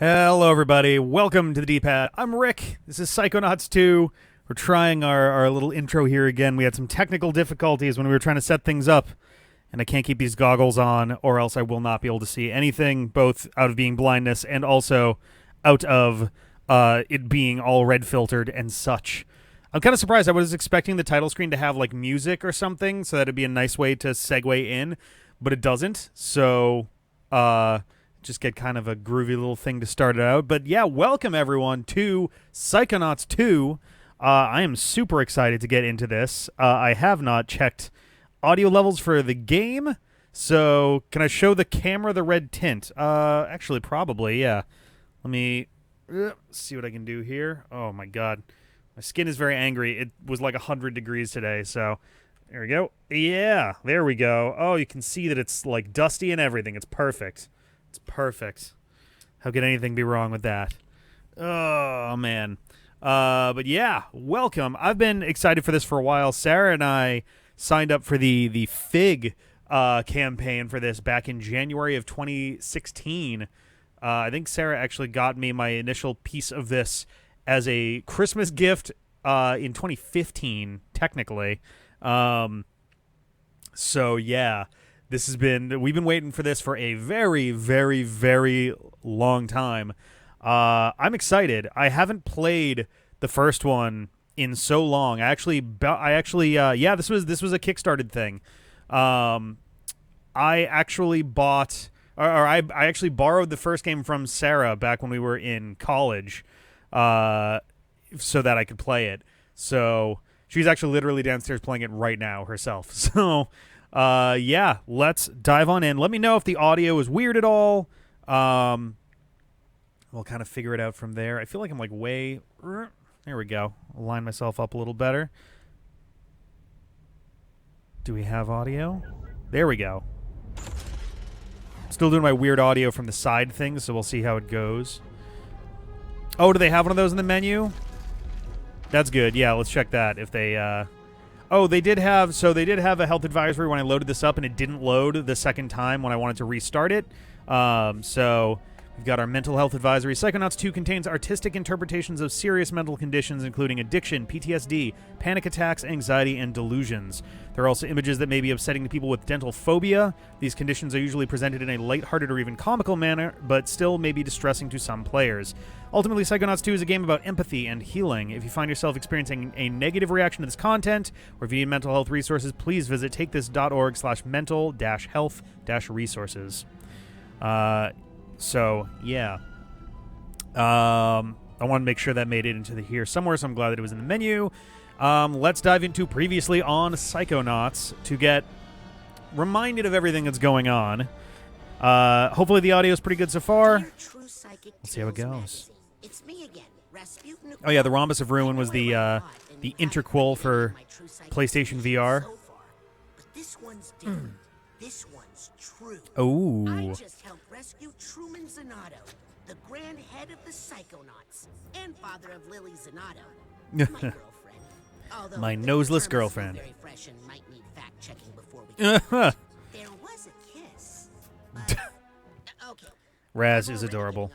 Hello, everybody. Welcome to the D-Pad. I'm Rick. This is Psychonauts 2. We're trying our little intro here again. We had some technical difficulties when we were trying to set things up, and I can't keep these goggles on, or else I will not be able to see anything, both out of being blindness and also out of it being all red filtered and such. I'm kind of surprised. I was expecting the title screen to have like music or something, so that it'd be a nice way to segue in, but it doesn't. So, just get kind of a groovy little thing to start it out. But yeah, welcome everyone to Psychonauts 2. I am super excited to get into this. I have not checked audio levels for the game, so can I show the camera the red tint? Actually, probably, yeah. Let me see what I can do here. Oh my god. My skin is very angry. It was like 100 degrees today, so there we go. Yeah, there we go. Oh, you can see that it's like dusty and everything. It's perfect. It's perfect. How could anything be wrong with that? Oh, man. But yeah, welcome. I've been excited for this for a while. Sarah and I signed up for the Fig campaign for this back in January of 2016. I think Sarah actually got me my initial piece of this as a Christmas gift in 2015, technically. So, yeah. We've been waiting for this for a very, very, very long time. I'm excited. I haven't played the first one in so long. This was a Kickstarted thing. I actually bought, I actually borrowed the first game from Sarah back when we were in college, so that I could play it. So she's actually literally downstairs playing it right now herself. So. Yeah, let's dive on in. Let me know if the audio is weird at all. We'll kind of figure it out from there. I feel like I'm like way... There we go. I'll line myself up a little better. Do we have audio? There we go. Still doing my weird audio from the side thing, so we'll see how it goes. Oh, do they have one of those in the menu? That's good. Yeah, let's check that if they... Oh, they did have a health advisory when I loaded this up, and it didn't load the second time when I wanted to restart it. So we've got our mental health advisory. Psychonauts 2 contains artistic interpretations of serious mental conditions, including addiction, PTSD, panic attacks, anxiety, and delusions. There are also images that may be upsetting to people with dental phobia. These conditions are usually presented in a lighthearted or even comical manner, but still may be distressing to some players. Ultimately, Psychonauts 2 is a game about empathy and healing. If you find yourself experiencing a negative reaction to this content, or if you need mental health resources, please visit takethis.org/mental-health-resources. So, yeah. I want to make sure that made it into here somewhere, so I'm glad that it was in the menu. Let's dive into previously on Psychonauts to get reminded of everything that's going on. Hopefully the audio is pretty good so far. Let's see how it goes. Oh yeah, the Rhombus of Ruin was the interquel for PlayStation VR. This one's different. This one's true. Oh. I just helped rescue Truman Zanotto, the grand head of the Psychonauts, and father of Lily Zanotto, my girlfriend. Although my noseless girlfriend. Very fresh and might need fact checking before we there was a kiss. But, okay. Raz is adorable.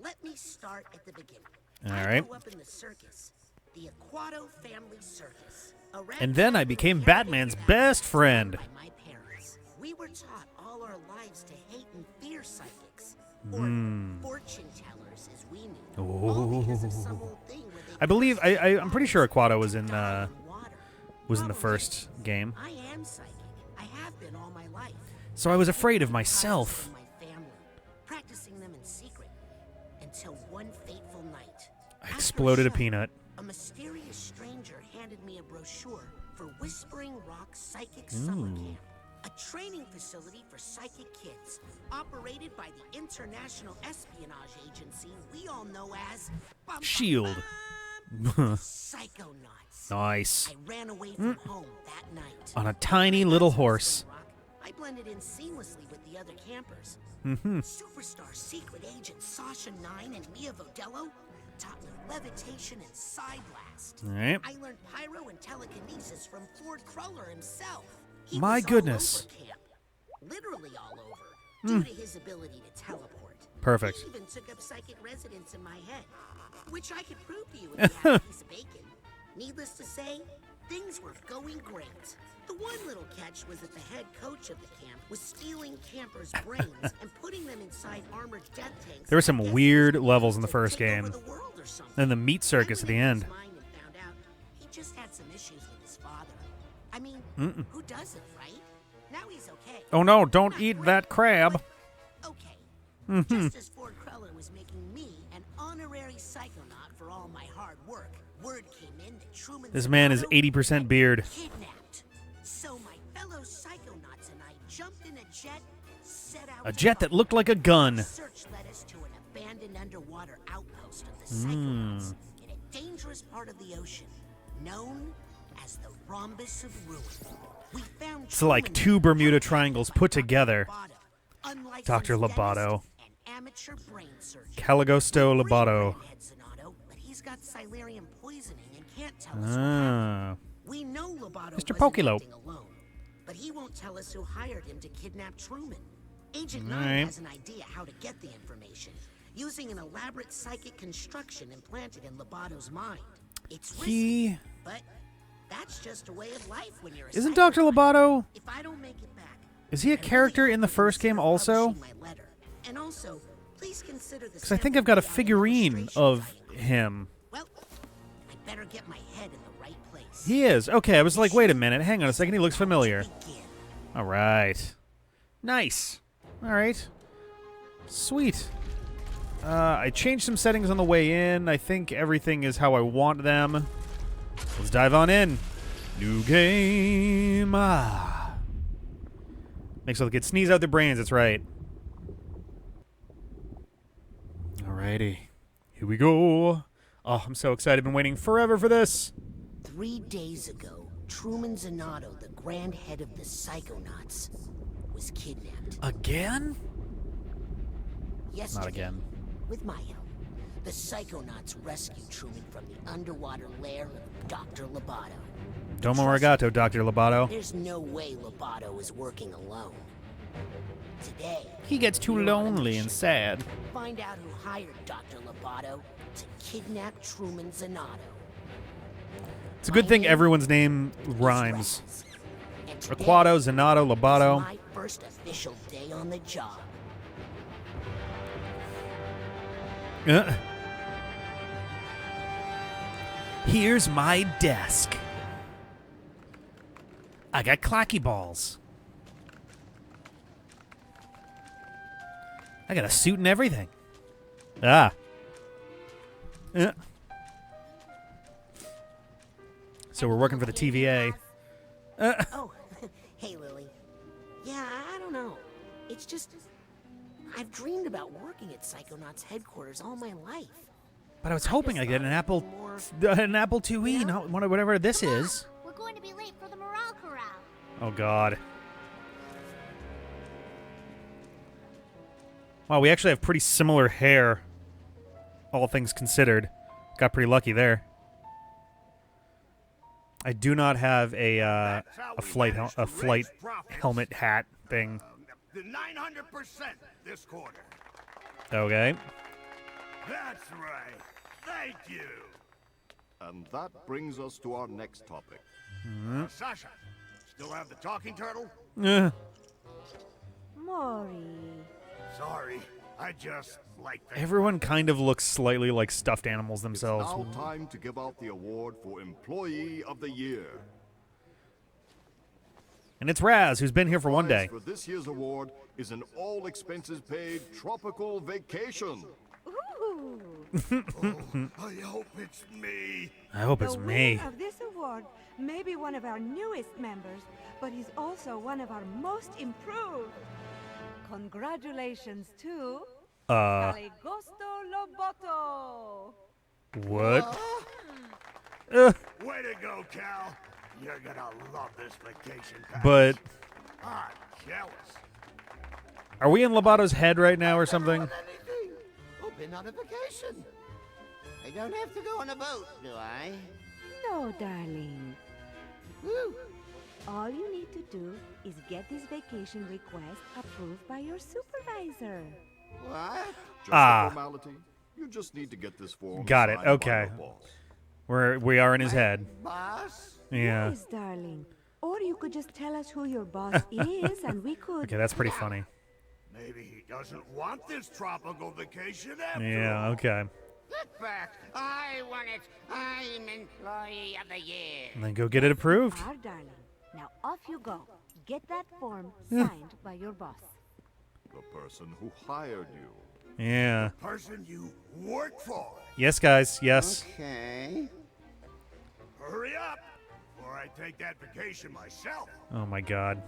Let me start at the beginning. All right. I grew up in the circus, the Aquato family circus. And then I became Batman's best friend. By my parents. We were taught all our lives to hate and fear psychics, or fortune tellers, as we knew. All because of some old thing where they I believe I'm pretty sure Aquato was in the first game. I am psychic. I have been all my life. So I was afraid of myself. My family, practicing them in secret, until one fateful night. I exploded a peanut. A mysterious stranger handed me a brochure for Whispering Rock Psychic Summer Camp, a training facility for psychic kids, operated by the international espionage agency we all know as SHIELD. Psychonauts. Nice. I ran away from home that night. On a tiny little horse. I blended in seamlessly with the other campers. Superstar secret agent Sasha 9 and Mia Vodello taught me levitation and side blast. All right. I learned pyro and telekinesis from Ford Cruller himself. He My was goodness. all over camp. Literally all over, due to his ability to teleport. Perfect. He even took up psychic residence in my head, which I could prove to you if you had a piece of bacon. Needless to say, things were going great. The one little catch was that the head coach of the camp was stealing campers' brains and putting them inside armored death tanks. There were some weird levels in the first game. The Then the meat circus at the end. Found out he just had some issues with his father. I mean, who doesn't, right? Now he's okay. Oh no, don't Not eat great, that crab. but okay. Just as Ford Cruller was making me an honorary psychonaut for all my hard work, word came in that Truman This man is 80% beard. kidnapped. So my fellow psychonauts and I jumped in a jet, set out A to jet that find looked like a gun. Search led us to an abandoned underwater outpost of the Psychonauts in a dangerous part of the ocean, known as the Rhombus of Ruin. We found It's like Truman two Bermuda by triangles put Dr. together. Loboto, unlicensed Dr. Loboto. dentist and amateur brain surgeon. Caligosto We Loboto. rebranded Zonato, but he's got silarium poisoning and can't tell us what happened. Ah. We know Loboto Mr. wasn't Pokelope. acting alone, but he won't tell us who hired him to kidnap Truman. Agent All 9 right. has an idea how to get the information, using an elaborate psychic construction implanted in Loboto's mind. It's risky, He... but that's just a way of life when you're a Isn't Dr. psychonaut. Loboto... If I don't make it back, Is he a I really character hope in the you first consider game also? publishing my letter. And also, please consider the Because I think I've got a figurine of him. Well, I better get my head in the right place. He is. Okay, I was like, wait a minute. Hang on a second. He looks familiar. Begin. All right. Nice. All right. Sweet. I changed some settings on the way in. I think everything is how I want them. Let's dive on in. New game. Makes all the kids sneeze out their brains. That's right. Alrighty. Here we go. Oh, I'm so excited. I've been waiting forever for this. 3 days ago, Truman Zonato, the grand head of the Psychonauts, was kidnapped. Again? Yesterday, Not again. with my help, the Psychonauts rescued Truman from the underwater lair of Dr. Loboto. Domo arigato, Dr. Loboto. There's no way Loboto is working alone. Today, He gets too we're on a lonely mission. and sad. Find out who hired Dr. Loboto to kidnap Truman Zonato. It's a good thing My name everyone's name is rhymes. Raz, and today Aquato, Zonato, is Loboto. my first official day on the job. Here's my desk. I got clacky balls. I got a suit and everything. Ah. So we're working for the TVA. Oh, hey, Lily. Yeah, I don't know. It's just, I've dreamed about working at Psychonauts headquarters all my life. But I was hoping I'd get an Apple IIe, Yeah. not whatever this is. We're going to be late for the morale corral. Oh, God. Wow, we actually have pretty similar hair, all things considered. Got pretty lucky there. I do not have a flight helmet hat thing. The 900% this quarter. Okay. That's right. Thank you. And that brings us to our next topic. Sasha, still have the talking turtle? Eh. Maury. Sorry, I just like that. Everyone kind of looks slightly like stuffed animals It's themselves. now time to give out the award for Employee of the Year. And it's Raz, who's been here for one day. Prize for this year's award is an all-expenses-paid tropical vacation. Ooh. I hope it's me. I hope it's The me. winner of this award may be one of our newest members, but he's also one of our most improved. Congratulations to Caligosto Loboto. What? Way to go, Cal. You're gonna love this vacation package. But I'm jealous. are we in Lobato's head right now or something? Anything. I've been on a vacation. I don't have to go on a boat, do I? No, darling. Woo. All you need to do is get this vacation request approved by your supervisor. What? Just Ah. a formality. You just need to get this form. Got it, signed by okay. your boss. We are in his head. Boss? Yeah. Yes, darling. Or you could just tell us who your boss is, and we could... Okay, that's pretty funny. Maybe he doesn't want this tropical vacation after Yeah, all. okay. Get back. I want it. I'm employee of the year. And then go get it approved. Our darling. Now off you go. Get that form signed by your boss. The person who hired you. Yeah. Person you work for. Yes, guys. Yes. Okay. Hurry up, or I take that vacation myself. Oh my God.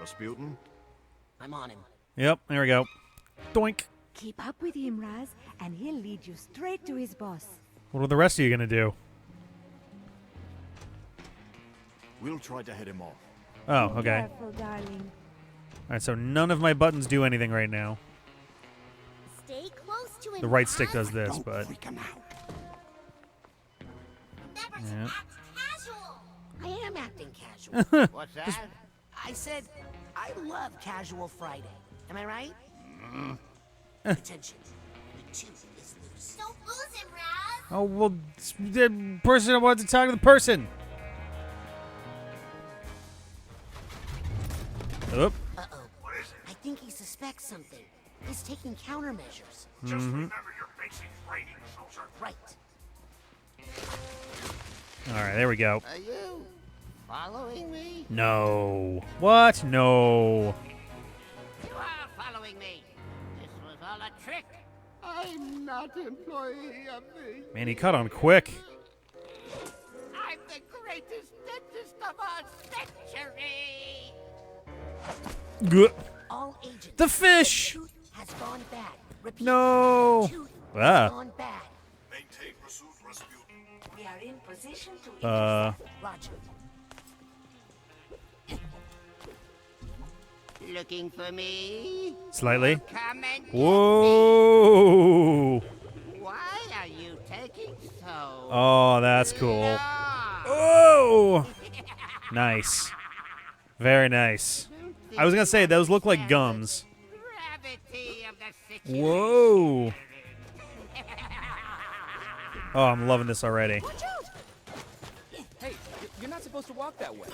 Rasputin? I'm on him. Yep. There we go. Doink. Keep up with him, Raz, and he'll lead you straight to his boss. What are the rest of you gonna do? We'll try to head him off. Oh, Be okay. careful, darling. All right. So none of my buttons do anything right now. Stay close to him. The right stick Raz. does this, Don't but freak him out. Never Yeah. act casual. I am acting casual. What's that? I said I love Casual Friday. Am I right? Attention. The tooth is loose. Don't lose him, Raz. oh well. The person wants to talk to the person. Oop. Uh-oh. I think he suspects something. He's taking countermeasures. Just remember your basic training, soldier. Right. All right. There we go. Are you following me? No. What? No. You are following me. This was all a trick. I'm not employee of the... Man, he cut on quick. I'm the greatest dentist of our century. Good. All agents. The fish. The tooth has gone bad. Repeat. No. The tooth Ah. has gone bad. Maintain pursuit, Rasputin. We are in position to Roger. Looking for me? Slightly. Come and get Whoa. me. Why are you taking so Oh, that's cool. long? Oh. Nice. Very nice. I was gonna say those look like gums. Gravity of the situation. Whoa. Oh, I'm loving this already. Hey, you're not supposed to walk that way.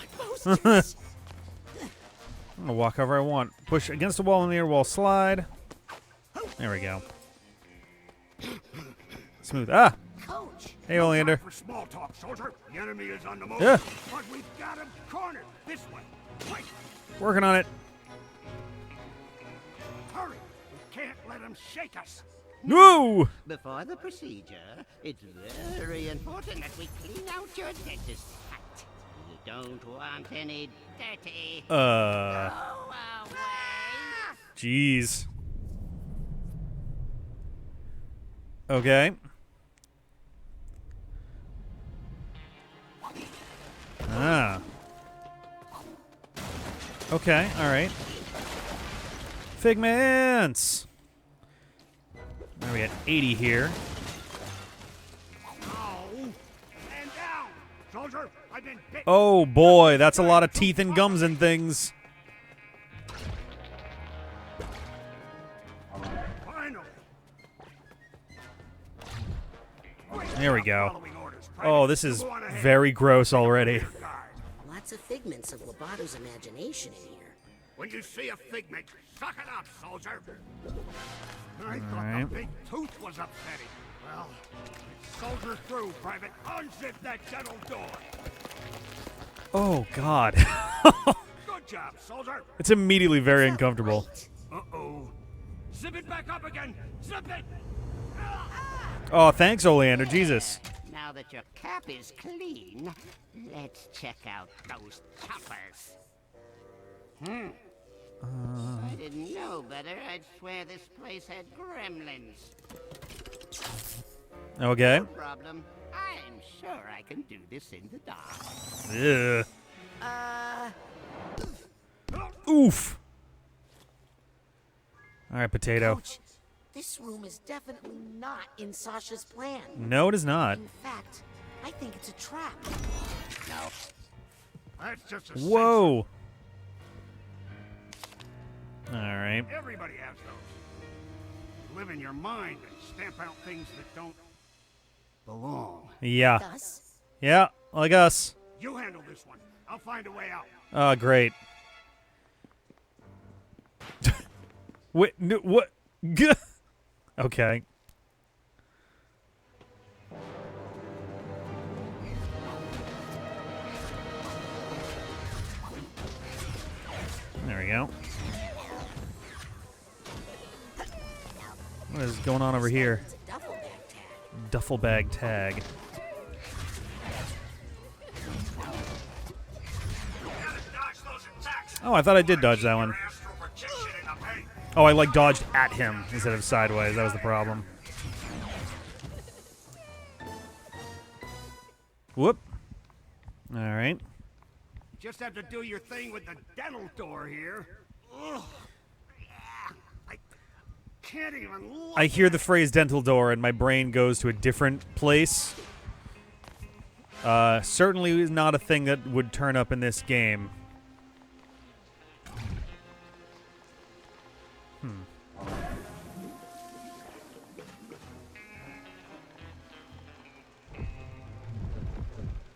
I'm gonna walk however I want. Push against the wall in the air wall slide. There we go. Smooth. Ah! Coach. Hey, Oleander. For small talk, soldier. The enemy is on the move. Yeah. But we've got him cornered. This way. Quick, Working on it. hurry. We can't let him shake us. Woo! Before the procedure, it's very important that we clean out your dentist hat. You don't want any dirty. Go away. Jeez. Okay. Ah. Okay, alright. Figments! Now we got 80 here. Oh. And down. Soldier, I've been bit. Oh boy, that's a lot of teeth and gums and things. Finally. There we go. Following orders, Private. Oh, this is Go on ahead. very gross already. Guard. Lots of figments of Lobato's imagination in here. When you see a figment, suck it up, soldier. I thought right. the big tooth was upsetting. Well, soldier through, Private. Unzip that gentle door. Oh god. Good job, soldier. It's immediately very uncomfortable. Uh-oh. Zip it back up again. Zip it. Oh, thanks, Oleander. Jesus. Now that your cap is clean, let's check out those choppers. If I didn't know better, I'd swear this place had gremlins. Okay. No problem. I'm sure I can do this in the dark. Ugh. Oof. All right, potato. Coach, this room is definitely not in Sasha's plan. No, it is not. In fact, I think it's a trap. That's just a Whoa. All right. Everybody has those. Live in your mind and stamp out things that don't belong. Yeah. Thus, Yeah, like us. You handle this one. I'll find a way out. Oh, great. Wait, no, what? Okay. There we go. What is going on over here? it's a duffel bag tag. Duffel bag tag. Oh, I thought I did dodge that one. Oh, I like dodged at him instead of sideways. That was the problem. Whoop. All right. Just have to do your thing with the dental door here. Ugh. I can't even look. I hear the phrase dental door and my brain goes to a different place. Certainly not a thing that would turn up in this game.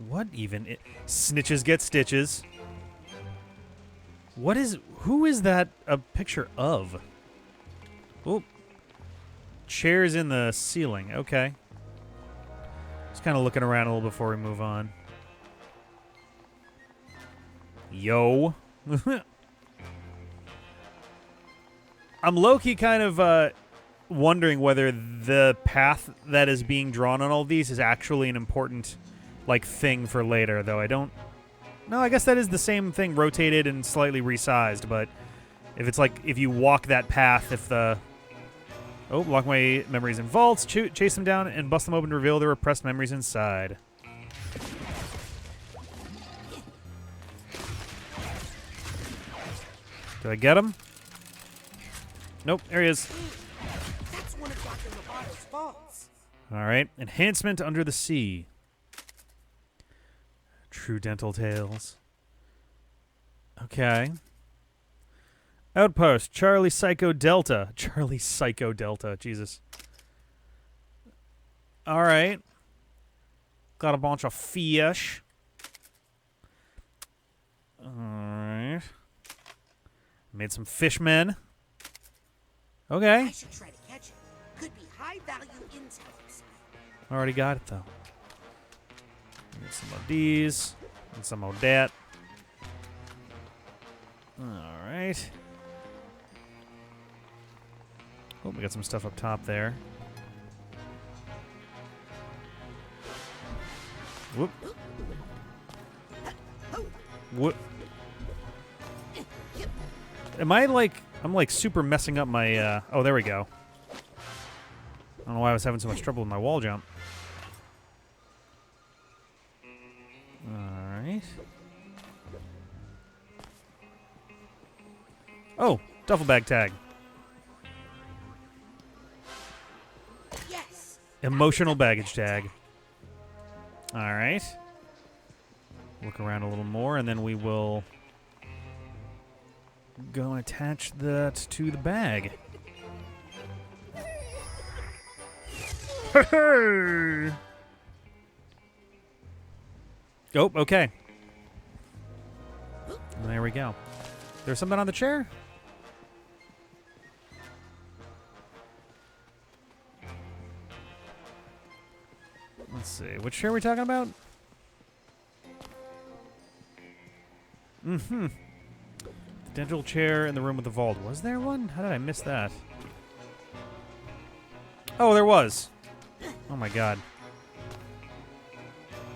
What even? Snitches get stitches. What is... Who is that a picture of? Oh. Chairs in the ceiling. Okay. Just kind of looking around a little before we move on. Yo. I'm low-key kind of wondering whether the path that is being drawn on all these is actually an important... like thing for later, though I don't... No, I guess that is the same thing, rotated and slightly resized, but if it's like, if you walk that path, if the... Oh, lock my memories in vaults, chase them down, and bust them open to reveal the repressed memories inside. Do I get him? Nope, there he is. That's one of Dr. Lovato's faults. Alright, enhancement under the sea. True dental tales. Okay. Outpost, Charlie Psycho Delta. Charlie Psycho Delta, Jesus. Alright. Got a bunch of fish. Alright. Made some fishmen. Okay. I should try to catch it. Could be high value intel inside. Already got it, though. Get some of these. And some of that. Alright. Oh, we got some stuff up top there. Whoop. What? Am I like... I'm like super messing up my... Oh, there we go. I don't know why I was having so much trouble with my wall jump. Alright. Oh, duffel bag tag. Yes. Emotional baggage tag. Alright. Look around a little more, and then we will go and attach that to the bag. Oh, okay. And there we go. There's something on the chair? Let's see. Which chair are we talking about? Mm-hmm. The dental chair in the room with the vault. Was there one? How did I miss that? Oh, there was. Oh, my God.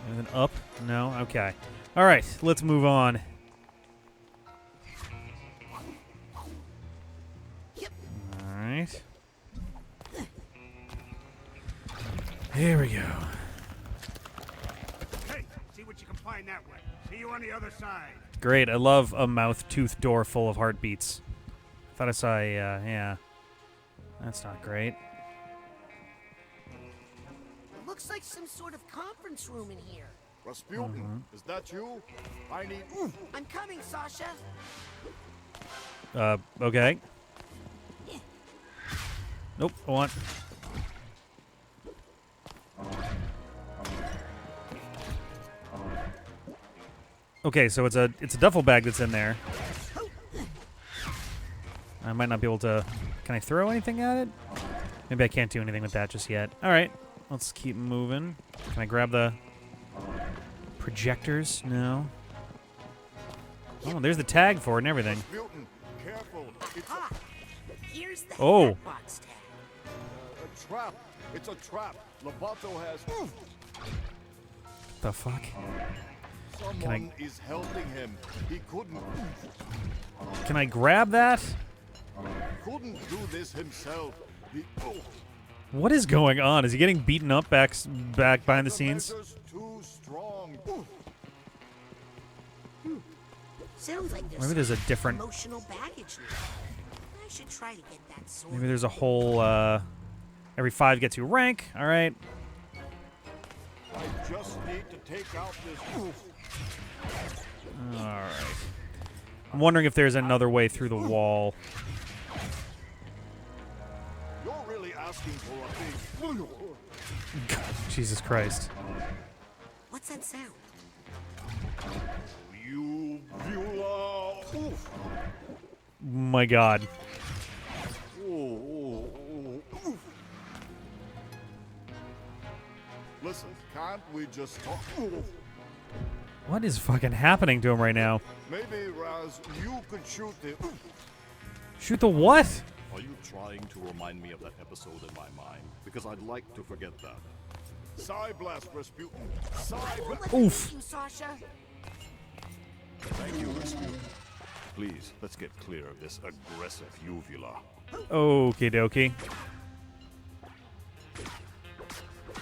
Anything up? No? Okay. All right. Let's move on. All right. Here we go. Hey, see what you can find that way. See you on the other side. Great. I love a mouth-tooth door full of heartbeats. I thought I saw a, yeah. That's not great. Looks like some sort of conference room in here. Rasputin, is that you? I need... I'm coming, Sasha. Okay. Nope, I want... Okay, so it's a duffel bag that's in there. I might not be able to... Can I throw anything at it? Maybe I can't do anything with that just yet. Alright, let's keep moving. Can I grab the projectors? No. Oh, there's the tag for it and everything. Mutant, careful. It's Ah, here's the Oh. box tag. a trap. It's a trap. Lovato has... The fuck? Someone is helping him. He couldn't Grab that? do this himself. What is going on? Is he getting beaten up back behind the scenes? measure's too strong. Sounds like Maybe there's a some different... emotional baggage there. I should try to get that sorted. Maybe there's a whole, every 5 gets you rank. Alright. I just need to take out this. Alright. I'm wondering if there's another way through the wall. You're really asking for a big... Jesus Christ. What's that sound? You Beulah. My God. Listen, can't we just talk? What is fucking happening to him right now? Maybe, Raz, you could shoot the... Shoot the what? Are you trying to remind me of that episode in my mind? Because I'd like to forget that. Psy Blast, Rasputin. Psy Blast. Oof. You, Sasha? Thank you, Rasputin. Please, let's get clear of this aggressive uvula. Okie dokie.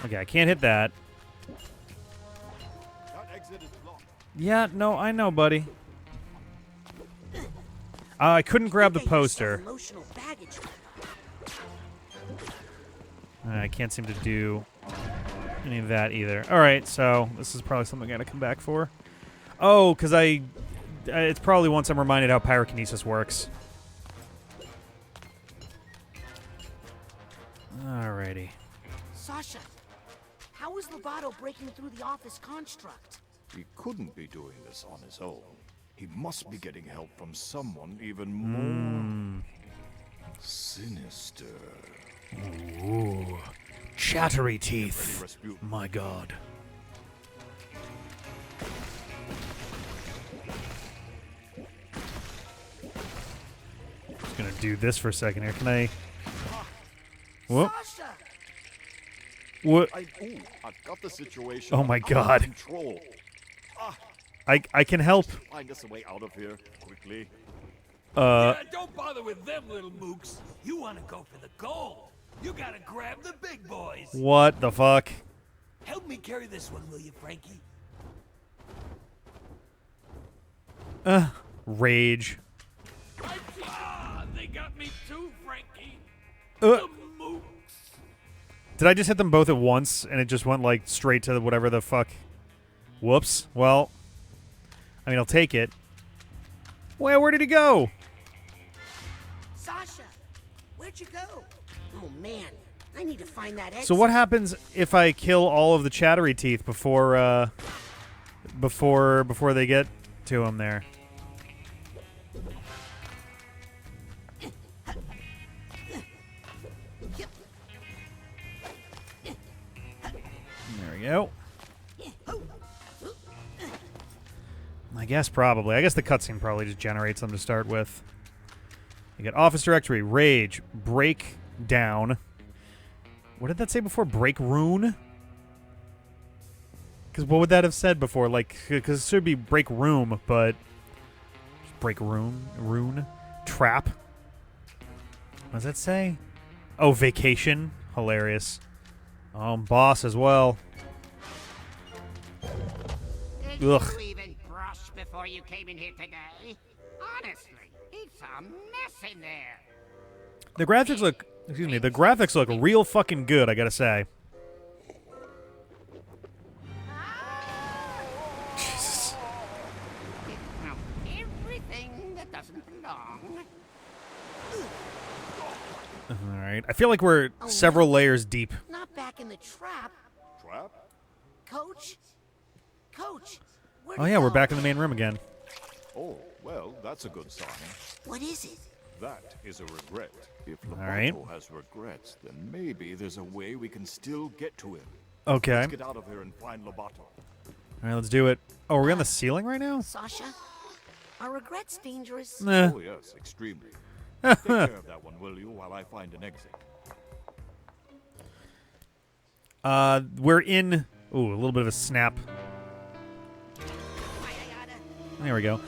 Okay, I can't hit that. That exit is blocked. Yeah, no, I know, buddy. I couldn't grab the Get yourself poster. Emotional baggage. I can't seem to do any of that either. Alright, so this is probably something I gotta come back for. Oh, because it's probably once I'm reminded how pyrokinesis works. Alrighty. Sasha, how is Lovato breaking through the office construct? He couldn't be doing this on his own. He must be getting help from someone even more sinister. Ooh. Chattery Ready, teeth. Rasputin. My God. Just gonna do this for a second here. Can I... Whoop. Sasha! What? I've got the situation. Oh my under God. Control. I can help. Find us a way out of here quickly. Don't bother with them little mooks. You want to go for the gold. You gotta grab the big boys. What the fuck? Help me carry this one, will you, Frankie? Rage. They got me too, Frankie. Uh. The mooks. Did I just hit them both at once and it just went like straight to whatever the fuck? Whoops. Well, I mean, I'll take it. Where did he go? Sasha! Where'd you go? Oh man, I need to find that exit. So what happens if I kill all of the chattery teeth before they get to him there? There we go. I guess probably. I guess the cutscene probably just generates them to start with. You get office directory, rage, break down. What did that say before? Break rune? Because what would that have said before? Like, because it should be break room, but break rune, trap. What does that say? Oh, vacation. Hilarious. Boss as well. Did Ugh. you even brush before you came in here today? Honestly, it's a mess in there. The graphics look, excuse me, the graphics look real fucking good, I gotta say. Jesus. Now, everything that doesn't belong. All right. I feel like we're Oh, several no. layers deep. Not back in the trap. Trap? Coach? Coach, where'd Oh, he yeah, we're go? back in the main room again. Oh, well, that's a good sign. What is it? That is a regret. If right. Lobato has regrets, then maybe there's a way we can still get to him. Okay. Let's get out of here and find Lobato. All right, let's do it. Oh, we're on the ceiling right now? Sasha? Are regrets dangerous? Nah. Oh, yes, extremely. Take care of that one, will you, while I find an exit? We're in... Ooh, a little bit of a snap. There we go.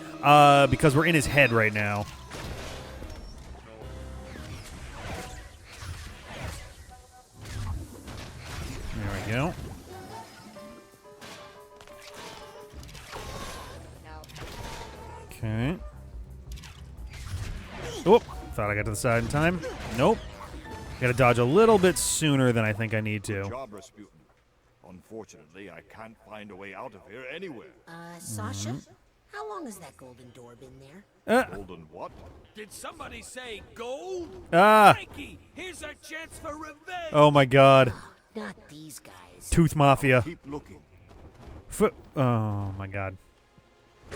Because we're in his head right now. There we go. Okay. Oh, thought I got to the side in time. Nope. Got to dodge a little bit sooner than I think I need Good to. job, Rasputin. Unfortunately, I can't find a way out of here anywhere. Sasha? How long has that golden door been there? Golden what? Did somebody say gold? Ah! Frankie, here's our chance for revenge. Oh my god. Not these guys. Tooth Mafia. Keep looking. Oh my god.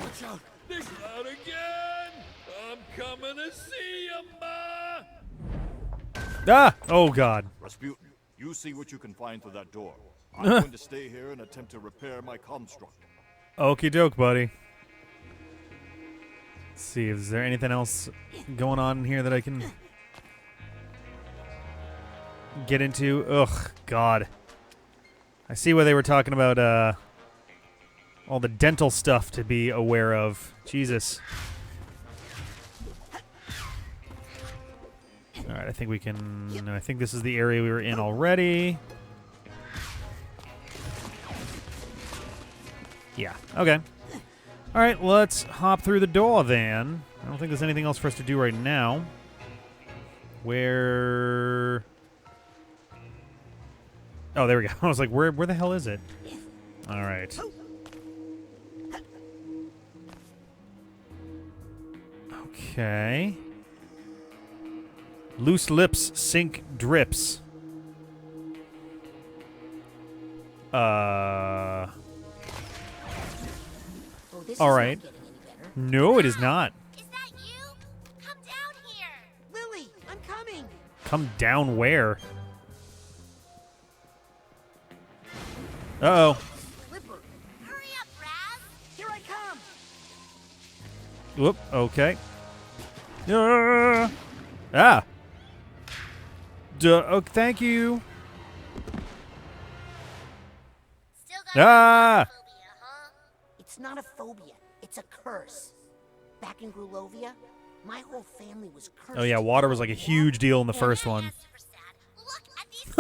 Watch out! They're out again! I'm coming to see you, Ma! Ah! Oh god. Rasputin, you see what you can find through that door. I'm going to stay here and attempt to repair my construct. Okie doke, buddy. Let's see, is there anything else going on in here that I can get into? Ugh, God. I see why they were talking about all the dental stuff to be aware of. Jesus. Alright, I think we can... I think this is the area we were in already. Yeah, okay. Alright, let's hop through the door then. I don't think there's anything else for us to do right now. Where... Oh, there we go. I was like, where the hell is it? Alright. Okay. Loose lips sink drips. Oh, this All is right. not getting any better. No, it is not. Is that you? Come down here. Lily, I'm coming. Come down where? Uh-oh. Flipper, Hurry up, Raz. here I come. Whoop, okay. Ah! Duh, oh, thank you. Still got Ah! phobia, huh? It's not a phobia. It's a curse. Back in Grulovia, my whole family was cursed. Oh yeah, water was like a huge deal in the first one. That's super sad. Look at these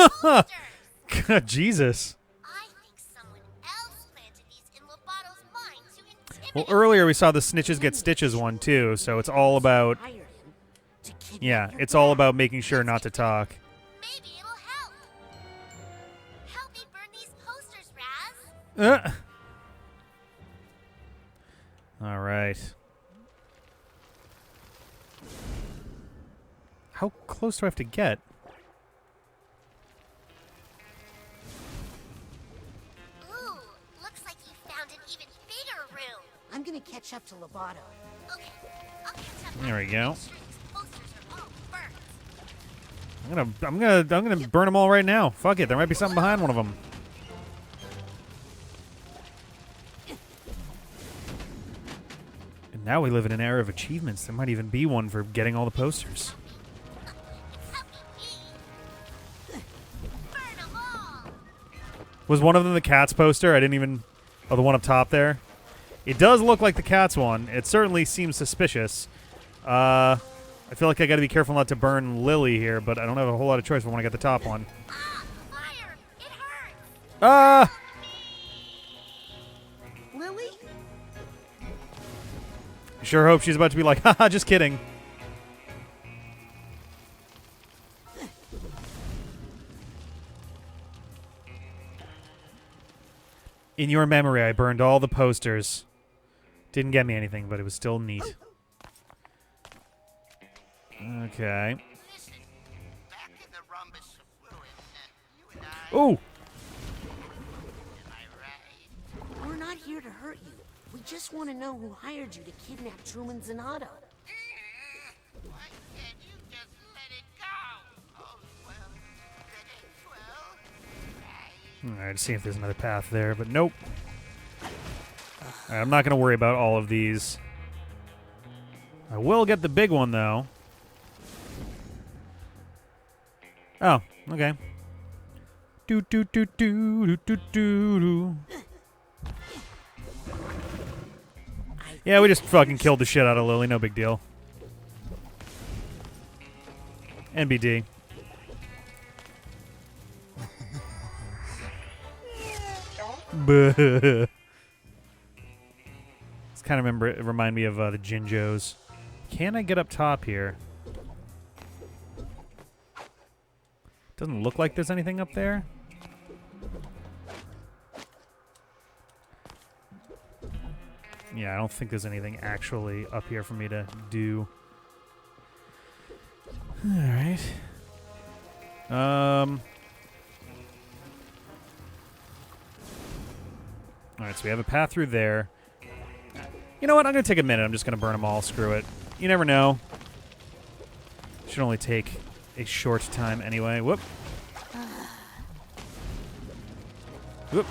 posters. God, Jesus. I think someone else planted these in Lobato's mind to intimidate. Well, earlier we saw the Snitches Get Stitches one too, so it's all about... Hired him to kidnap Yeah, your it's all dad. about making sure not to talk. Maybe it'll help. Help me burn these posters, Raz. All right. How close do I have to get? Ooh, looks like you found an even bigger room. I'm gonna catch up to Lobato. Okay, I'll catch up. There we go. Make sure these posters are all burnt. I'm gonna burn them all right now. Fuck it, there might be something behind one of them. And now we live in an era of achievements. There might even be one for getting all the posters. Help me, burn them all. Was one of them the Cats poster? I didn't even... Oh, the one up top there? It does look like the Cats one. It certainly seems suspicious. I feel like I gotta be careful not to burn Lily here, but I don't have a whole lot of choice if I want to get the top one. Ah, fire! It hurts. Ah! Lily? I sure hope she's about to be like, haha, just kidding. In your memory, I burned all the posters. Didn't get me anything, but it was still neat. Okay. Listen, back in the rhombus of ruin, you and I, Oh! am I right? We're not here to hurt you. We just want to know who hired you to kidnap Truman Zanotto. Why can't you just let it go? Oh, well, that ends well. Right. Alright, see if there's another path there, but nope. Alright, I'm not going to worry about all of these. I will get the big one, though. Oh, okay. Do do do do do do do. Yeah, we just fucking killed the shit out of Lily. No big deal. NBD. Buh. It's kind of remind me of the Jinjos. Can I get up top here? Doesn't look like there's anything up there. Yeah, I don't think there's anything actually up here for me to do. Alright. Alright, so we have a path through there. You know what? I'm going to take a minute. I'm just going to burn them all. Screw it. You never know. Should only take a short time anyway. Whoop. Whoop.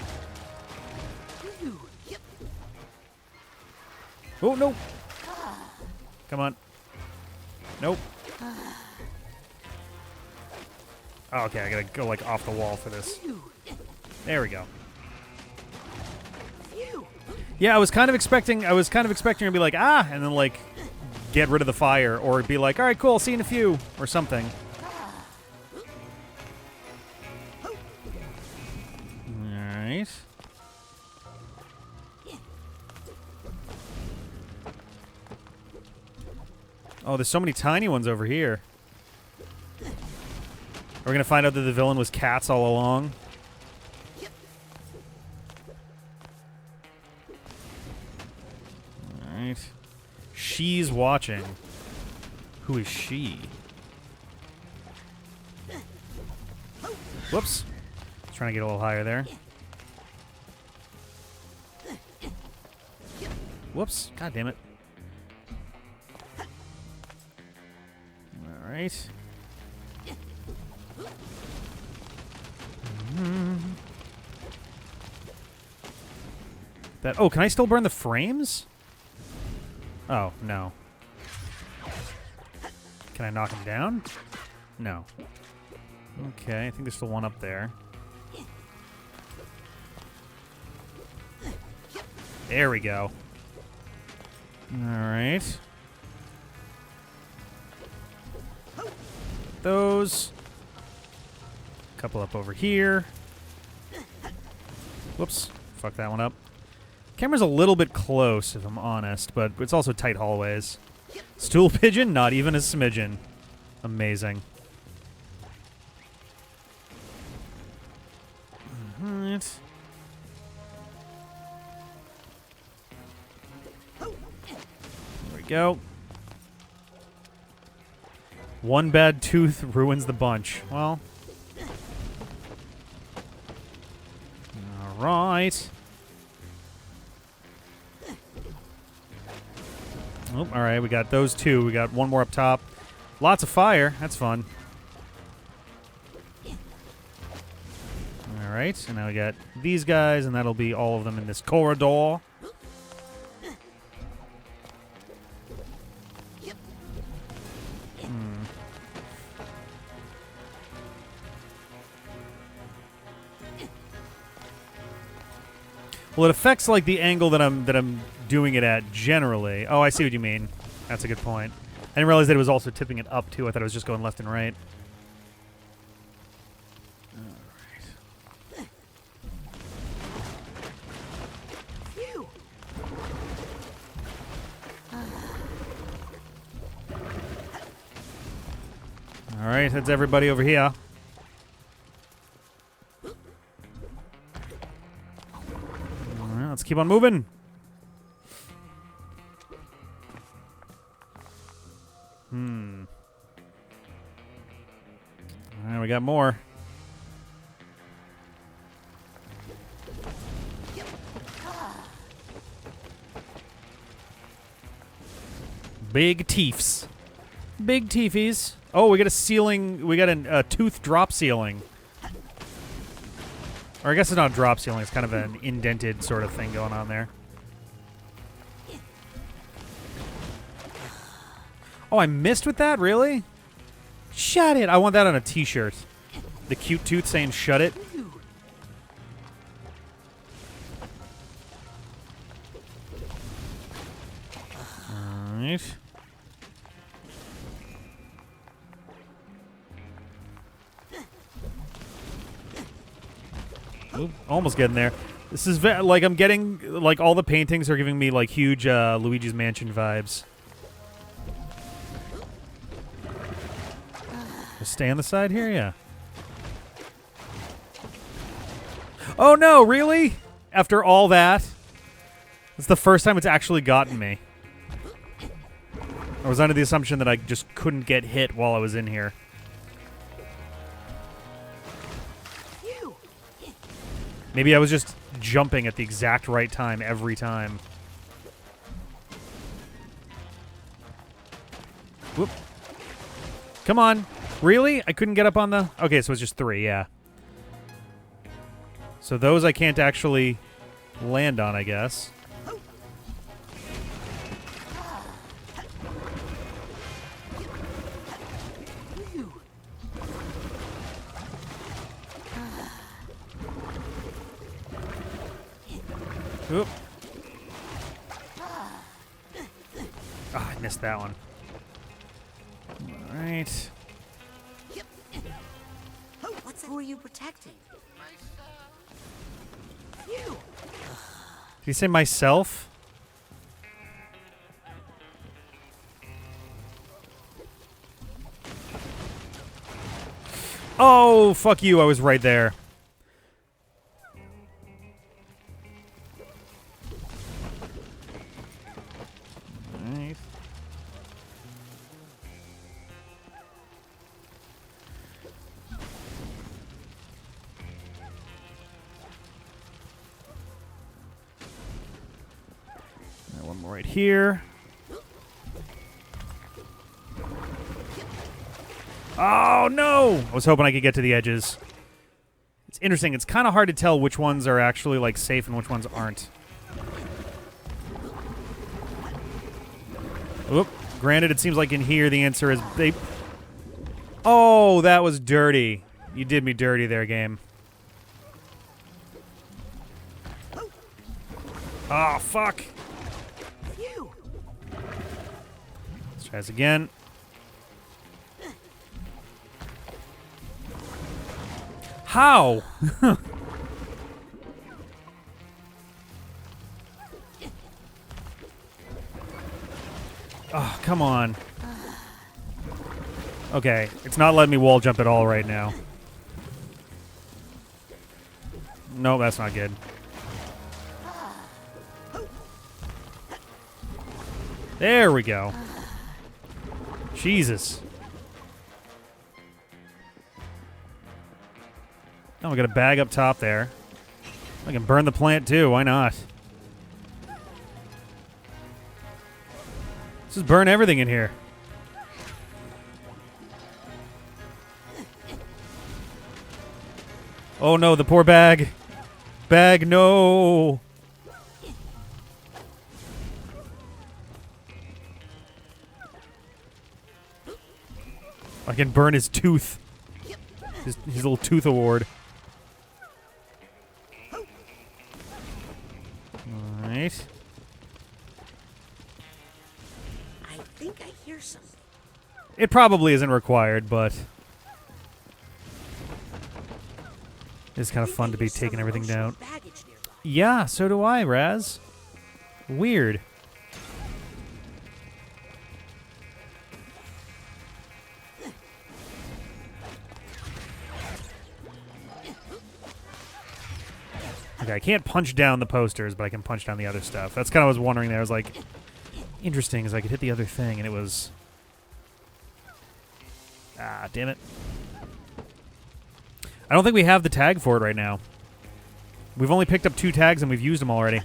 Oh, no. Come on. Nope. Oh, okay, I gotta go, like, off the wall for this. There we go. Yeah, I was kind of expecting her to be like, ah, and then, like, get rid of the fire, or be like, all right, cool, see you in a few, or something. All right. Oh, there's so many tiny ones over here. We're gonna find out that the villain was cats all along. Alright. She's watching. Who is she? Whoops. Trying to get a little higher there. Whoops. God damn it. Alright. That. Oh, can I still burn the frames? Oh, no. Can I knock him down? No. Okay, I think there's still one up there. There we go. Alright. Those. Couple up over here. Whoops. Fuck that one up. Camera's a little bit close, if I'm honest, but it's also tight hallways. Stool pigeon, not even a smidgen. Amazing. Alright. There we go. One bad tooth ruins the bunch. Well. Alright. Oh, alright, we got those two. We got one more up top. Lots of fire. That's fun. Alright, and now we got these guys, and that'll be all of them in this corridor. Well, it affects like the angle that I'm doing it at generally. Oh, I see what you mean. That's a good point. I didn't realize that it was also tipping it up too. I thought it was just going left and right. All right, that's everybody over here. Let's keep on moving. got more. Big teefs. Big teefies. Oh, we got a ceiling. We got a tooth drop ceiling. Or I guess it's not a drop ceiling. It's kind of an indented sort of thing going on there. Oh, I missed with that? Really? Shut it. I want that on a t-shirt. The cute tooth saying shut it. Alright. Oop, almost getting there. This is like I'm getting like all the paintings are giving me like huge Luigi's Mansion vibes. Just stay on the side here, yeah. Oh no, really? After all that? It's the first time it's actually gotten me. I was under the assumption that I just couldn't get hit while I was in here. Maybe I was just jumping at the exact right time every time. Whoop. Come on. Really? I couldn't get up on the... Okay, so it's just 3, yeah. So those I can't actually land on, I guess. Oop. Oh, I missed that one. All right. Who are you protecting? You. Did he say myself? Oh, fuck you. I was right there. Right. One more right here. Oh, no! I was hoping I could get to the edges. It's interesting. It's kind of hard to tell which ones are actually, like, safe and which ones aren't. Oop. Granted, it seems like in here the answer is... they. Oh, that was dirty. You did me dirty there, game. Oh, fuck. Let's try this again. How? Oh, come on. Okay, it's not letting me wall jump at all right now. No, that's not good. There we go. Jesus. Oh, we got a bag up top there. I can burn the plant too. Why not? Let's just burn everything in here. Oh no, the poor bag. Bag, no. I can burn his tooth. His little tooth award. Alright. I think I hear something. It probably isn't required, but it's kind of fun to be taking everything down. Yeah, so do I, Raz. Weird. Okay, I can't punch down the posters, but I can punch down the other stuff. That's kind of what I was wondering there. I was like, interesting, is I could hit the other thing, and it was... Ah, damn it. I don't think we have the tag for it right now. We've only picked up 2 tags and we've used them already.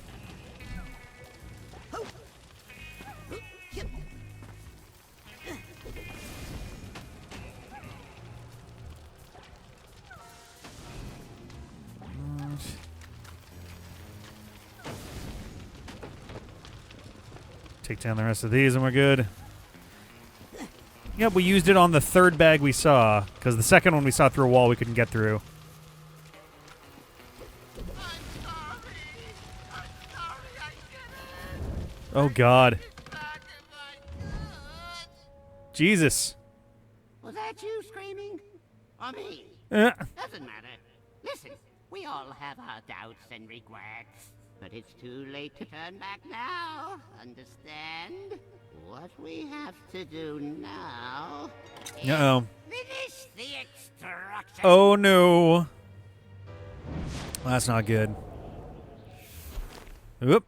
Take down the rest of these and we're good. Yep, we used it on the 3rd bag we saw, because the 2nd one we saw through a wall we couldn't get through. Oh, God. Jesus. Was that you screaming? Or me? Uh. Doesn't matter. Listen, we all have our doubts and regrets. But it's too late to turn back now. Understand? What we have to do now is Uh-oh. finish the extraction. Oh, no. That's not good. Oop.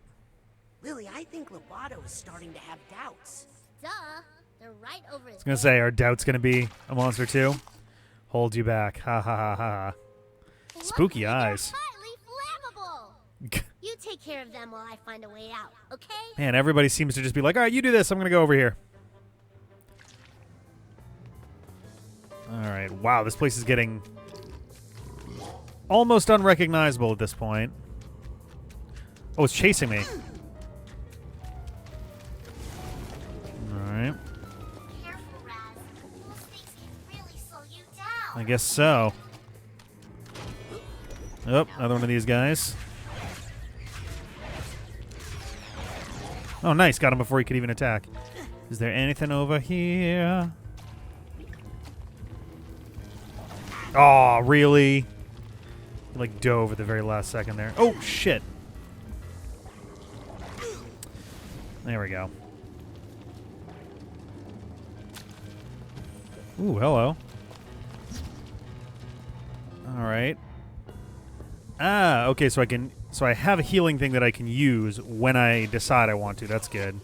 Lily, I think Lovato is starting to have doubts. Duh. They're right over his I was going to say, our doubt's going to be a monster too. Hold you back. Ha ha ha ha. Spooky eyes. Highly flammable. You take care of them while I find a way out, okay? Man, everybody seems to just be like, all right, you do this. I'm going to go over here. All right. Wow, this place is getting almost unrecognizable at this point. Oh, it's chasing me. All right. Careful, Raz. Those things can really slow you down. I guess so. Oh, another one of these guys. Oh, nice. Got him before he could even attack. Is there anything over here? Oh, really? He, like, dove at the very last second there. Oh, shit. There we go. Ooh, hello. All right. Ah, okay, so I have a healing thing that I can use when I decide I want to. That's good.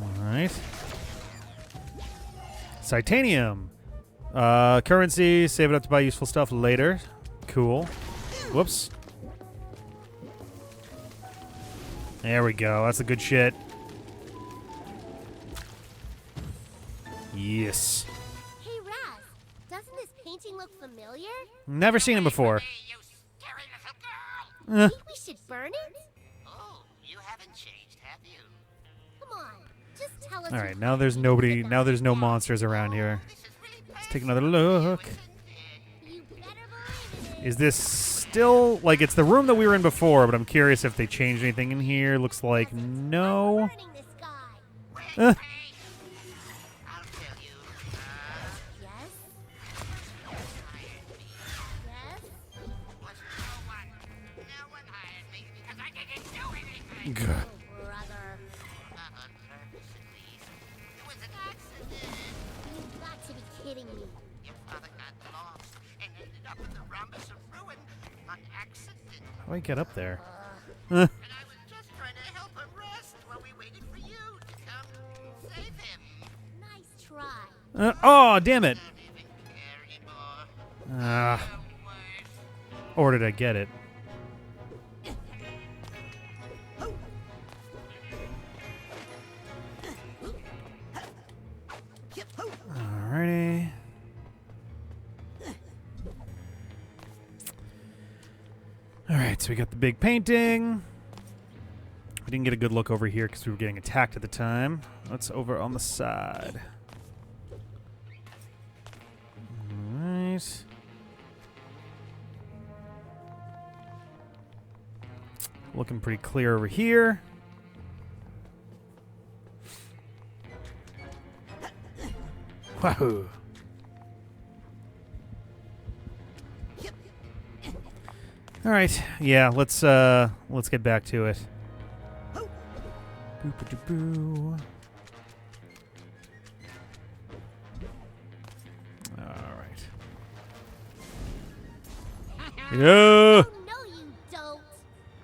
All right. Psitanium. Currency, save it up to buy useful stuff later. Cool. Whoops. There we go. That's the good shit. Yes. Hey, Raz. Doesn't this painting look familiar? Never seen him before. Hey, you scary little girl. Think we should burn it? Oh, you haven't changed, have you? Come on. Just tell us. All right, now there's nobody. Now there's no monsters around here. This is really Let's take another look. You better believe it. Is this still like it's the room that we were in before? But I'm curious if they changed anything in here. Looks like no. Burning this guy. Uh, I'll tell you. Yes. Yes. Was no one hired me because I didn't do anything. Gah. Brother. Not on purpose, at least. It was an accident. You've got to be kidding me. Your father got lost and ended up in the rhombus of ruin on accident. How do I get up there? And I was just trying to help him rest while we waited for you to come save him. Nice try. Oh, damn it. Don't even care anymore. Ah, The worst. or did I get it? Alrighty. Alright, so we got the big painting. We didn't get a good look over here because we were getting attacked at the time. Let's over on the side. Alright. Looking pretty clear over here. Wahoo. All right, yeah, let's get back to it. Boo-ba-doo-boo. All right. Yeah. Oh, no, you don't.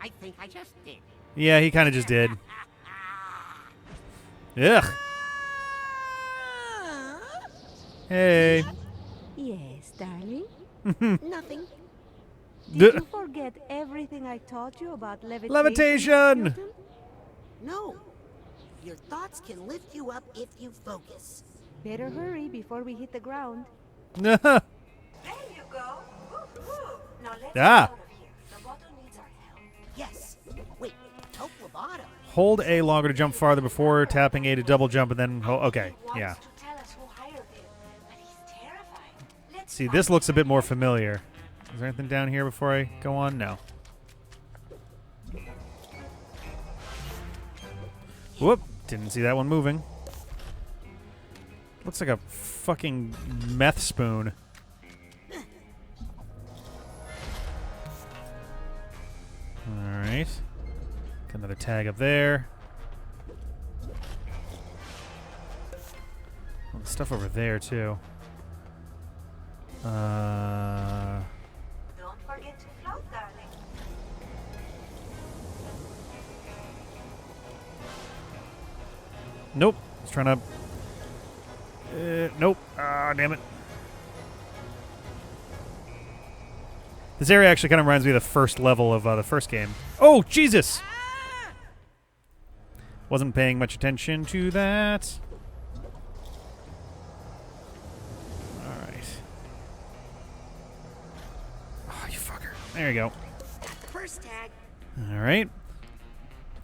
I think I just did. Yeah, he kind of just did. Ugh. Hey. Yes, darling? Nothing. Did you forget everything I taught you about levitation? Levitation! Newton? No. Your thoughts can lift you up if you focus. Better hurry before we hit the ground. Ah. There you go. Now let's get out of here. Loboto needs our help. Yes. Wait, help Loboto. Hold A longer to jump farther before tapping A to double jump and then... okay, yeah. To tell us who hired him, but he's terrifying. Let's See, this looks a bit more familiar. Is there anything down here before I go on? No. Whoop. Didn't see that one moving. Looks like a fucking meth spoon. Alright. Got another tag up there. Oh, there's stuff over there, too. Don't forget to float, darling. Nope. I was trying to... nope. Ah, damn it. This area actually kind of reminds me of the first level of the first game. Oh, Jesus! Wasn't paying much attention to that. Alright. Oh, you fucker. There you go. First tag. Alright.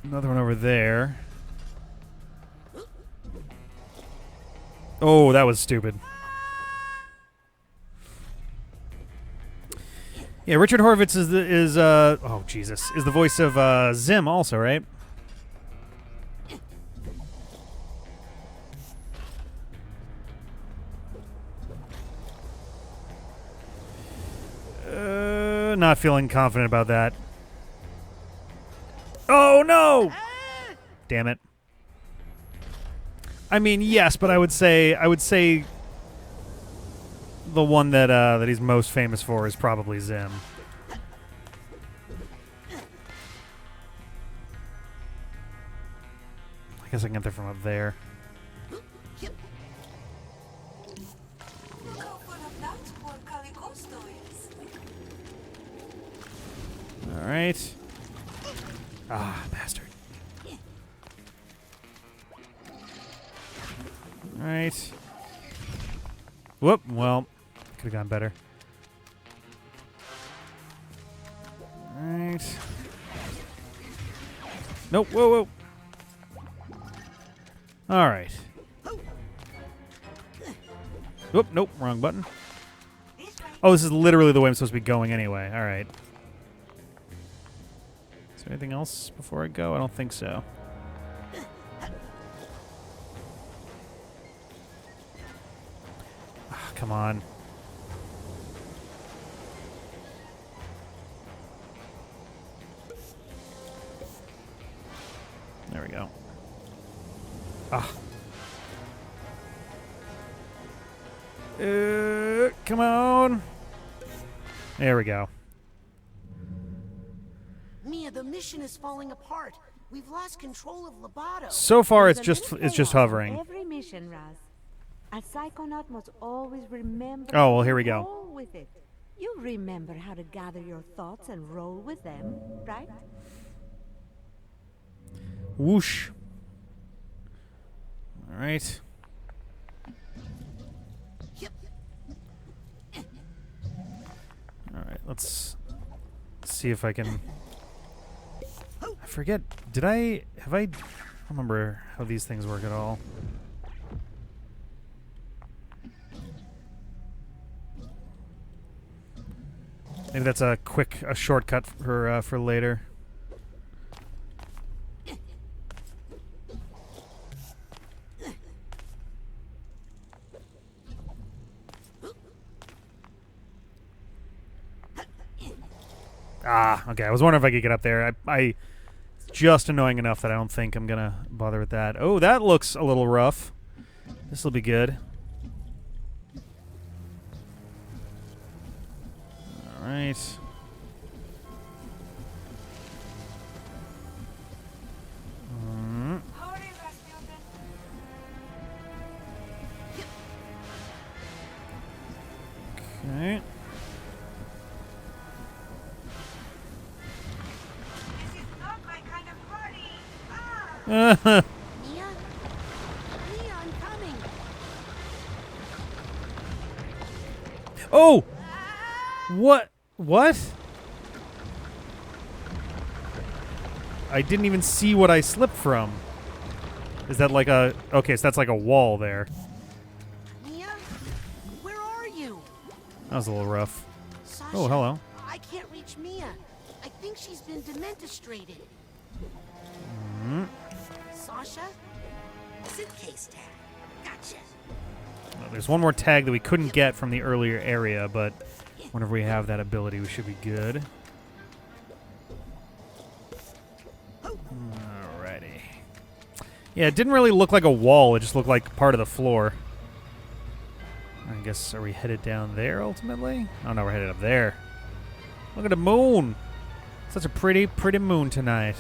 Another one over there. Oh, that was stupid. Yeah, Richard Horvitz is oh Jesus, is the voice of Zim also, right? Not feeling confident about that. Oh no! Damn it. I mean, yes, but I would say the one that that he's most famous for is probably Zim. I guess I can get there from up there. All right. Ah, bastard. All right. Whoop. Well, could have gone better. All right. Nope. Whoa, whoa. All right. Whoop. Nope. Wrong button. Oh, this is literally the way I'm supposed to be going anyway. All right. Is there anything else before I go? I don't think so. Oh, come on. There we go. Ah. Come on. There we go. Mia, the mission is falling apart. We've lost control of Loboto. So far, it's There's just a it's just little chaos hovering. on every mission, Raz. A psychonaut must always remember. Oh, well, to here we go. roll with it. You remember how to gather your thoughts and roll with them, right? Whoosh. All right. All right. Let's see if I can. I forget. Have I? I don't remember how these things work at all. Maybe that's a shortcut for later. Ah, okay. I was wondering if I could get up there. I just annoying enough that I don't think I'm gonna bother with that. Oh, that looks a little rough. This will be good. All right. Alright. This is not my kind of party. Ah! Mia? Mia, I'm coming. Oh! What? What? I didn't even see what I slipped from. Is that like a... Okay, so that's like a wall there. Mia? Where are you? That was a little rough. Sasha, Oh, hello. I can't reach Mia. I think she's been dementostrated. Sasha? Suitcase tag. Gotcha. There's one more tag that we couldn't get from the earlier area, but whenever we have that ability, we should be good. Alrighty. Yeah, it didn't really look like a wall. It just looked like part of the floor. I guess, are we headed down there ultimately? Oh, no, we're headed up there. Look at the moon. Such a pretty, pretty moon tonight.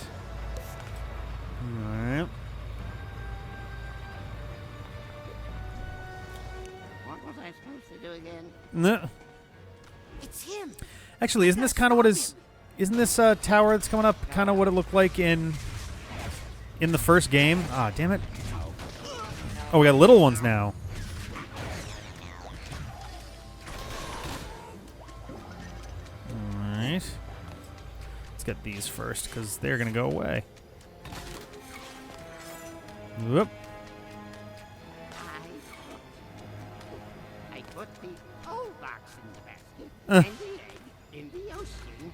Alright. What was I supposed to do again? No. It's him. Actually, isn't this kind of what is... Isn't this tower that's coming up kind of what it looked like in the first game? Ah, damn it. Oh, we got little ones now. Alright. Let's get these first, because they're going to go away. Whoop. I put the old box in the basket and the egg in the ocean.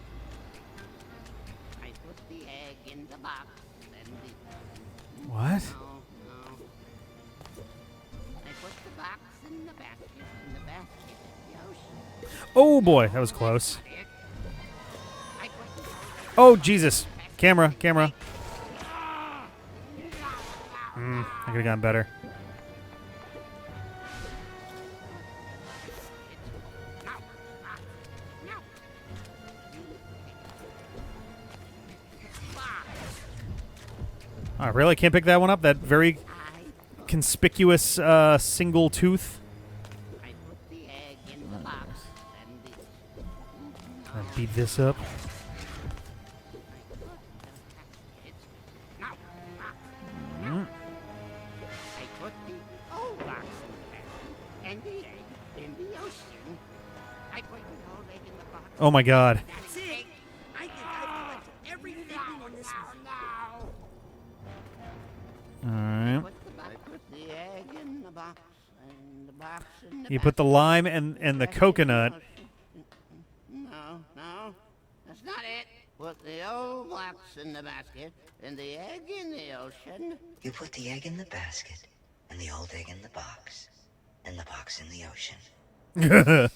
I put the egg in the box and the... What? No. I put the box in the basket in the ocean. Oh, boy. That was close. I put the Oh, Jesus. Camera. I could have gotten better. I really can't pick that one up. That very conspicuous single tooth. I put the egg in the box and the... I beat this up. I put the old box in the basket and the egg in the ocean. I put the old egg in the box. Oh, my God. That's it. I think I've collected every Figment on this one. Alright. I put the egg in the box and the box in the You put the lime and the coconut. No, that's not it. Put the old box in the basket and the egg in the ocean. You put the egg in the basket, and the old egg in the box, and the box in the ocean.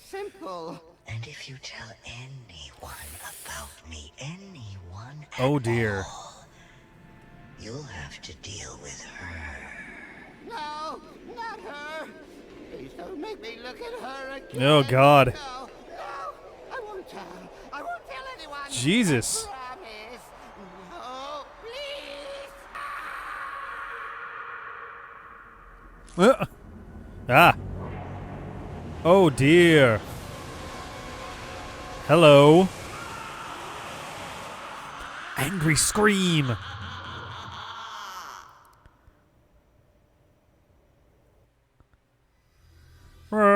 Simple. And if you tell anyone about me, anyone at Oh, dear. all, you'll have to deal with her. No, not her. Please don't make me look at her again. Oh, God. No, I won't tell. I won't tell anyone. Jesus. I promise. No, please. Ah. Oh, dear. Hello. Angry scream. No,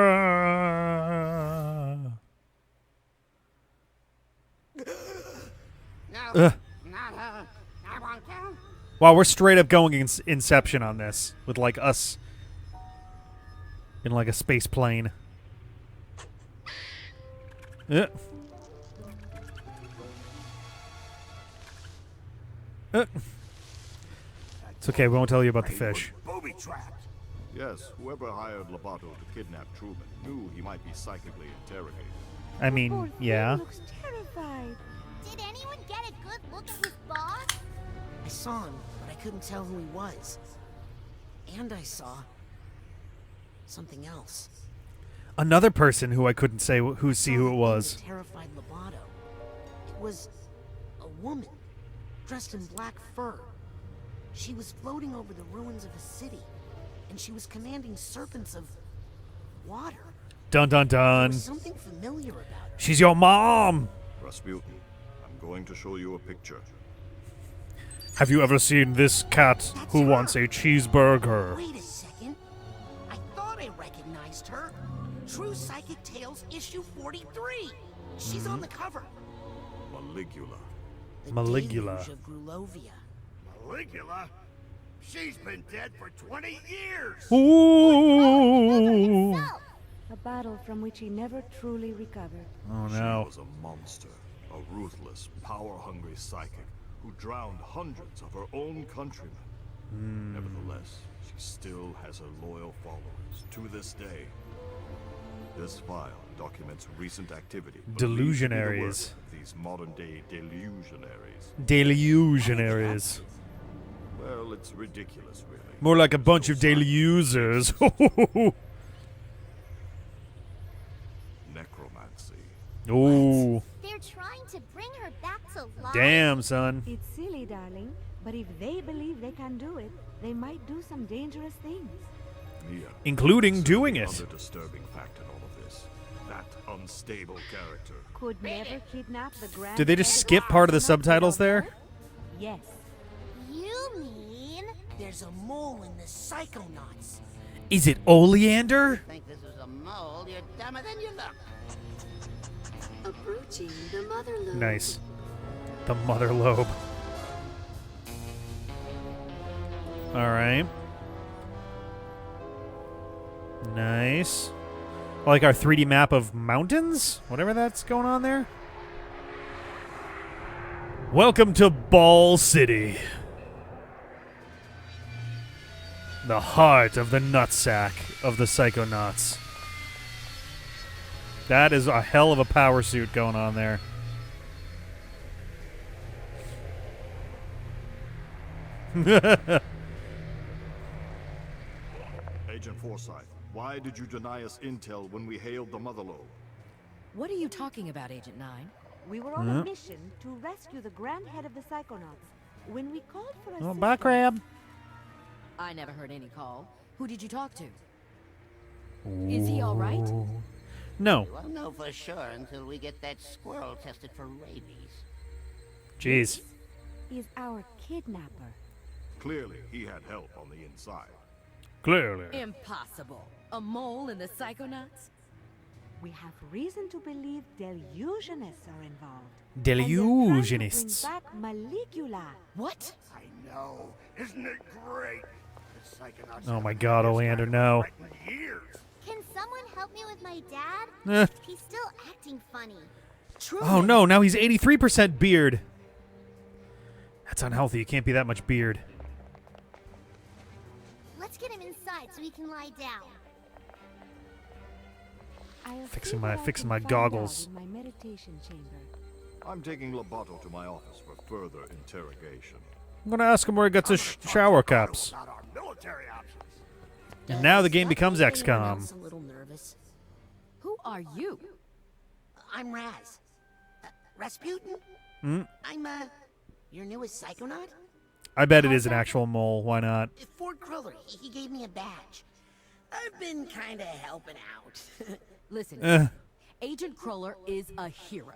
not her. I won't tell. Wow, we're straight up going Inception on this with like us in like a space plane. It's okay, we won't tell you about the fish. Booby trapped. Yes, whoever hired Lobato to kidnap Truman knew he might be psychically interrogated. I mean, Poor yeah. thing looks terrified. Did anyone get a good look at his boss? I saw him, but I couldn't tell who he was. And I saw something else. Another person who I couldn't say who it was. Terrified Lobato. It was a woman dressed in black fur. She was floating over the ruins of a city, and she was commanding serpents of water. Dun dun There dun. was something familiar about her. She's your mom. Rasputin, I'm going to show you a picture. Have you ever seen this cat who wants a cheeseburger? Wait a second. I thought I recognized her. True Psychic Tales issue 43. She's on the cover. Maligula. The Maligula. Deluge of Grulovia. Maligula? She's been dead for 20 years! Ooh. Himself. A battle from which he never truly recovered. Oh She no. was a monster, a ruthless, power-hungry psychic who drowned hundreds of her own countrymen. Nevertheless, she still has her loyal followers to this day. This file documents recent activity. believed to be the work Delusionaries. of These modern-day delusionaries. Delusionaries. Well, it's ridiculous, really. More like a bunch of delusers. Necromancy. Ooh. They're trying to bring her back to life. Damn, son. It's silly, darling, but if they believe they can do it, they might do some dangerous things. Mia. Including doing The it. other disturbing fact in all of this. That unstable character. Could never kidnap the grand. Did they just head of skip the part of the Psychonauts subtitles without there? her? Yes. You mean? There's a mole in the Psychonauts. Is it Oleander? Think this is a mole? You're dumber than you look. Approaching the mother lobe. Nice. The mother lobe. Alright. Nice. Like our 3D map of mountains? Whatever that's going on there. Welcome to Ball City. The heart of the nutsack of the Psychonauts. That is a hell of a power suit going on there. Agent Forsyth, why did you deny us intel when we hailed the Mother Lobe? What are you talking about, Agent 9? We were on a mission to rescue the grand head of the Psychonauts. When we called for Oh, assistance, bye, crab. I never heard any call. Who did you talk to? Is he all right? No. We won't know for sure until we get that squirrel tested for rabies. Jeez. is our kidnapper. Clearly, he had help on the inside. Clearly. Impossible. A mole in the Psychonauts? We have reason to believe delusionists are involved. Delusionists. And they're trying to bring back Maligula. What? I know. Isn't it great? The Psychonauts Oh my haven't God, had this Oleander, kind of no. threat in years. Can someone help me with my dad? Eh. He's still acting funny. Oh no, now he's 83% beard. That's unhealthy. You can't be that much beard. Let's get him inside so he can lie down. I'll Fixing see my- what I fixing can my find goggles. out in my meditation chamber. I'm taking Lobato to my office for further interrogation. I'm gonna ask him where he gets his shower caps. About our military options. And now the game Does becomes that make anyone XCOM. else a little nervous? Who are you? I'm Raz. Rasputin? I'm, your newest Psychonaut? I bet it is an actual mole. Why not? Ford Cruller, he gave me a badge. I've been kinda helping out. Listen, Agent Cruller is a hero.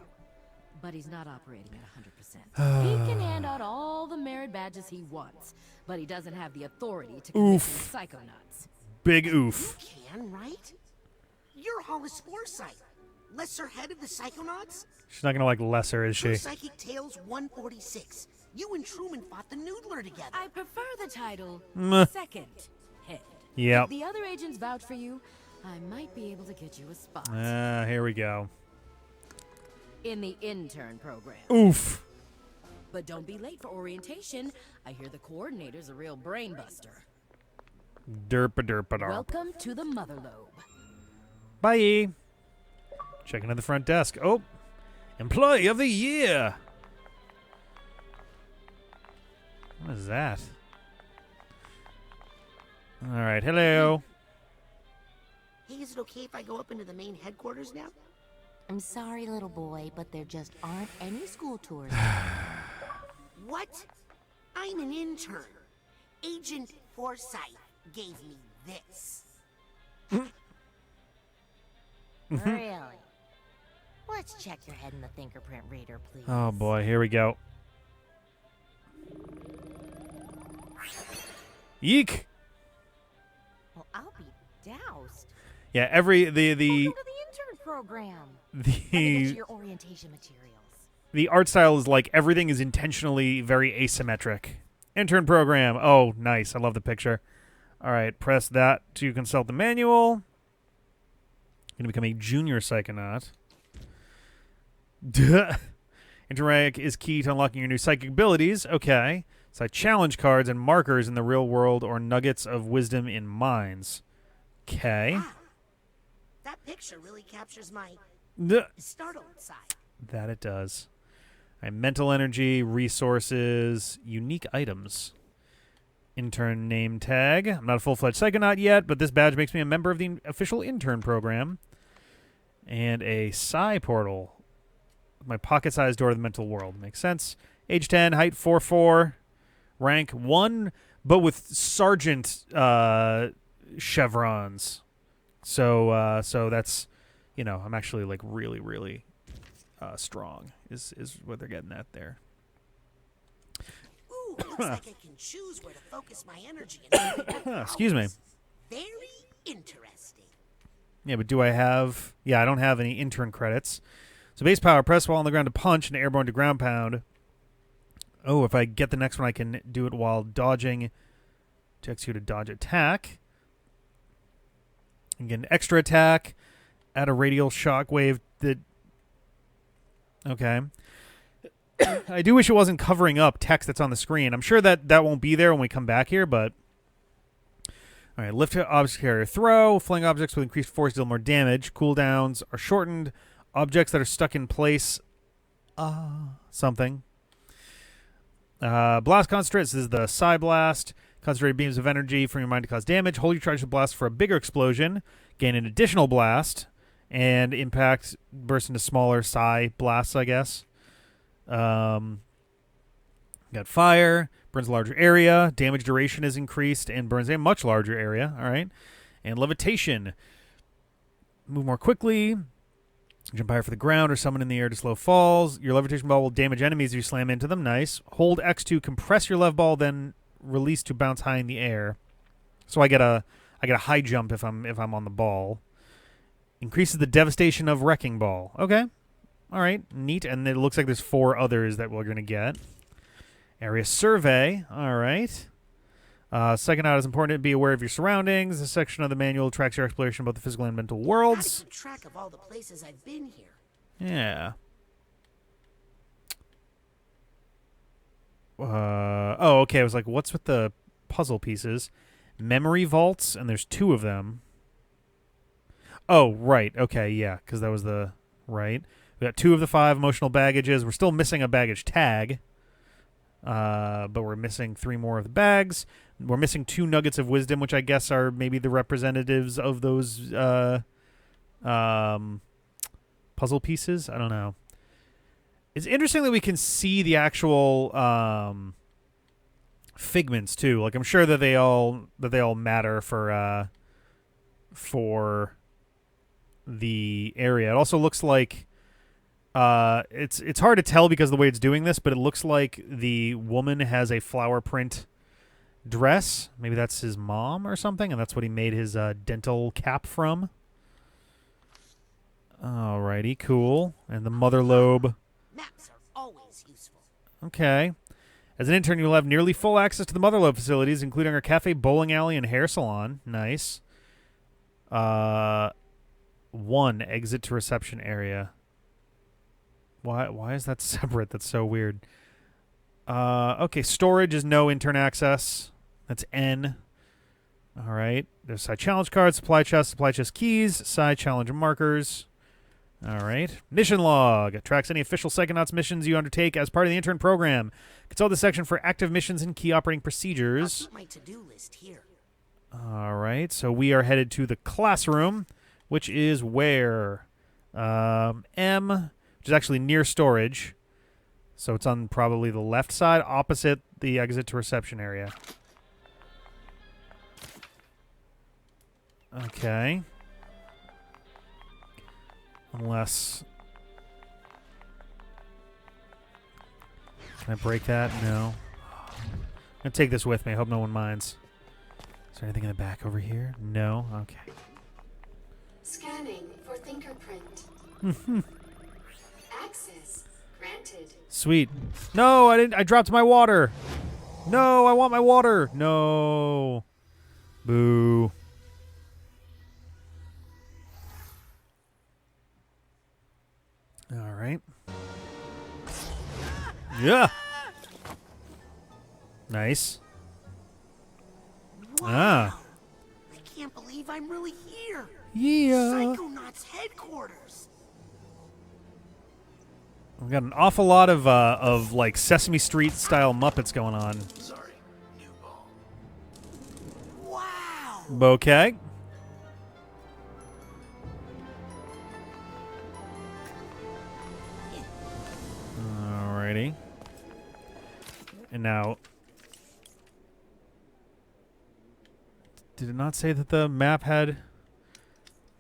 But he's not operating at 100%. He can hand out all the merit badges he wants, but he doesn't have the authority to commission Psychonauts. Big oof. Can, right? You're Hollis Forsyth, lesser head of the Psychonauts? She's not gonna like lesser, is True she? Psychic Tales 146. You and Truman fought the Noodler together. I prefer the title Meh. Second Head. Yep. If the other agents vouch for you, I might be able to get you a spot Here we go. in the intern program. Oof. But don't be late for orientation. I hear the coordinator's a real brain buster. Derpa derpa derp. Welcome to the Mother Lobe. Bye. Checking at the front desk. Oh, Employee of the Year. What is that? All right. Hello. Hey, is it okay if I go up into the main headquarters now? I'm sorry, little boy, but there just aren't any school tours. What? I'm an intern. Agent Forsyth gave me this. Really? Let's check your head in the fingerprint reader, please. Oh boy, here we go. Yeek! Well, I'll be doused. Yeah, Welcome to the intern program. Let me get you your orientation materials. The art style is like everything is intentionally very asymmetric. Intern program. Oh, nice. I love the picture. All right, press that to consult the manual. Going to become a junior psychonaut. Duh. Interact is key to unlocking your new psychic abilities. Okay. So challenge cards and markers in the real world or nuggets of wisdom in mines. Okay. Wow. That picture really captures my startled side. That it does. All right, mental energy, resources, unique items. Intern name tag. I'm not a full-fledged psychonaut yet, but this badge makes me a member of the official intern program. And a psi portal. My pocket-sized door to the mental world. Makes sense. Age 10, height 4'4", rank 1, but with sergeant chevrons. So that's, you know, I'm actually like really, really strong is what they're getting at there. Ooh, looks like I can choose where to focus my energy. Excuse me. Very interesting. Yeah, but do I have... Yeah, I don't have any intern credits. So base power, press while on the ground to punch and airborne to ground pound. Oh, if I get the next one, I can do it while dodging to execute a dodge attack. And get an extra attack. Add a radial shockwave that... Okay. I do wish it wasn't covering up text that's on the screen. I'm sure that won't be there when we come back here, but... All right, lift object carrier throw. Fling objects with increased force deal more damage. Cooldowns are shortened. Objects that are stuck in place. Something. Blast concentrate. This is the Psi Blast. Concentrated beams of energy from your mind to cause damage. Hold your charge to blast for a bigger explosion. Gain an additional blast. And impact burst into smaller Psi blasts, I guess. Got fire. Burns a larger area. Damage duration is increased and burns a much larger area. All right. And levitation. Move more quickly. Jump higher for the ground or summon in the air to slow falls. Your levitation ball will damage enemies if you slam into them. Nice. Hold X to compress your lev ball, then release to bounce high in the air. So I get a high jump if I'm on the ball. Increases the devastation of wrecking ball. Okay. All right. Neat. And it looks like there's 4 others that we're going to get. Area survey. All right. Psychonaut is important to be aware of your surroundings. This section of the manual tracks your exploration of both the physical and mental worlds. Gotta keep track of all the places I've been here. Yeah. Oh, okay. I was like, what's with the puzzle pieces? Memory vaults, and there's 2 of them. Oh, right. Okay, yeah, because that was the... Right. We got 2 of the 5 emotional baggages. We're still missing a baggage tag. But we're missing 3 more of the bags. We're missing 2 nuggets of wisdom, which I guess are maybe the representatives of those puzzle pieces. I don't know. It's interesting that we can see the actual figments too. Like I'm sure that they all matter for the area. It also looks like it's hard to tell because of the way it's doing this, but it looks like the woman has a flower print dress. Maybe that's his mom or something, and that's what he made his dental cap from. Alrighty, cool. And the mother lobe. Maps are always useful. Okay. As an intern, you'll have nearly full access to the mother lobe facilities, including our cafe, bowling alley, and hair salon. Nice. 1 exit to reception area. Why is that separate? That's so weird. Okay, storage is no intern access. That's N. All right. There's side challenge cards, supply chest keys, side challenge markers. All right. Mission log. Tracks any official Psychonauts missions you undertake as part of the intern program. Consult the section for active missions and key operating procedures. I'll keep my to-do list here. All right. So we are headed to the classroom, which is where? M, which is actually near storage. So it's on probably the left side, opposite the exit to reception area. Okay. Unless... Can I break that? No. I'm going to take this with me. I hope no one minds. Is there anything in the back over here? No? Okay. Scanning for fingerprint. Access granted. Sweet. No, I didn't. I dropped my water. No, I want my water. No. Boo. All right. Yeah. Nice. Wow. Ah. I can't believe I'm really here. Yeah. Psychonauts headquarters. We've got an awful lot of like Sesame Street style Muppets going on. Sorry, new ball. Wow. Okay. Alrighty. And now, did it not say that the map had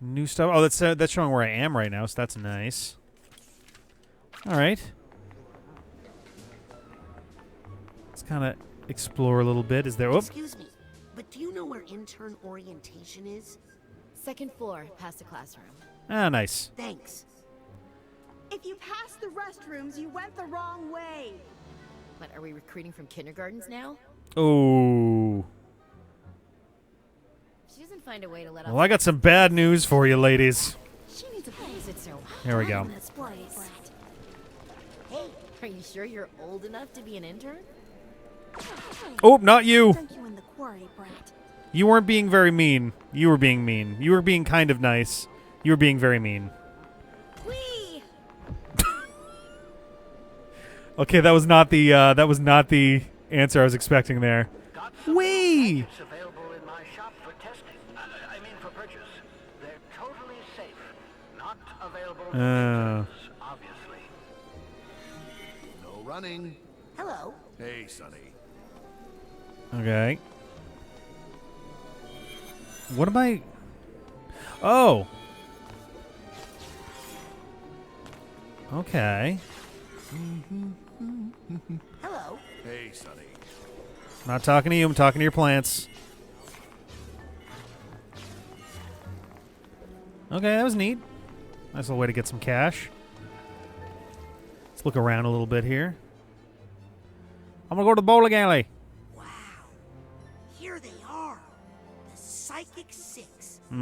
new stuff? Oh, that's showing where I am right now, so that's nice. All right. Let's kind of explore a little bit. Is there? Oh. Excuse me, but do you know where intern orientation is? Second floor, past the classroom. Ah, nice. Thanks. If you passed the restrooms, you went the wrong way. What, are we recruiting from kindergartens now? Oh. She doesn't find a way to let Well, I got some bad news for you, ladies. She needs a place. It's so There we go. hot in this place. Hey, are you sure you're old enough to be an intern? Oh, not you. Dunk you in the quarry, brat. You weren't being very mean. You were being mean. You were being kind of nice. You were being very mean. Whee! Okay, that was not the answer I was expecting there. Wee! It's available in my shop for testing. I mean for purchase. They're totally safe. Not available for purchase, obviously. No running. Hello. Hey, Sonny. Okay. What am I? Oh. Okay. Hello. Hey, Sonny. I'm not talking to you. I'm talking to your plants. Okay, that was neat. Nice little way to get some cash. Let's look around a little bit here. I'm gonna go to the bowling alley. Wow. Here they are. The Psychic Six. The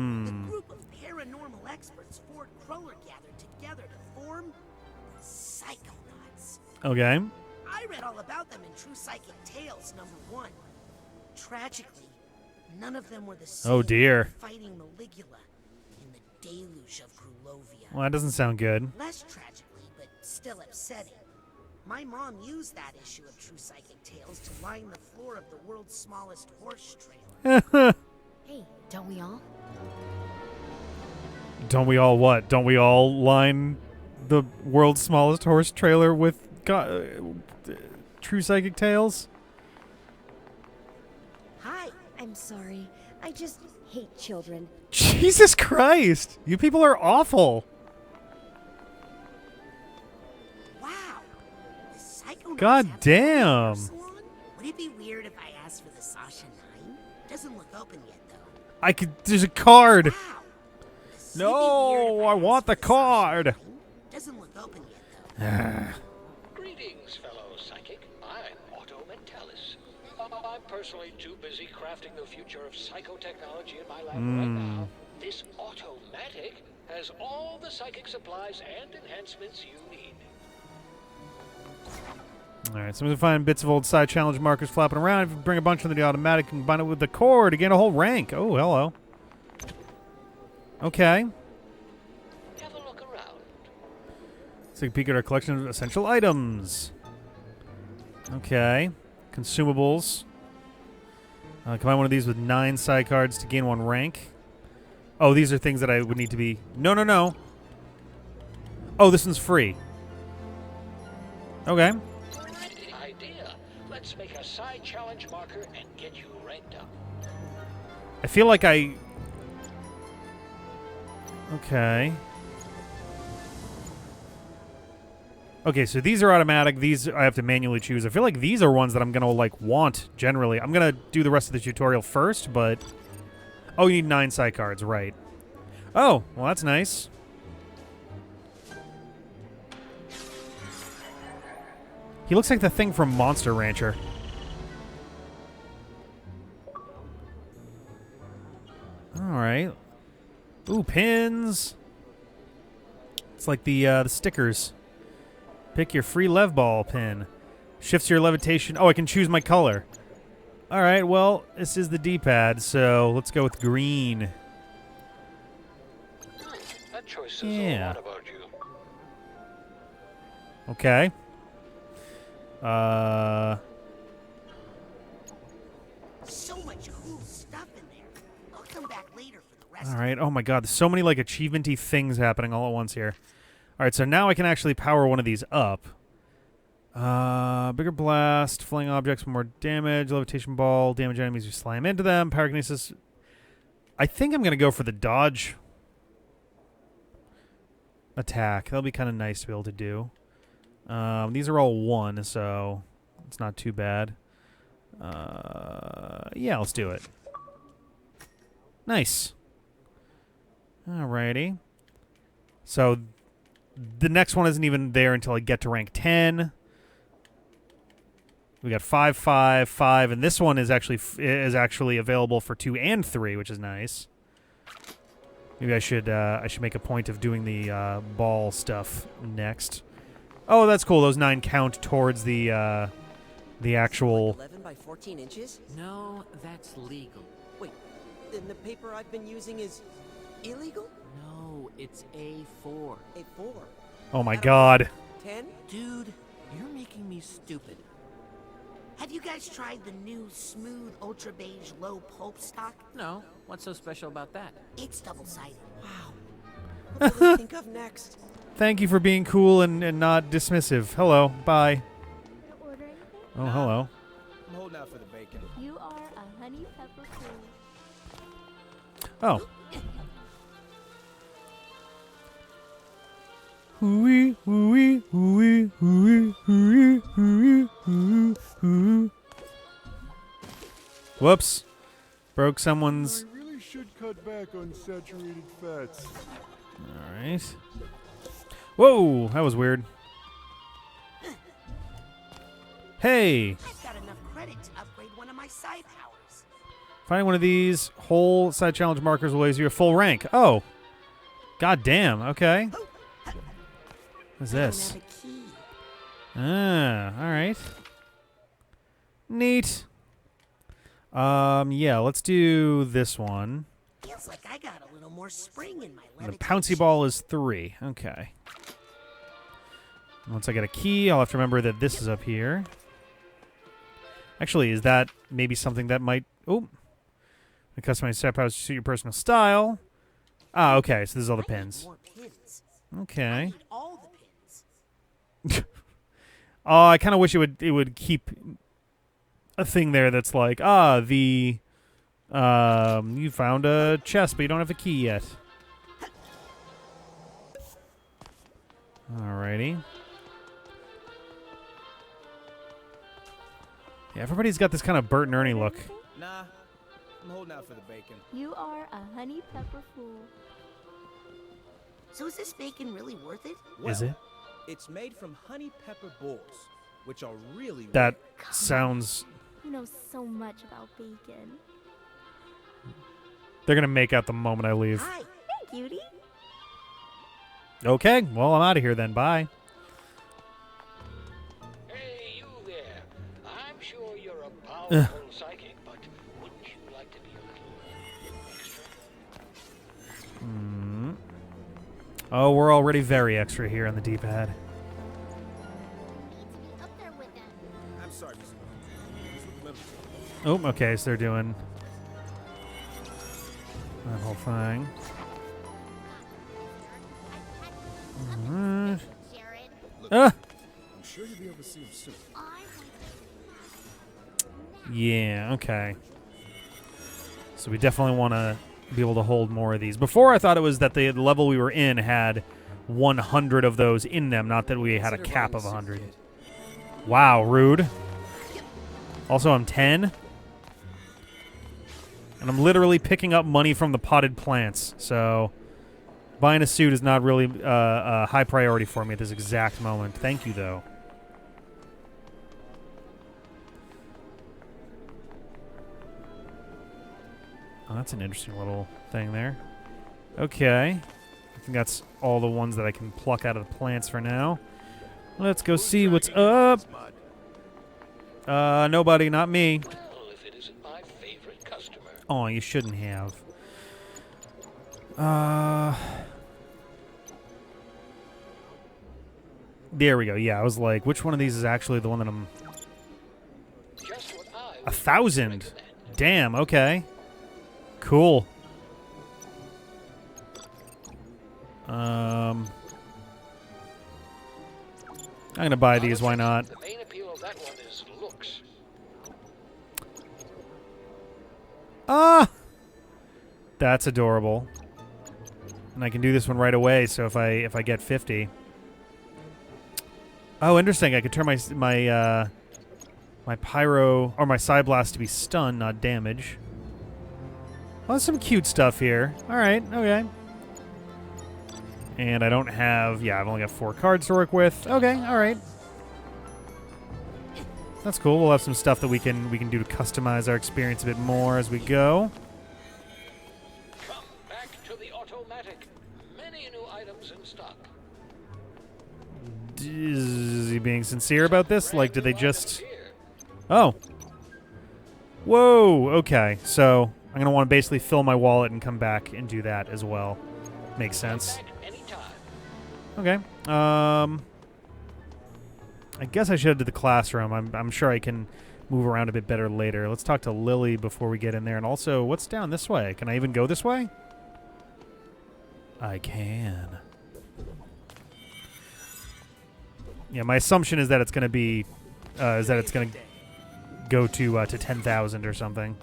group of paranormal experts Ford Cruller gathered together to form the Psychonauts. Okay. I read all about them in True Psychic Tales #1. Tragically, none of them were the same. Oh, dear. Fighting Maligula in the deluge of Grulovia. Well, that doesn't sound good. Less tragically, but still upsetting. My mom used that issue of True Psychic Tales to line the floor of the world's smallest horse trailer. Hey, don't we all? Don't we all what? Don't we all line the world's smallest horse trailer with True Psychic Tales? Hi, I'm sorry. I just hate children. Jesus Christ! You people are awful. Wow. The Psychonauts God have a damn. salon? Would it be weird if I asked for the Sasha 9? Doesn't look open yet, though. I could. There's a card. Wow. Does it be weird No, if I asked want for the Sasha card. 9? Doesn't look open yet, though. Greetings, fellow psychic. I'm Auto Mentalis. I'm personally too busy crafting the future of psychotechnology in my lab right now. This Automatic has all the psychic supplies and enhancements you need. All right, so I'm going to find bits of old side challenge markers flapping around. If you bring a bunch into the automatic and combine it with the core to gain a whole rank. Oh, hello. Okay. Have a look around. Let's take a peek at our collection of essential items. Okay. Consumables. Combine one of these with 9 side cards to gain 1 rank. Oh, these are things that I would need to be... No. Oh, this one's free. Okay. Idea. Let's make a side challenge marker and get you ranked up. I feel like I... Okay. Okay, so these are automatic. These I have to manually choose. I feel like these are ones that I'm gonna like want generally. I'm gonna do the rest of the tutorial first, but oh, you need 9 psych cards, right? Oh, well that's nice. He looks like the thing from Monster Rancher. All right. Ooh, pins. It's like the stickers. Pick your free lev ball pin. Shifts your levitation. Oh, I can choose my color. All right, well, this is the D-pad, so let's go with green. That choice says a Yeah. lot about you. Okay. So much cool stuff in there. I'll come back later for the rest. All right. Oh my God, there's so many like achievement-y things happening all at once here. All right, so now I can actually power one of these up. Bigger blast, fling objects with more damage, levitation ball, damage enemies you slam into them, pyrokinesis. I think I'm gonna go for the dodge attack. That'll be kind of nice to be able to do. These are all 1, so it's not too bad. Yeah, let's do it. Nice. Alrighty. So the next one isn't even there until I get to rank 10. We got 5, 5, 5, and this one is actually available for 2 and 3, which is nice. Maybe I should make a point of doing the ball stuff next. Oh, that's cool. Those 9 count towards the actual. 11 by 14 inches? No, that's legal. Wait, then the paper I've been using is illegal? No, it's A4. A4? Oh my God. 10? Dude, you're making me stupid. Have you guys tried the new smooth ultra beige low pulp stock? No, what's so special about that? It's double-sided. Wow. What will I think of next? Thank you for being cool and not dismissive. Hello. Bye. Order anything? Oh, hello. I'm holding out for the bacon. You are a honey pepper fool. Oh. Hooey, hooey, hooey, hooey, hooey, hooey, hooey, hooey. Whoops. Broke someone's. I really should cut back on saturated fats. All right. Whoa, that was weird. Hey. I've got enough credit to upgrade one of my side powers. Finding one of these whole side challenge markers will raise you a full rank. Oh. God damn. Okay. What's this? Ah, all right. Neat. Yeah, let's do this one. Feels like I got a little more spring in my The levitation. pouncy ball is 3. Okay. Once I get a key, I'll have to remember that this is up here. Actually, is that maybe something that might... Oh. Customize set powers to suit your personal style. Ah, okay. So this is all the pins. More pins. Okay. All the pins. Oh, I kind of wish it would keep a thing there that's like, you found a chest, but you don't have a key yet. Alrighty. Yeah, everybody's got this kind of Bert and Ernie look. Nah, I'm holding out for the bacon. You are a honey pepper fool. So is this bacon really worth it? Is it? It's made from honey pepper balls, which are really That rare. sounds... You know so much about bacon. They're going to make out the moment I leave. Hi. Hey, cutie. Okay, well, I'm out of here then. Bye. Hey, you there. I'm sure you're a powerful psychic, but wouldn't you like to be a little extra? Oh, we're already very extra here on the D-pad. I'm sorry, Mr. He's with the members. Oh, okay, so they're doing that whole thing. Alright. Ah! I'm sure you'll be able to see him soon. Yeah, okay. So we definitely want to be able to hold more of these. Before, I thought it was that the level we were in had 100 of those in them, not that we had a cap of 100. Wow, rude. Also, I'm 10. And I'm literally picking up money from the potted plants, so buying a suit is not really a high priority for me at this exact moment. Thank you, though. Oh, that's an interesting little thing there. Okay. I think that's all the ones that I can pluck out of the plants for now. Let's go see what's up. Nobody, not me. Well, if it isn't my favorite customer. Oh, you shouldn't have. There we go. Yeah, I was like, which one of these is actually the one that I'm... 1,000. Damn, okay. Cool. I'm gonna buy these, why not? The main appeal of that one is looks. Ah! That's adorable. And I can do this one right away, so if I get 50. Oh, interesting. I could turn my pyro or my Psyblast to be stun, not damage. Oh, there's some cute stuff here. All right, okay. And I don't have... Yeah, I've only got 4 cards to work with. Okay, all right. That's cool. We'll have some stuff that we can do to customize our experience a bit more as we go. Come back to the automatic. Many new items in stock. Is he being sincere about this? Like, did they just... Oh. Whoa, okay. So, I'm going to want to basically fill my wallet and come back and do that as well. Makes sense. Okay. I guess I should head to the classroom. I'm sure I can move around a bit better later. Let's talk to Lily before we get in there. And also, what's down this way? Can I even go this way? I can. Yeah, my assumption is that it's going to be... is that it's going to go to 10,000 or something.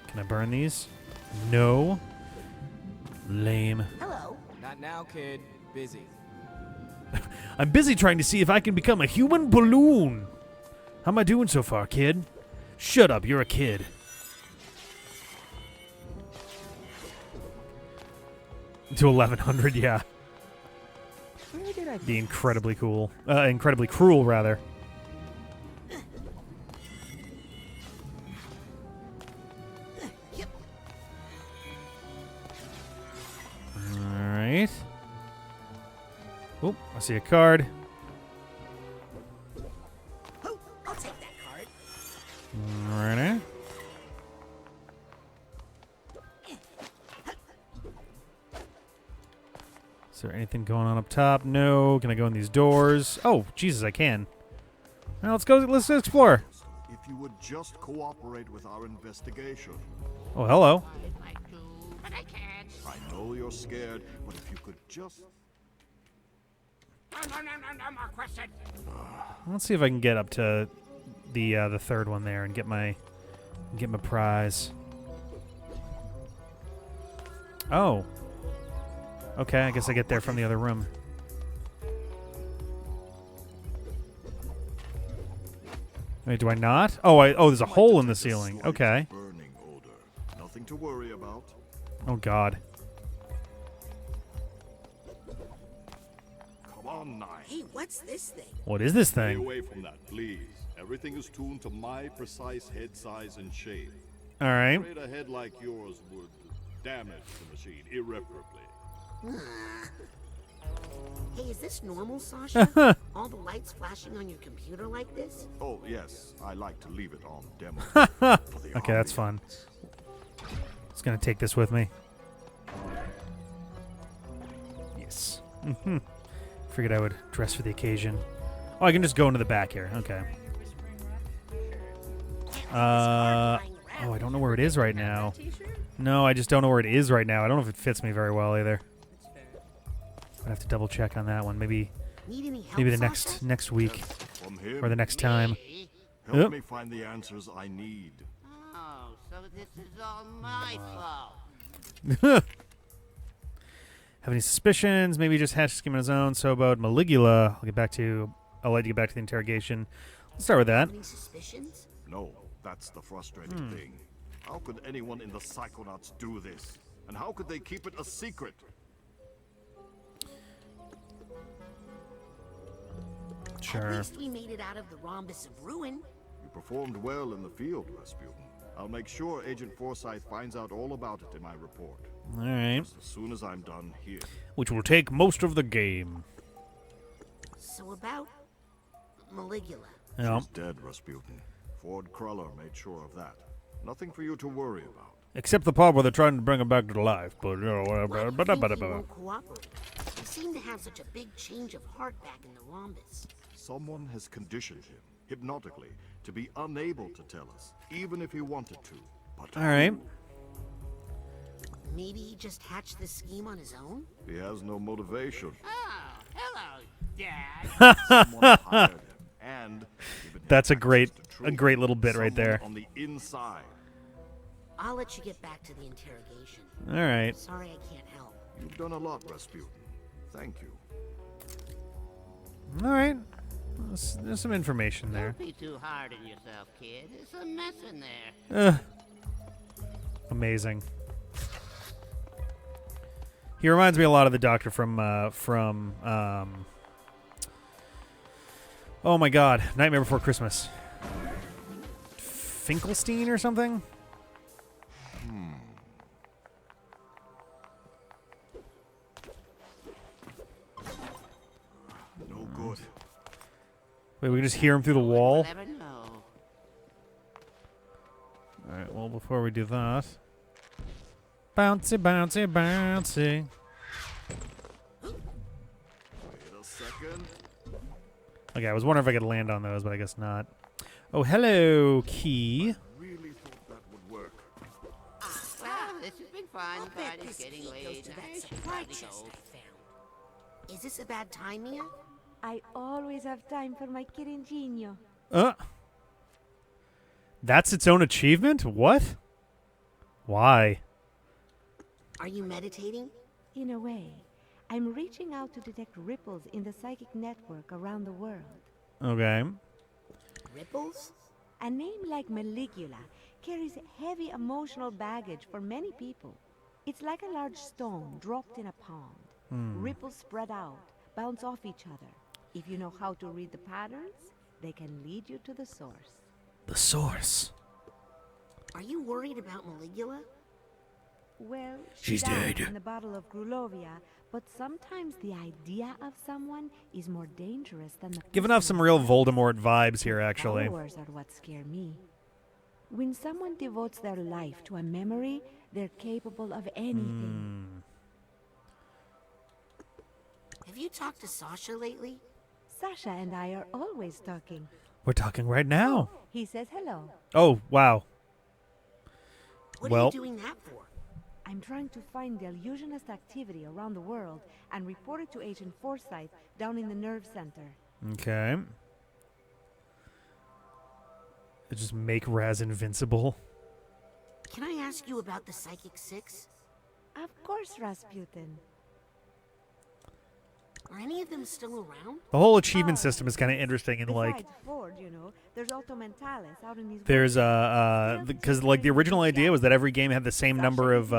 Can I burn these? No. Lame. Hello. Not now, kid. Busy. I'm busy trying to see if I can become a human balloon. How am I doing so far, kid? Shut up, you're a kid. To 1,100, yeah. Be incredibly cool. Incredibly cruel, rather. Alright. Oh, I see a card. Oh, I'll take that card. Alright. Is there anything going on up top? No. Can I go in these doors? Oh, Jesus, I can. Now let's go. Let's explore. If you would just cooperate with our investigation. Oh, hello. But I can't. I know you're scared, but if you could just... No more questions. Let's see if I can get up to the third one there and get my prize. Oh. Okay, I guess I get there from the other room. Wait, do I not? Oh, there's a hole in the ceiling. Okay. Burning odor. Nothing to worry about. Oh God. Come on, Nine. Hey, what's this thing? What is this Stay thing? away from that, please. Everything is tuned to my precise head size and shape. All right. I'm afraid a head like yours would damage the machine irreparably. Hey, is this normal, Sasha? All the lights flashing on your computer like this? Oh, yes. I like to leave it on demo. Okay, that's fun. Just gonna take this with me. Yes. Figured I would dress for the occasion. Oh, I can just go into the back here. Okay. Oh, I don't know where it is right now. No, I just don't know where it is right now. I don't know if it fits me very well either. I have to double check on that one. Maybe the next week or the next time. Help me find the answers I need. Oh, so this is all my fault. Have any suspicions? Maybe he just hatched a scheme on his own. So about Maligula, I'll let you get back to the interrogation. Let's start with that. Any suspicions? No, that's the frustrating thing. How could anyone in the Psychonauts do this? And how could they keep it a secret? Sure. At least we made it out of the rhombus of ruin. You performed well in the field, Rasputin. I'll make sure Agent Forsyth finds out all about it in my report. All right. Just as soon as I'm done here. Which will take most of the game. So about Maligula. Yeah. She's dead, Rasputin. Ford Cruller made sure of that. Nothing for you to worry about. Except the part where they're trying to bring him back to life. But, you know, whatever. Why do you think he won't cooperate? He seemed to have such a big change of heart back in the rhombus. Someone has conditioned him, hypnotically, to be unable to tell us, even if he wanted to. But all right. Maybe he just hatched this scheme on his own? He has no motivation. Oh, hello, Dad. Someone hired him, and that's a great little bit right there. On the inside. I'll let you get back to the interrogation. All right. Sorry I can't help. You've done a lot, Rasputin. Thank you. All right. There's some information there. Don't be too hard on yourself, kid. There's a mess in there. Amazing. He reminds me a lot of the Doctor from oh my God, Nightmare Before Christmas. Finkelstein or something? No good. Wait, we can just hear him through the wall? Never know. Alright, well, before we do that... Bouncy, bouncy, bouncy. Wait a second. Okay, I was wondering if I could land on those, but I guess not. Oh, hello, key. Really thought that would work. Well, this has been fun, I'll but bet it's this getting key goes late. to I that should supply probably chest go. I found. Is this a bad time, Mia? I always have time for my kid ingenio. That's its own achievement? What? Why? Are you meditating? In a way, I'm reaching out to detect ripples in the psychic network around the world. Okay. Ripples? A name like Maligula carries heavy emotional baggage for many people. It's like a large stone dropped in a pond. Ripples spread out, bounce off each other. If you know how to read the patterns, they can lead you to the source. The source. Are you worried about Maligula? Well, She's died dead. in the Battle of Grulovia, but sometimes the idea of someone is more dangerous than the Giving off some real Voldemort vibes here, actually. Followers are what scare me. When someone devotes their life to a memory, they're capable of anything. Have you talked to Sasha lately? Sasha and I are always talking. We're talking right now. He says hello. Oh, wow. What are you doing that for? I'm trying to find the illusionist activity around the world and report it to Agent Forsyth down in the nerve center. Okay. Just make Raz invincible. Can I ask you about the Psychic Six? Of course, Rasputin. Are any of them still around? The whole achievement system is kind of interesting, and like, Besides Ford, you know, there's Auto Mentalis out in his there's because like the original idea was that every game had the same number of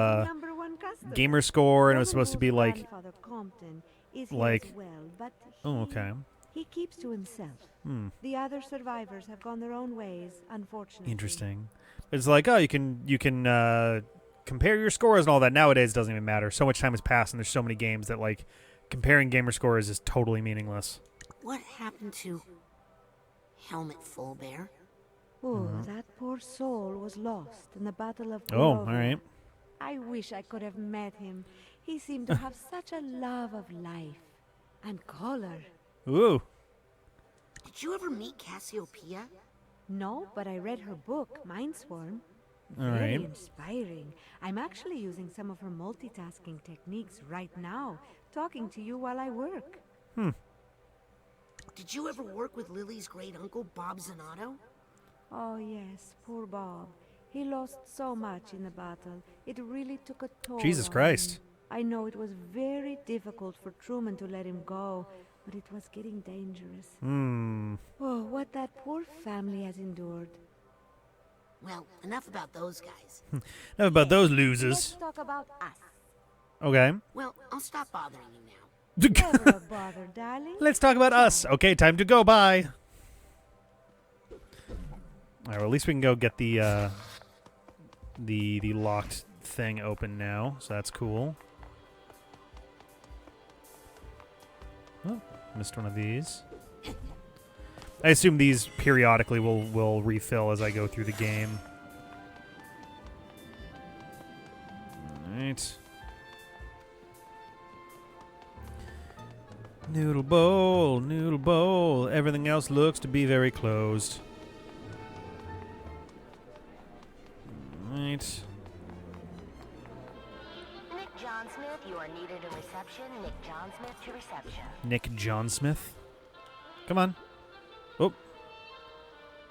gamer score, and it was supposed to be like, oh, okay. He keeps to himself. The other survivors have gone their own ways, unfortunately. Interesting. It's like, oh, you can compare your scores and all that. Nowadays, it doesn't even matter. So much time has passed, and there's so many games that like comparing gamer scores is totally meaningless. What happened to Helmet Fullbear? Oh, that poor soul was lost in the Battle of Oh, Grulovia. all right. I wish I could have met him. He seemed to have such a love of life and color. Ooh. Did you ever meet Cassiopeia? No, but I read her book, Mindswarm. All Very right. inspiring. I'm actually using some of her multitasking techniques right now, talking to you while I work. Did you ever work with Lily's great uncle, Bob Zanato? Oh yes, poor Bob. He lost so much in the battle. It really took a toll Jesus on Christ. him. I know it was very difficult for Truman to let him go, but it was getting dangerous. Oh, what that poor family has endured. Well, enough about those guys. Enough about those losers. Let's talk about us. Okay. Well, I'll stop bothering you now. Never a bother, darling. Let's talk about us. Okay, time to go. Bye. All right, well, at least we can go get the locked thing open now, so that's cool. Oh, missed one of these. I assume these periodically will refill as I go through the game. All right. Noodle bowl, noodle bowl. Everything else looks to be very closed. Right. Nick John Smith, you are needed at reception. Nick John Smith to reception. Nick John Smith. Come on. Oh.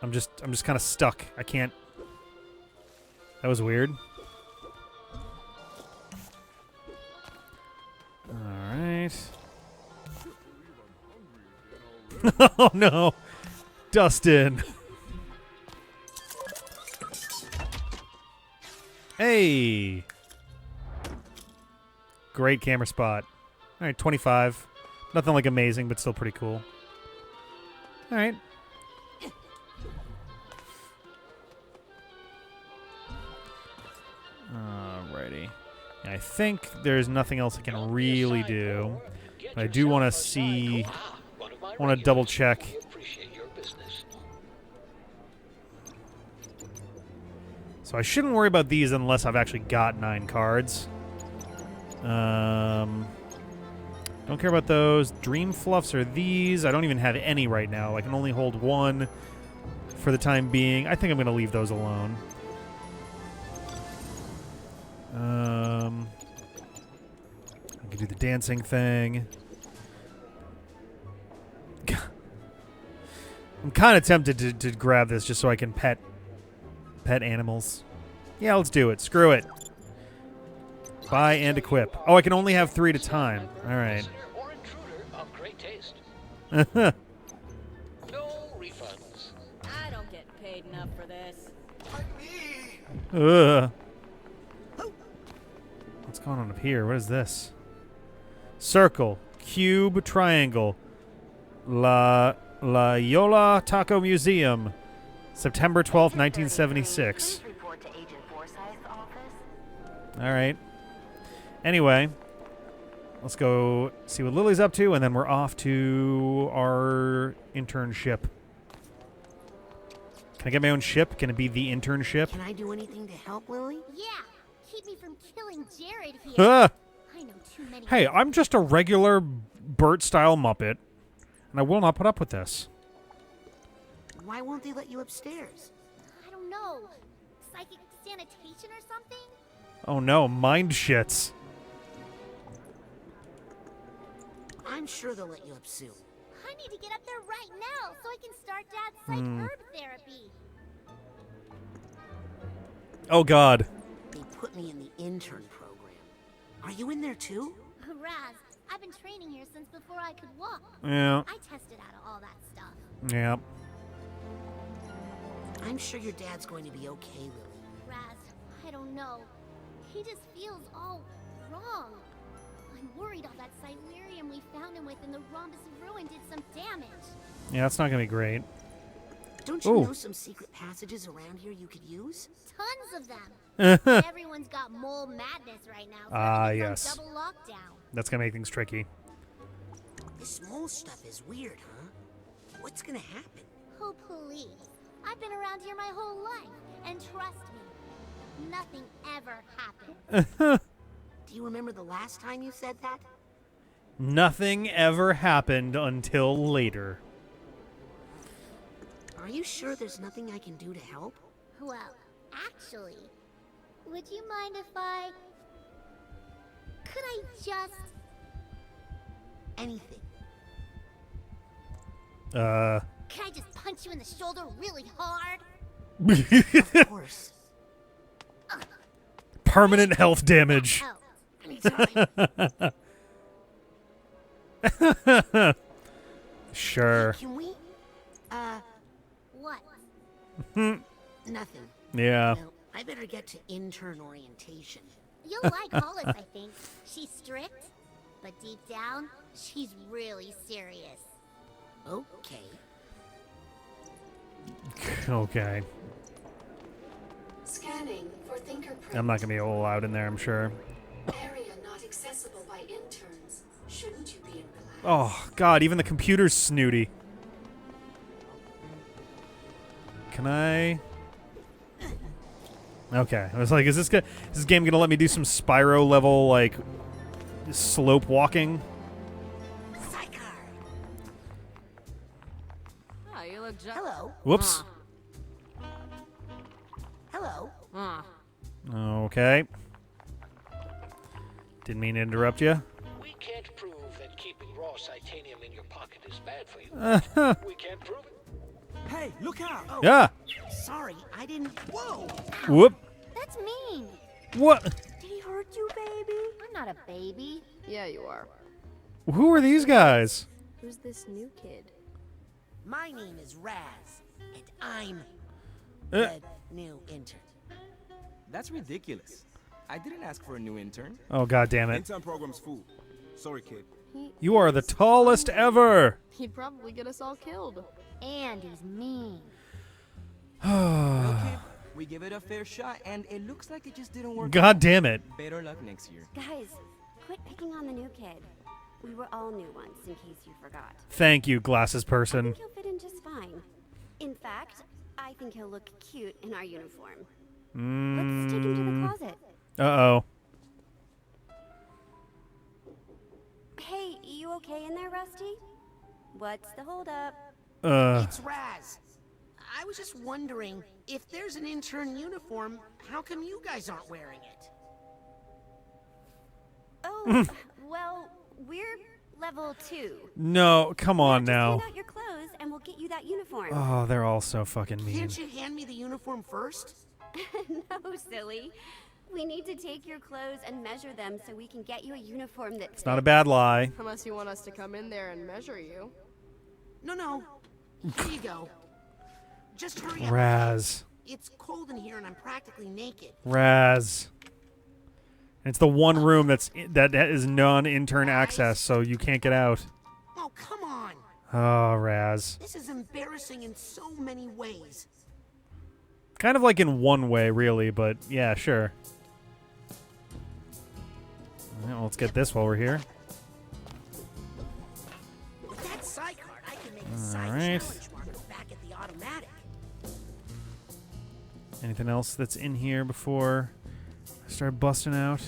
I'm just kind of stuck. I can't. That was weird. All right. Oh no. Dustin. Hey! Great camera spot. Alright, 25. Nothing like amazing, but still pretty cool. Alright. Alrighty. And I think there's nothing else I can really do. But I do want to see... I want to double check. So I shouldn't worry about these unless I've actually got 9 cards. Don't care about those. Dream Fluffs are these. I don't even have any right now. I can only hold 1 for the time being. I think I'm going to leave those alone. I can do the dancing thing. I'm kind of tempted to grab this just so I can pet animals. Yeah, let's do it. Screw it. Buy and equip. Oh, I can only have 3 at a time. All right. No refunds. I don't get paid enough for this. Ugh. What's going on up here? What is this? Circle, cube, triangle. La Yola Taco Museum, September 12th, 1976. All right. Anyway, let's go see what Lily's up to, and then we're off to our internship. Can I get my own ship? Can it be the internship? Can I do anything to help, Lily? Yeah, keep me from killing Jared here. Ah! I know too many. Hey, I'm just a regular Bert-style Muppet, and I will not put up with this. Why won't they let you upstairs? I don't know. Psychic sanitation or something? Oh no, mind shits. I'm sure they'll let you up soon. I need to get up there right now so I can start Dad's psych herb therapy. Oh god. They put me in the intern program. Are you in there too? Raz, I've been training here since before I could walk. Yeah. I tested out all that stuff. Yeah. I'm sure your dad's going to be okay, Lily. Raz, I don't know. He just feels all wrong. I'm worried all that Silurium we found him with in the Rhombus Ruin did some damage. Yeah, that's not gonna be great. Don't you know some secret passages around here you could use? Tons of them. Everyone's got mole madness right now. So yes. double lockdown. That's gonna make things tricky. This mole stuff is weird, huh? What's gonna happen? Oh, please. I've been around here my whole life, and trust me, nothing ever happened. Do you remember the last time you said that? Nothing ever happened until later. Are you sure there's nothing I can do to help? Well, actually, would you mind if I... Could I just... Anything. Can I just punch you in the shoulder really hard? Of course. Permanent health damage. Sure. Can we? What? Nothing. Yeah. Well, I better get to intern orientation. You'll like Hollis, I think. She's strict, but deep down, she's really serious. Okay. Okay. Scanning for fingerprints. I'm not gonna be allowed in there, I'm sure. Area not accessible by interns. Shouldn't you be in class? Oh God, even the computer's snooty. Can I? Okay, I was like, is this game gonna let me do some Spyro level like slope walking? Oh, you look just... Hello. Whoops. Hello. Okay. Didn't mean to interrupt you. We can't prove that keeping raw psitanium in your pocket is bad for you. We can't prove it. Hey, look out! Oh, Yeah. Sorry, I didn't. Whoa. Whoop. That's mean. What? Did he hurt you, baby? I'm not a baby. Yeah, you are. Who are these guys? Who's this new kid? My name is Raz, and I'm the new intern. That's ridiculous. I didn't ask for a new intern. Oh God damn it! Intern program's full. Sorry, kid. You are the tallest ever. He'd probably get us all killed. And he's mean. Okay, we give it a fair shot, and it looks like it just didn't work. God damn it! Better luck next year. Guys, quit picking on the new kid. We were all new once, in case you forgot. Thank you, glasses I person. think he'll fit in just fine. In fact, I think he'll look cute in our uniform. Let's take him to the closet. Uh-oh. Hey, you okay in there, Rusty? What's the holdup? It's Raz. I was just wondering, if there's an intern uniform, how come you guys aren't wearing it? Oh, well, we're level 2. No, come on now. Hand out your clothes and we'll get you that uniform. Oh, they're all so fucking mean. Can't you hand me the uniform first? No, silly. We need to take your clothes and measure them so we can get you a uniform that It's not a bad lie. Unless you want us to come in there and measure you. No. Here you go. Just hurry up. Raz. It's cold in here and I'm practically naked. Raz. And it's the one room that is non-intern access, so you can't get out. Oh, come on. Oh, Raz. This is embarrassing in so many ways. Kind of like in one way, really, but yeah, sure. Well, let's get this while we're here. With that psi card, I can make a All psi right. challenge marker back at the automatic. Anything else that's in here before I start busting out?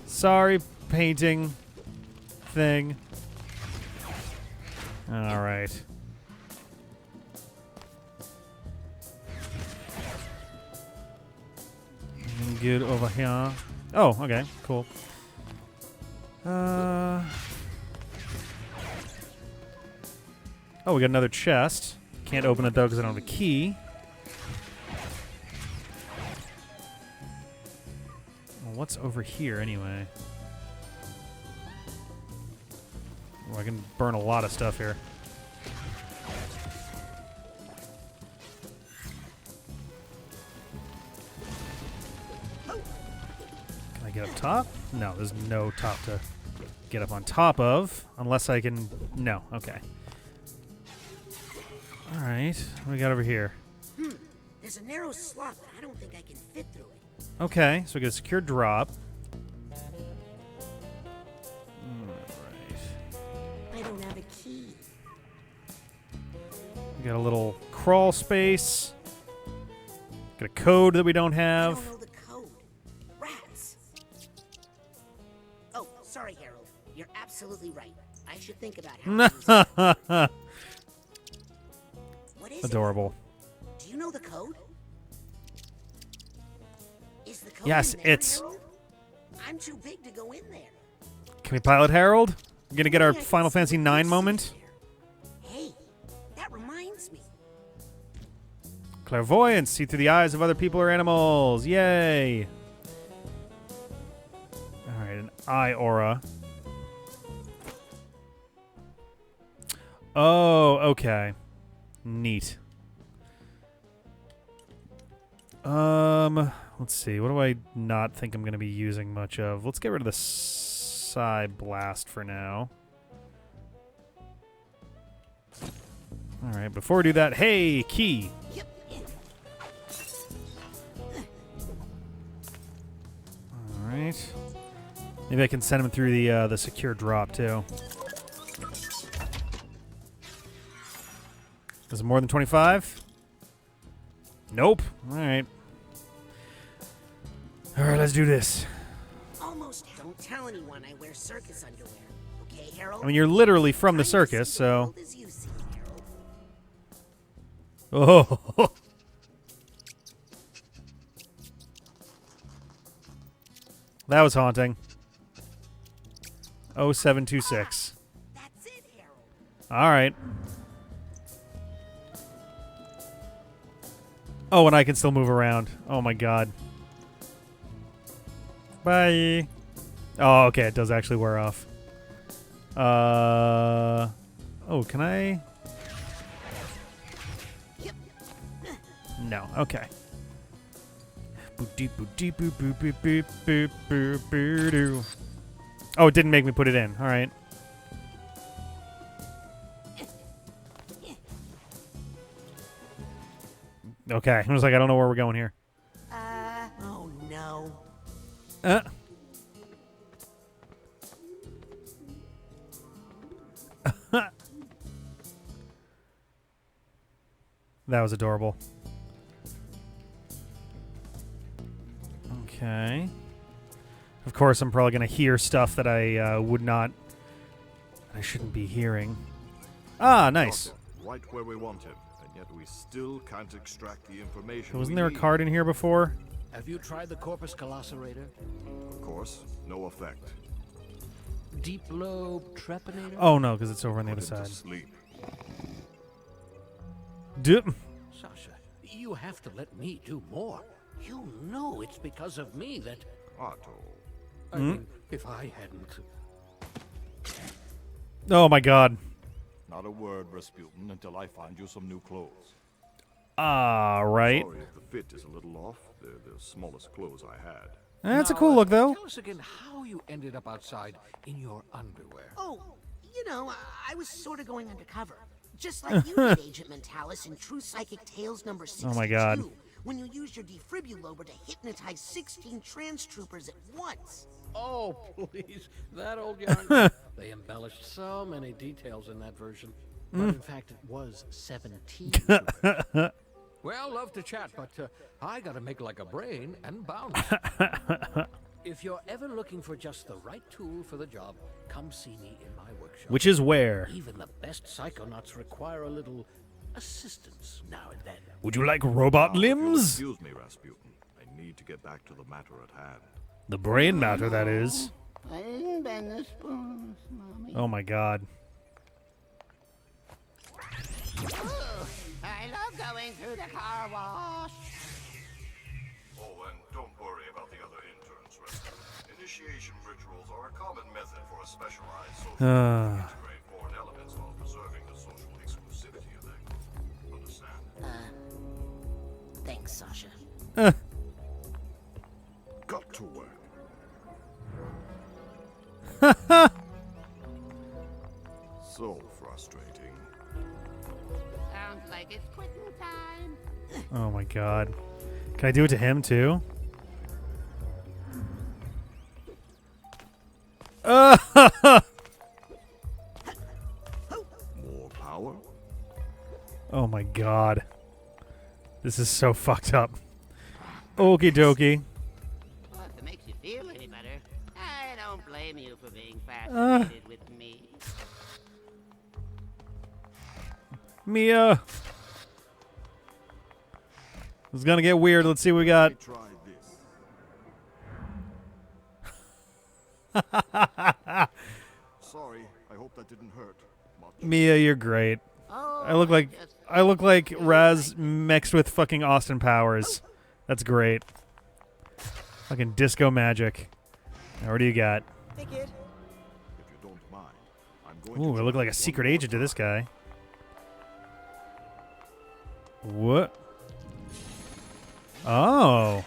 Sorry, painting thing. All right. Anything good over here? Oh, okay, cool. Oh, we got another chest. Can't open it though because I don't have a key. Well, what's over here anyway? Oh, I can burn a lot of stuff here. Can I get up top? No, there's no top to get up on top of. Unless I can... No, okay. Alright, what do we got over here? There's a narrow slot, but I don't think I can fit through it. Okay, so we got a secure drop. I don't have a key. We got a little crawl space. Got a code that we don't have. I don't know the code. Rats. Oh, sorry, Harold. You're absolutely right. I should think about how to use it. What is Adorable. it? Do you know the code? Is the code Yes, in there, it's... Harold? I'm too big to go in there. Can we pilot Harold? We're gonna get our Final Fantasy IX moment. Hey, that reminds me. Clairvoyance. See through the eyes of other people or animals. Yay. Alright, an eye aura. Oh, okay. Neat. Let's see. What do I not think I'm going to be using much of? Let's get rid of the Psy Blast for now. Alright, before we do that, hey, key! Alright. Maybe I can send him through the secure drop, too. Is it more than 25? Nope. Alright. Alright, let's do this. Almost. Don't tell anyone I wear circus underwear. Okay, Harold? I mean, you're literally from the circus, so... As you see, Harold. Oh. That was haunting. 0726. That's it, Harold. All right. Oh, and I can still move around. Oh my god. Bye. Oh, okay, it does actually wear off. Oh, can I? No. Okay. Oh, it didn't make me put it in. All right. Okay. I was like, I don't know where we're going here. Oh no. That was adorable. Okay. Of course, I'm probably going to hear stuff that I I shouldn't be hearing. Ah, nice. Right where we want him, and yet we still can't extract the information. Wasn't there a card in here before? Have you tried the corpus calloserator? Of course, no effect. Deep lobe trepanator? Oh no, because it's over on the other side. Sleep. Dip. Sasha, you have to let me do more. You know it's because of me that... Otto. I mean, if I hadn't... Oh my god. Not a word, Rasputin, until I find you some new clothes. Right. Sorry if the fit is a little off. They're the smallest clothes I had. That's a cool look, though. Tell us again how you ended up outside in your underwear. Oh, you know, I was sort of going undercover. Just like you did, Agent Mentalis, in True Psychic Tales number 62. Oh my god. When you used your defibrillator to hypnotize 16 trans troopers at once. Oh, please. That old yarn. They embellished so many details in that version. But in fact, it was 17. Well, love to chat, but I gotta make like a brain and bounce. If you're ever looking for just the right tool for the job, come see me in my workshop. Which is where? Even the best psychonauts require a little assistance now and then. Would you like robot limbs? Excuse me, Rasputin. I need to get back to the matter at hand. The brain matter, that is. I didn't bend the spoons, Mommy. Oh my god. Ooh, I love going through the car wash. Oh, and don't worry about the other interns, Rasputin. Initiation rituals are a common method for a specialized social to integrate foreign elements while preserving the social exclusivity of that group. Understand? Thanks, Sasha. Got to work. So frustrating. Sounds like it's quitting time. Oh my god. Can I do it to him too? More power? Oh my god. This is so fucked up. Okie dokie. Well, if it makes you feel any better, I don't blame you for being fascinated with me. Mia. It's gonna get weird. Let's see what we got. Try this. Sorry, I hope that didn't hurt much. Mia, you're great. Oh, I look like I look like Raz mixed with fucking Austin Powers. That's great. Fucking disco magic. Now, what do you got? Hey, kid. If you don't mind, I'm going Ooh, I look like a secret agent to this guy. What? Oh.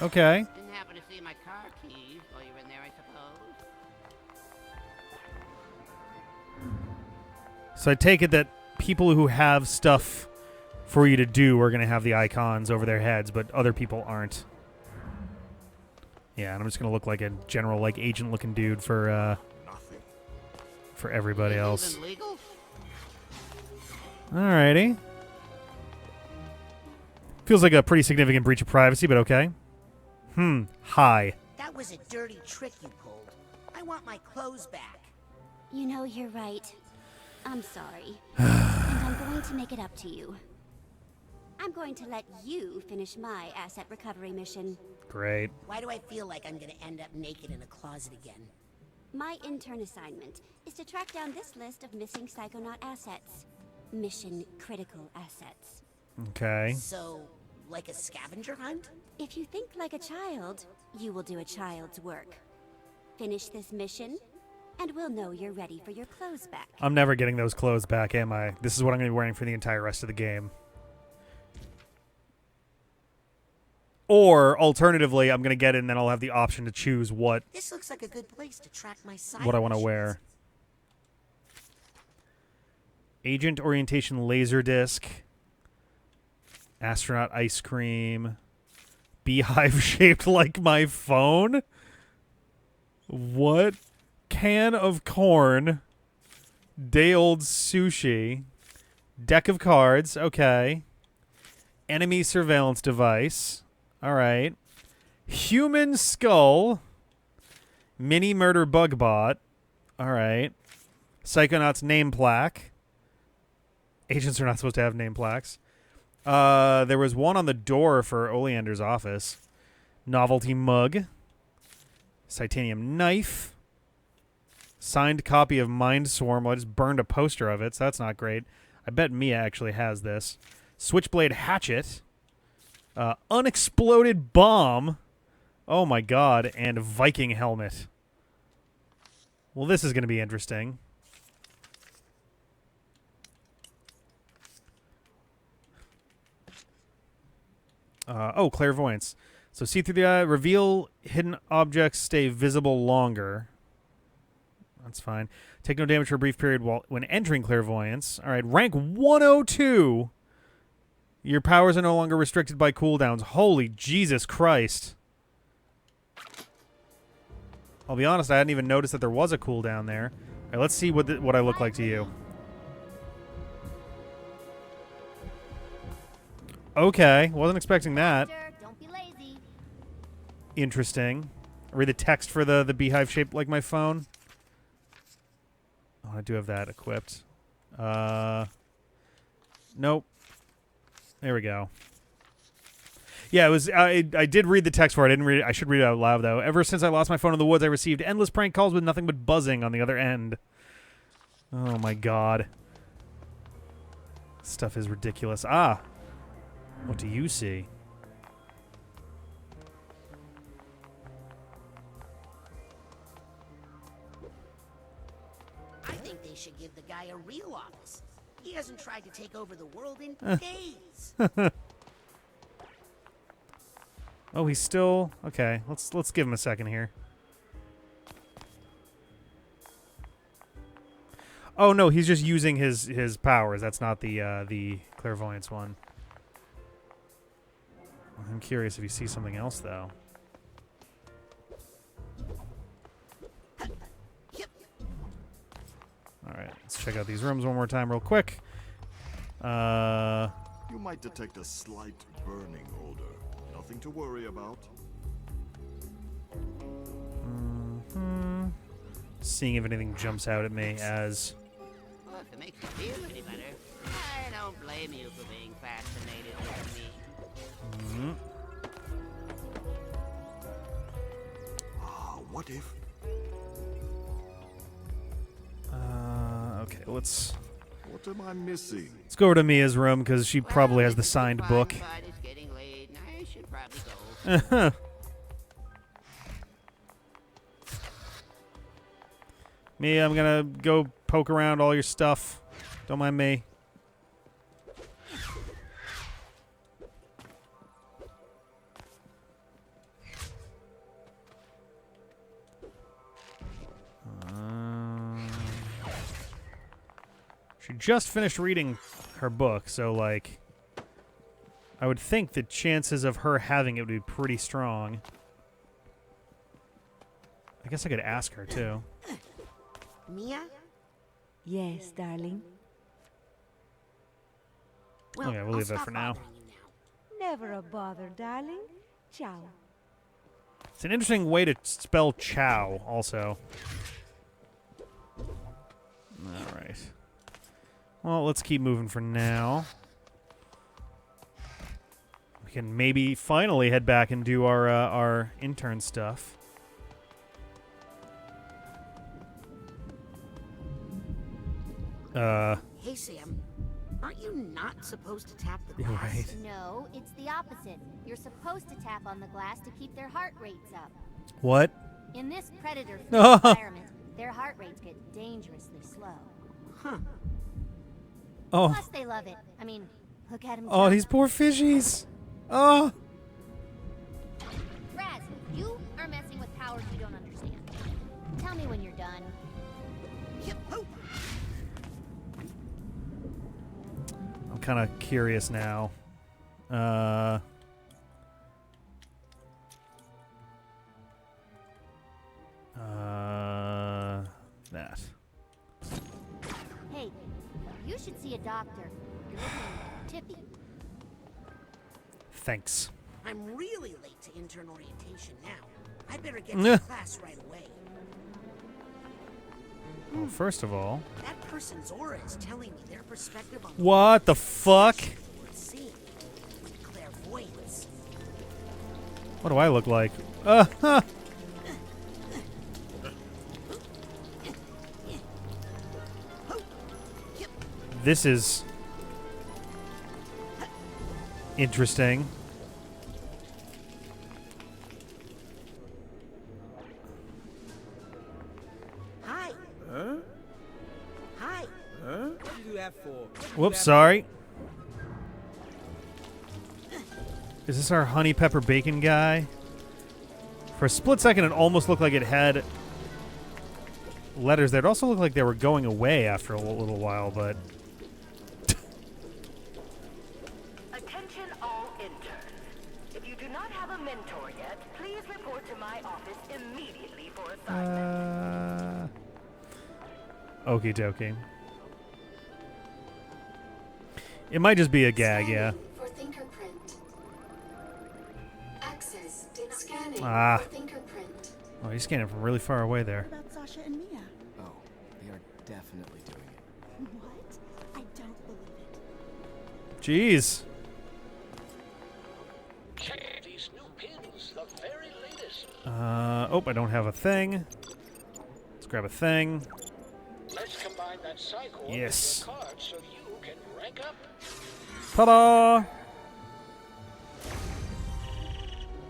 Okay. Didn't happen to see my car keys while you were in there, I suppose. So I take it that people who have stuff for you to do are going to have the icons over their heads, but other people aren't. Yeah, and I'm just going to look like a general, like, agent-looking dude for everybody else. Alrighty. Feels like a pretty significant breach of privacy, but okay. Hi. That was a dirty trick you pulled. I want my clothes back. You know, you're right. I'm sorry. And I'm going to make it up to you. I'm going to let you finish my asset recovery mission. Great. Why do I feel like I'm gonna end up naked in a closet again? My intern assignment is to track down this list of missing Psychonaut assets. Mission critical assets. Okay. So, like a scavenger hunt? If you think like a child, you will do a child's work. Finish this mission, and we'll know you're ready for your clothes back. I'm never getting those clothes back, am I? This is what I'm going to be wearing for the entire rest of the game. Or, alternatively, I'm going to get it and then I'll have the option to choose what... This looks like a good place to track my side what I want to missions. wear. Agent orientation laser disc. Astronaut ice cream. Beehive shaped like my phone. What? Can of corn. Day old sushi. Deck of cards. Okay. Enemy surveillance device. All right. Human skull. Mini murder bug bot. All right. Psychonauts name plaque. Agents are not supposed to have name plaques. There was one on the door for Oleander's office. Novelty mug. Psitanium knife. Signed copy of Mindswarm. Well, I just burned a poster of it, so that's not great. I bet Mia actually has this. Switchblade hatchet. Unexploded bomb. Oh my god. And Viking helmet. Well, this is going to be interesting. Clairvoyance. So see through the eye, reveal hidden objects, stay visible longer. That's fine. Take no damage for a brief period when entering clairvoyance. All right, rank 102. Your powers are no longer restricted by cooldowns. Holy Jesus Christ. I'll be honest, I hadn't even noticed that there was a cooldown there. All right, let's see what I look like to you. Okay, wasn't expecting that. Don't be lazy. Interesting. Read the text for the beehive shaped like my phone. Oh, I do have that equipped. Nope. There we go. Yeah, it was. I did read the text for it. I didn't read it. I should read it out loud though. Ever since I lost my phone in the woods, I received endless prank calls with nothing but buzzing on the other end. Oh my god. Stuff is ridiculous. Ah. What do you see? I think they should give the guy a real office. He hasn't tried to take over the world in days. Oh, he's still okay. Let's give him a second here. Oh no, he's just using his powers. That's not the clairvoyance one. I'm curious if you see something else though. All right, let's check out these rooms one more time real quick. You might detect a slight burning odor. Nothing to worry about. Seeing if anything jumps out at me as... Well, if it makes you feel any better, I don't blame you for being fascinated with me. What if? Okay, let's What am I missing? Let's go over to Mia's room because she probably has the signed book. But it's getting late, and I should probably go. Mia, I'm gonna go poke around all your stuff. Don't mind me. She just finished reading her book, so, like, I would think the chances of her having it would be pretty strong. I guess I could ask her, too. Mia? Yes, darling. Well, Okay, we'll leave that for now. Never a bother, darling. Ciao. It's an interesting way to spell chow, also. All right. Well, let's keep moving for now. We can maybe finally head back and do our intern stuff. Hey, Sam. Aren't you not supposed to tap the glass? Right. No, it's the opposite. You're supposed to tap on the glass to keep their heart rates up. What? In this predator-free environment, their heart rates get dangerously slow. Huh. Oh. Plus, they love it. I mean, look at them. Oh, these poor fishies. Oh. Raz, you are messing with powers you don't understand. Tell me when you're done. I'm kind of curious now. That. Hey, you should see a doctor. You're looking tippy. Thanks. I'm really late to intern orientation now. I better get to class right away. Well, first of all, That person's aura is telling me their perspective on what the fuck? worth seeing. Like clairvoyance. What do I look like? This is interesting. Hi. Huh? Hi. Huh? What did you do that for? Whoops, sorry. Is this our honey pepper bacon guy? For a split second, it almost looked like it had letters there. It also looked like they were going away after a little while, but... Attention all interns. If you do not have a mentor yet, please report to my office immediately for assignment. Okie dokie. It might just be a gag, yeah. For fingerprint. Access. Scanning Ah. for fingerprint. Oh, he's scanning from really far away there. What about Sasha and Mia? Oh, they are definitely doing it. What? I don't believe it. Jeez. Check these new pins, the very latest. Oh, I don't have a thing. Let's grab a thing. Let's combine that cycle Yes. with your card so you can rank up. Ta-da!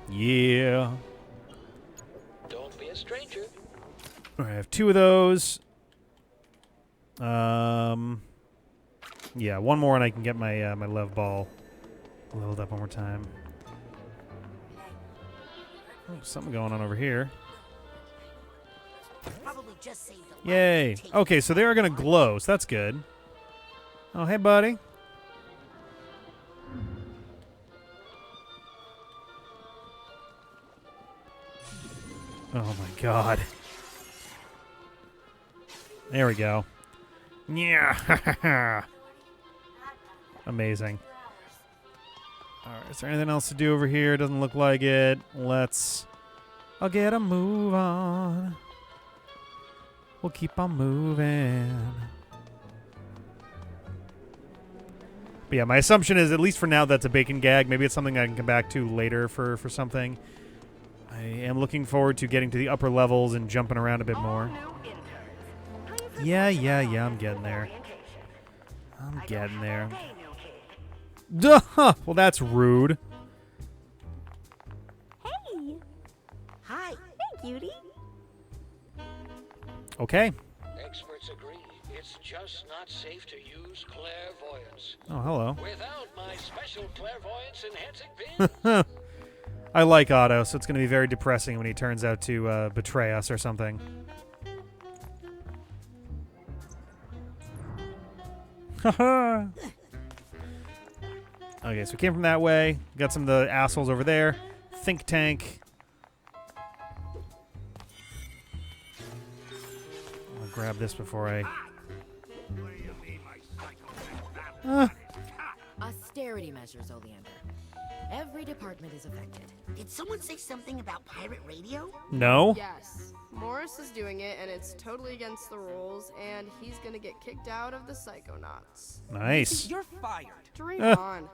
Yeah. Don't be a stranger. All right, I have 2 of those. Yeah, one more and I can get my my lev ball leveled up one more time. Oh, something going on over here. Probably just saved a Yay. Okay, so they are going to glow, so that's good. Oh, hey, buddy. Oh, my God. There we go. Yeah. Amazing. All right, is there anything else to do over here? Doesn't look like it. I'll get a move on. We'll keep on moving. But yeah, my assumption is, at least for now, that's a bacon gag. Maybe it's something I can come back to later for something. I am looking forward to getting to the upper levels and jumping around a bit more. Yeah, I'm getting there. I'm getting there. Duh! Well, that's rude. Hey! Hi. Hey, cutie. Okay. Experts agree. It's just not safe to use clairvoyance. Oh, hello. Without my special clairvoyance enhancing pin. I like Otto, so it's going to be very depressing when he turns out to betray us or something. Haha. Okay, so we came from that way. Got some of the assholes over there. Think tank. I'll grab this before I... Austerity measures, Oleander. Every department is affected. Did someone say something about pirate radio? No. Yes. Morris is doing it, and it's totally against the rules, and he's gonna get kicked out of the Psychonauts. Nice. You're fired. Dream on.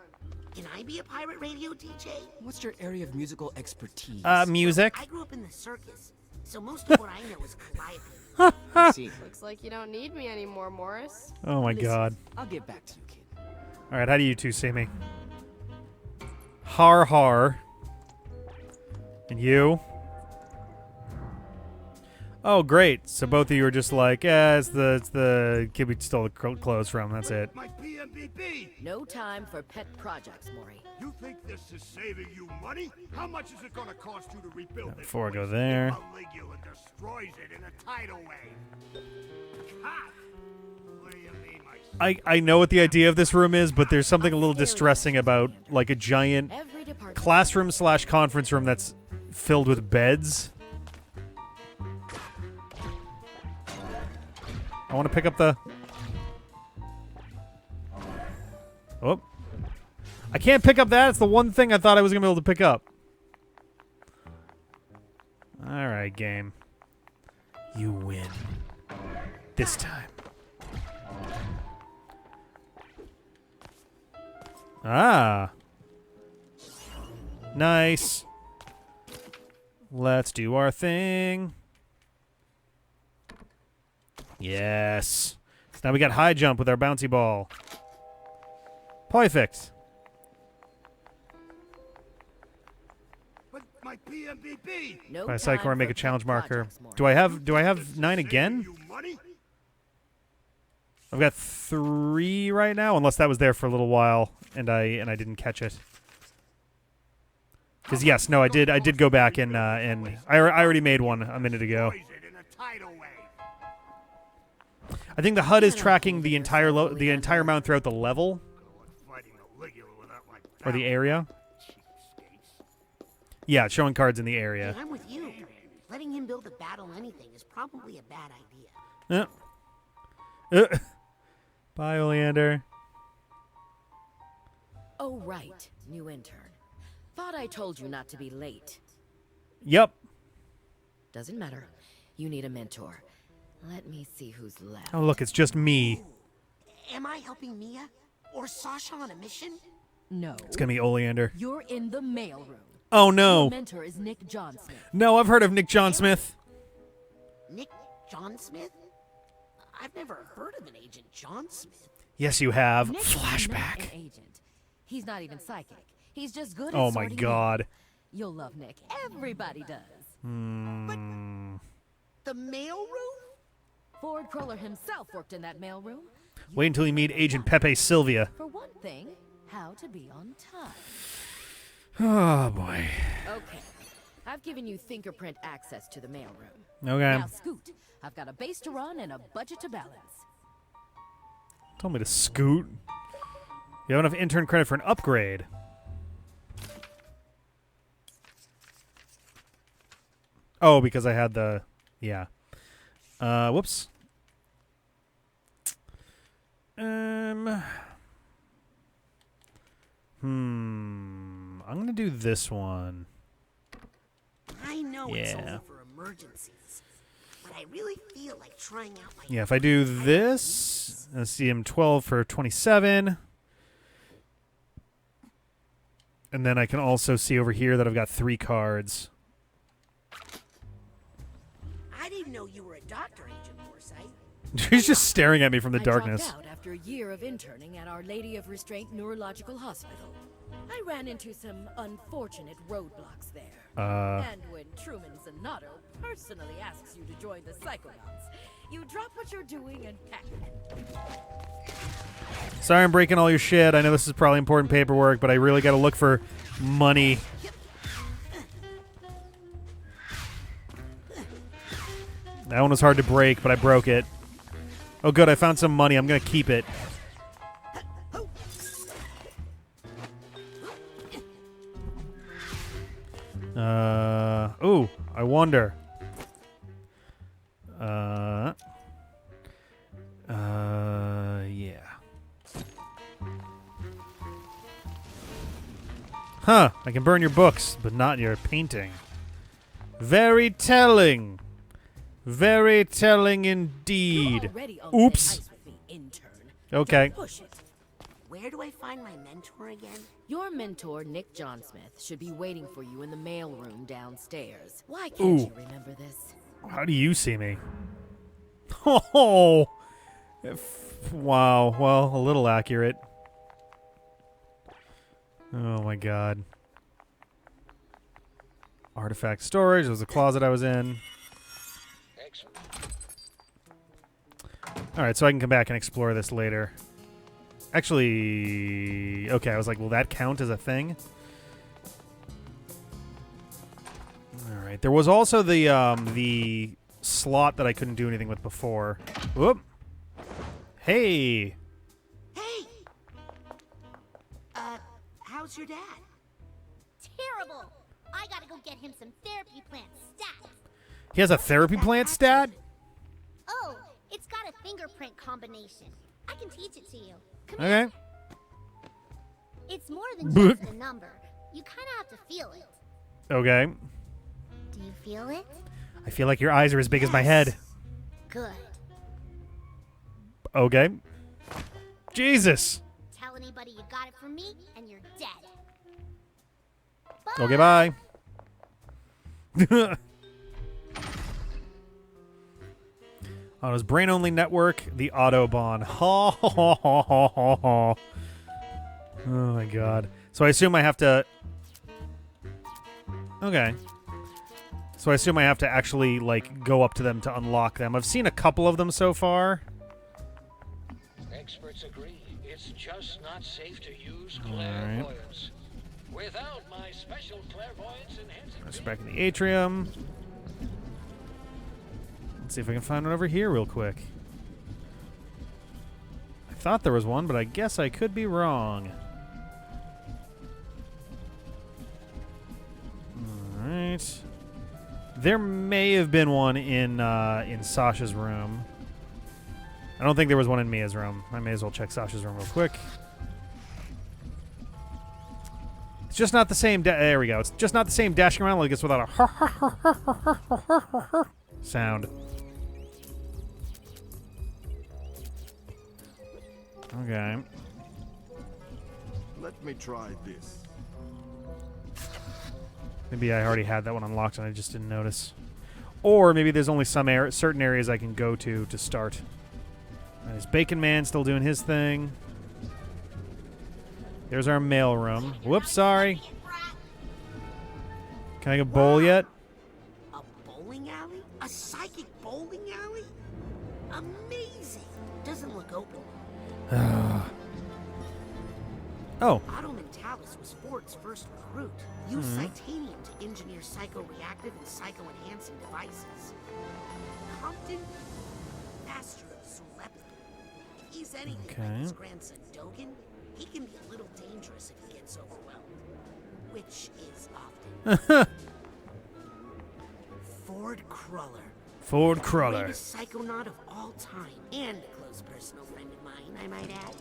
Can I be a pirate radio DJ? What's your area of musical expertise? Music. I grew up in the circus, so most of what I know is Calliope. I see. Looks like you don't need me anymore, Morris. Oh my Listen, god. I'll get back to you, kid. Alright, how do you two see me? Har har. And you? Oh, great. So both of you are just like, it's the kid we stole the clothes from. That's it. My PMBB! No time for pet projects, Maury. You think this is saving you money? How much is it gonna cost you to rebuild it? Before I go there. Caligula destroys it in a tidal wave. Ha! What do you mean, my I know what the idea of this room is, but there's something a little distressing about like a giant classroom / conference room that's filled with beds. I want to pick up the... Oh. I can't pick up that. It's the one thing I thought I was going to be able to pick up. Alright, game. You win. This time. Ah. Nice. Let's do our thing. Yes. So now we got high jump with our bouncy ball. Perfect. But my PMBB! No By time Psychonauts, make for a challenge pet marker. projects, Maury. Do I have 9 again? You money? I've got 3 right now, unless that was there for a little while and I didn't catch it. Because yes, no, I did go back and I already made one a minute ago. I think the HUD is tracking the entire amount throughout the level or the area. Yeah, it's showing cards in the area. Hey, I'm with you. Letting him build a battle anything is probably a bad idea. Bye, Oleander. Oh, right. New intern. Thought I told you not to be late. Yep. Doesn't matter. You need a mentor. Let me see who's left. Oh, look, it's just me. Am I helping Mia? Or Sasha on a mission? No. It's going to be Oleander. You're in the mailroom. Oh, no. Your mentor is Nick John Smith. No, I've heard of Nick John Smith. Nick John Smith? I've never heard of an Agent John Smith. Yes, you have. Nick Flashback. Is not an agent. He's not even psychic. He's just good at Oh, my sorting God. mail. You'll love Nick. Everybody does. The mailroom? Ford Cruller himself worked in that mailroom. Wait until you meet Agent Pepe Sylvia. For one thing, how to be on time. Oh, boy. Okay. I've given you fingerprint access to the mailroom. Okay. Now scoot. I've got a base to run and a budget to balance. Told me to scoot. You have enough intern credit for an upgrade. Oh, because I had the... Yeah. Whoops. I'm going to do this one. I know it's Yeah. only for emergencies, but I really feel like trying out my... Yeah, if I do this, let's see, I'm 12 for 27. And then I can also see over here that I've got 3 cards. I didn't know you were a doctor, Agent Forsyth. He's just staring at me from the I darkness. dropped out after after year of interning at Our Lady of Restraint Neurological Hospital. I ran into some unfortunate roadblocks there. And when Truman Zanotto personally asks you to join the Psychonauts, you drop what you're doing and pack. Sorry I'm breaking all your shit. I know this is probably important paperwork, but I really got to look for money. That one was hard to break, but I broke it. Oh, good. I found some money. I'm going to keep it. Ooh, I wonder. Yeah. Huh, I can burn your books, but not your painting. Very telling. Very telling indeed. Oops. Okay. Where do I find my mentor again? Your mentor, Nick Johnsmith, should be waiting for you in the mailroom downstairs. Why can't you remember this? How do you see me? Oh, wow. Well, a little accurate. Oh my god. Artifact storage. There was a closet I was in. Alright, so I can come back and explore this later. Actually, okay, I was like, will that count as a thing? Alright, there was also the slot that I couldn't do anything with before. Whoop. Hey! Hey! How's your dad? Terrible! I gotta go get him some therapy plant stat. He has a therapy plant stat? Oh, it's got a fingerprint combination. I can teach it to you. Come Okay. here. It's more than just a number. You kind of have to feel it. Okay. Do you feel it? I feel like your eyes are as big as my head. Good. Okay. Jesus! Tell anybody you got it from me, and you're dead. Okay, bye. On his brain-only network, the Autobahn. Ha ha ha ha ha ha. Oh my god. So I assume I have to... Okay. So I assume I have to actually, like, go up to them to unlock them. I've seen a couple of them so far. Experts agree. It's just not safe to use clairvoyance. Without my special clairvoyance enhancing... Let's back in the atrium. Let's see if I can find one over here real quick. I thought there was one, but I guess I could be wrong. Alright. There may have been one in Sasha's room. I don't think there was one in Mia's room. I may as well check Sasha's room real quick. It's just not the same... there we go. It's just not the same dashing around like this without a sound. Okay. Let me try this. Maybe I already had that one unlocked and I just didn't notice. Or maybe there's only some certain areas I can go to start. There's Bacon Man still doing his thing. There's our mail room. Whoops, sorry. Can I go bowl yet? A bowling alley? A psychic bowling alley? Amazing! Doesn't look open. Oh. Otto Mentalis was Ford's first recruit. Used psitanium to engineer psycho-reactive and psycho-enhancing devices. Compton, master of telepathy. If he's anything like his grandson Dogen, he can be a little dangerous if he gets overwhelmed. Which is often. Ford Cruller. Ford The Cruller. greatest psychonaut of all time. And a close personal friend of mine, I might add.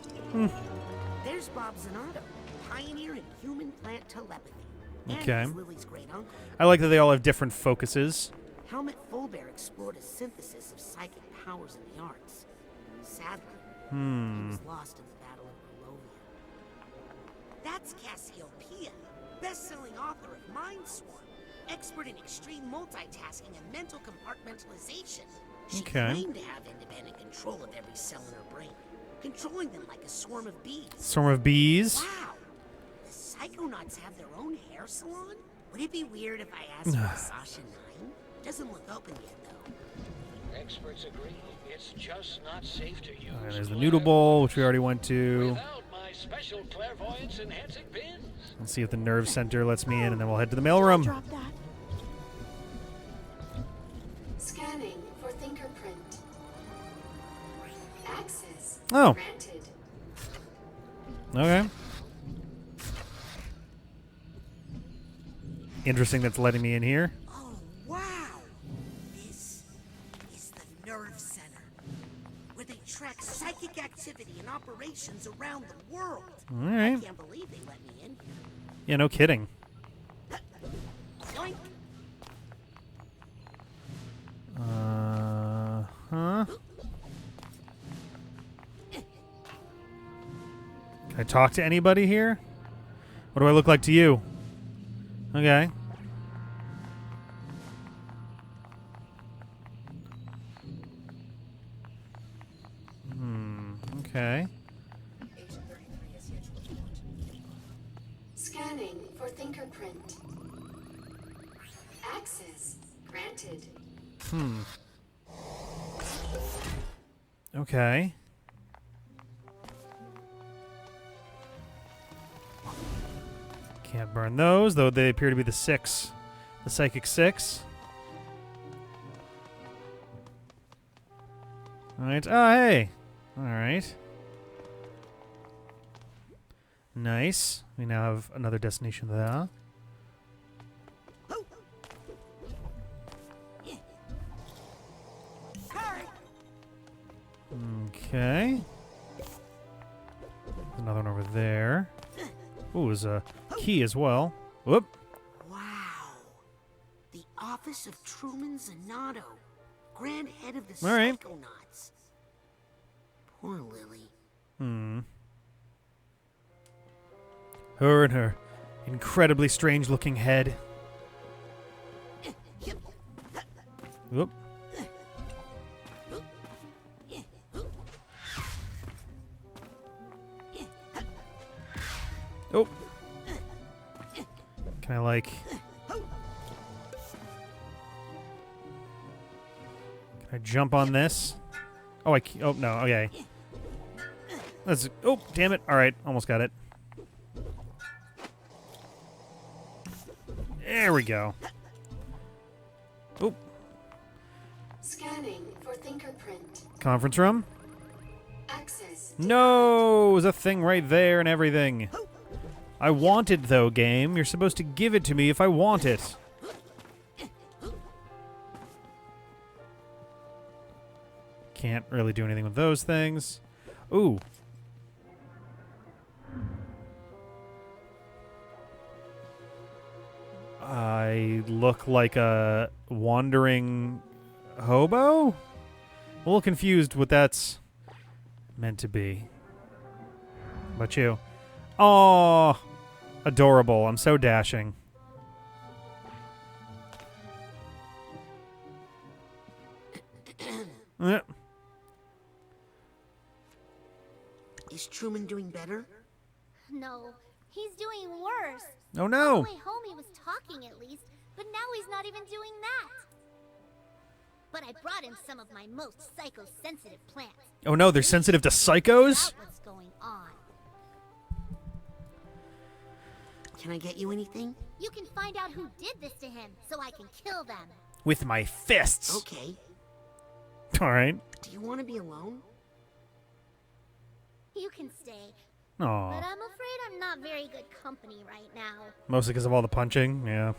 There's Bob Zanotto, pioneer in human-plant telepathy. Okay. And he's Lily's great uncle. I like that they all have different focuses. Helmut Fulbear explored a synthesis of psychic powers in the arts. Sadly, he was lost in the Battle of Barovia. That's Cassiopeia, best-selling author of Mindswarm, expert in extreme multitasking and mental compartmentalization. She claimed to have independent control of every cell in her brain. controlling them like a swarm of bees. Swarm of bees? Wow. The Psychonauts have their own hair salon? Would it be weird if I asked for a Sasha 9? Doesn't look open yet, though. Experts agree. It's just not safe to use. Alright, there's the noodle bowl, which we already went to. Without my special clairvoyance enhancing pins. Let's see if the nerve center lets me in, and then we'll head to the mailroom. Drop that. Scanning for fingerprint. Access Oh. granted. Okay. Interesting that's letting me in here. Oh, wow. This is the nerve center, where they track psychic activity and operations around the world. All right. I can't believe they let me in. Yeah, no kidding. Yoink. Huh? Can I talk to anybody here? What do I look like to you? Okay. Okay. Scanning for fingerprint. Access granted. Okay. Can't burn those, though they appear to be the 6. The Psychic 6. Alright. Oh, hey! Alright. Nice. We now have another destination there. Okay. Another one over there. Ooh, there's a key as well. Whoop. Wow. The Office of Truman Zanato, Grand Head of the All right. Psychonauts. Poor Lily. Her and her incredibly strange-looking head. Whoop. Oh. Can I, like... Can I jump on this? Oh, oh, no, okay. Let's... Oh, damn it. All right, almost got it. There we go. Oh. Scanning for fingerprint. Conference room? Access. No! There's a thing right there and everything. I want it, though, game. You're supposed to give it to me if I want it. Can't really do anything with those things. Ooh. I look like a wandering hobo? A little confused what that's meant to be. How about you? Oh, adorable. I'm so dashing. Is Truman doing better? No, he's doing worse. Oh, no. On the way home he was talking at least, but now he's not even doing that. But I brought him some of my most psycho-sensitive plants. Oh, no, they're sensitive to psychos? What's going on? Can I get you anything? You can find out who did this to him, so I can kill them. With my fists. Okay. All right. Do you want to be alone? You can stay. Aw. But I'm afraid I'm not very good company right now. Mostly because of all the punching, yeah.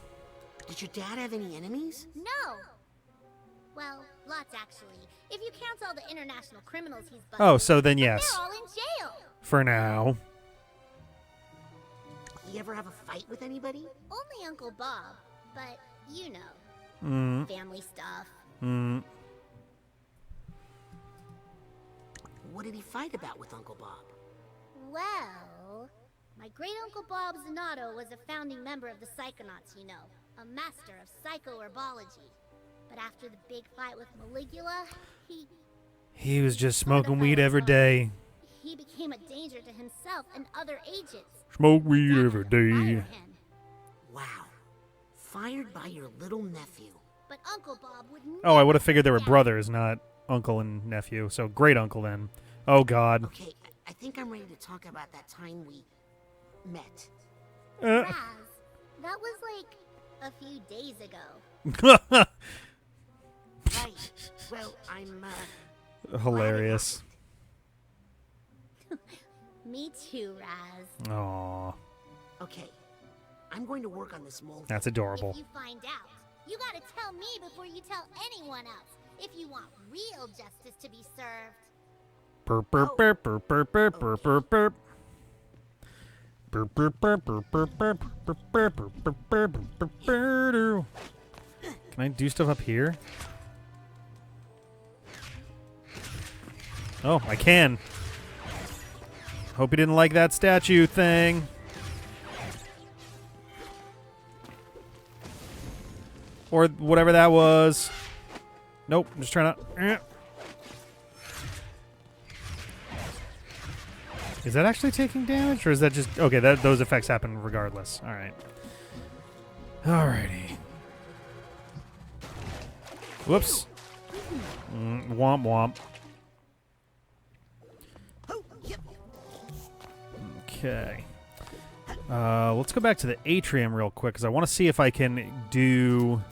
Did your dad have any enemies? No. Well, lots actually. If you count all the international criminals he's busted. Oh, so then yes. They're all in jail. For now. You ever have a fight with anybody? Only Uncle Bob, but you know. Family stuff. What did he fight about with Uncle Bob? Well, my great-uncle Bob Zanato was a founding member of the Psychonauts, you know. A master of psychoherbology. But after the big fight with Maligula, he was just smoking weed every day. he became a danger to himself and other agents. Smoke weed every day. Wow. Fired by your little nephew. But Uncle Bob would Oh, I would have figured they were brothers, not uncle and nephew. So great uncle then. Oh, God. Okay, I think I'm ready to talk about that time we met. Raz, that was like a few days ago. Right. Well, I'm, Hilarious. Me too, Raz. Aww. Okay. I'm going to work on this mole. That's adorable. If you find out, you gotta tell me before you tell anyone else. If you want real justice to be served. Burp, burp, burp, burp, burp, burp, burp, burp, burp. Burp, burp, burp, burp, burp, burp, burp, burp, burp, burp, burp, burp. Can I do stuff up here? Oh, I can. Hope you didn't like that statue thing. Or whatever that was. Nope, I'm just trying to... Is that actually taking damage, or is that just... Okay, those effects happen regardless. Alright. Alrighty. Whoops. Womp womp. Okay. Let's go back to the atrium real quick, because I want to see if I can do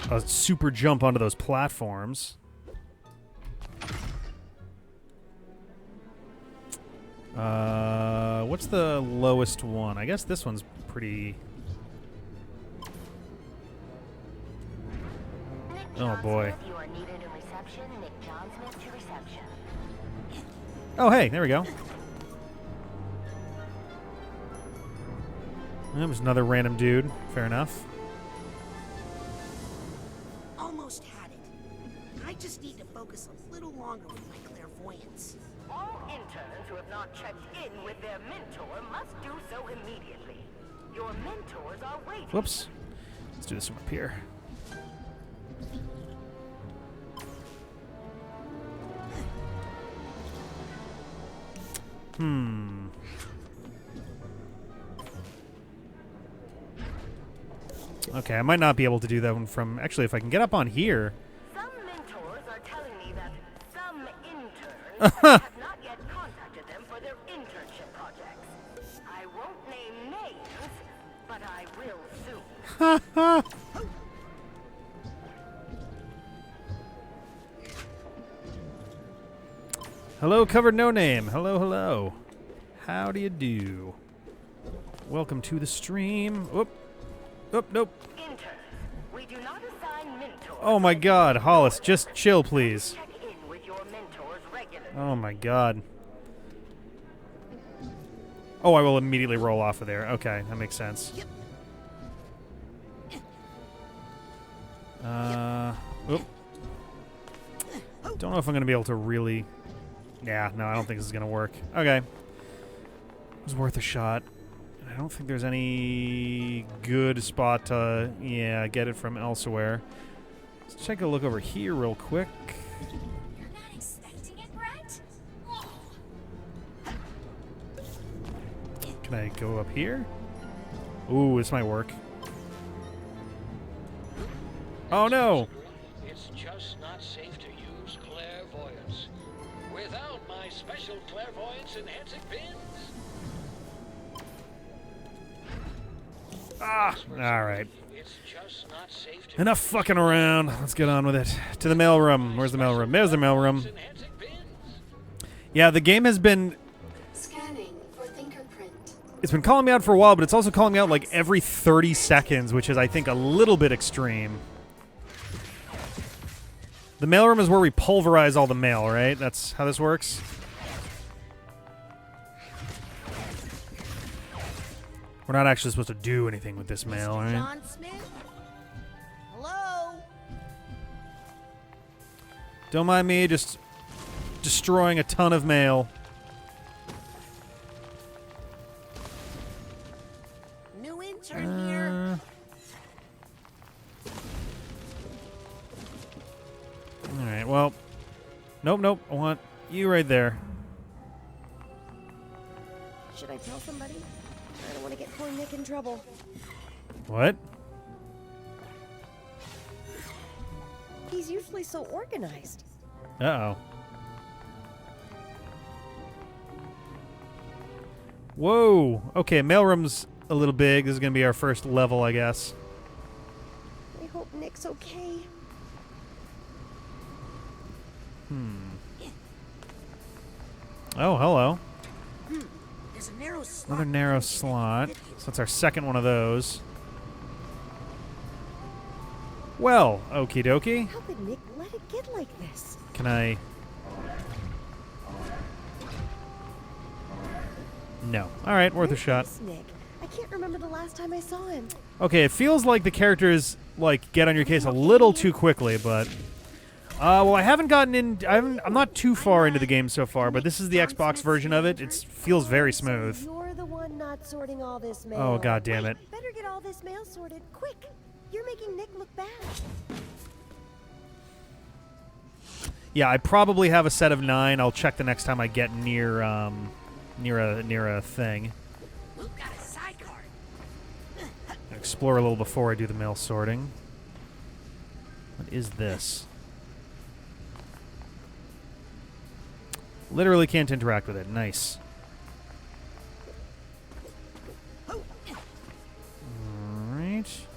a super jump onto those platforms. What's the lowest one? I guess this one's pretty... Oh, boy. Oh, hey, there we go. There's another random dude. Fair enough. Almost had it. I just need to focus a little longer with my clairvoyance. All interns who have not checked in with their mentor must do so immediately. Your mentors are waiting. Whoops. Let's do this from up here. Okay, I might not be able to do that one from... Actually, if I can get up on here... Some mentors are telling me that some interns have not yet contacted them for their internship projects. I won't name names, but I will soon. Hello, covered no name. Hello, hello. How do you do? Welcome to the stream. Oop. Oop, nope. Interns, we do not assign mentors. Oh my god, Hollis, just chill, please. Check in with your mentors regularly. Oh my god. Oh, I will immediately roll off of there. Okay, that makes sense. Oop. Don't know if I'm going to be able to really... Yeah, no, I don't think this is going to work. Okay. It was worth a shot. I don't think there's any good spot to, yeah, get it from elsewhere. Let's take a look over here real quick. You're not expecting it, Brett? Can I go up here? Ooh, this might work. Oh, no! It's just not safe to use clairvoyance. Without my special clairvoyance enhancing pins. Ah! Alright. Enough fucking around. Let's get on with it. To the mailroom. Where's the mailroom? There's the mailroom. Yeah, the game has been... Scanning for fingerprint. It's been calling me out for a while, but it's also calling me out like every 30 seconds, which is, I think, a little bit extreme. The mailroom is where we pulverize all the mail, right? That's how this works? We're not actually supposed to do anything with this mail, right? John Smith? Hello? Don't mind me just destroying a ton of mail. New intern here. Alright, well. Nope, nope. I want you right there. somebody. I don't want to get poor Nick in trouble. What? He's usually so organized. Uh-oh. Whoa. Okay, mailroom's a little big. This is going to be our first level, I guess. I hope Nick's okay. Oh, hello. There's a narrow slot. Another narrow slot. So that's our second one of those. Well, okie dokie. How could Nick let it get like this? Can I... No. All right, worth a shot. Nick, I can't remember the last time I saw him. Okay, it feels like the characters like get on your case a little too quickly, but well, I haven't gotten in. I'm not too far into the game so far, but this is the Xbox version of it. It feels very smooth. You're the one not sorting all this mail. Oh, god damn it! Better get all this mail sorted quick. You're making Nick look bad. Yeah, I probably have a set of 9. I'll check the next time I get near a thing. We've got a sidecar. Explore a little before I do the mail sorting. What is this? Literally can't interact with it. Nice. Alright.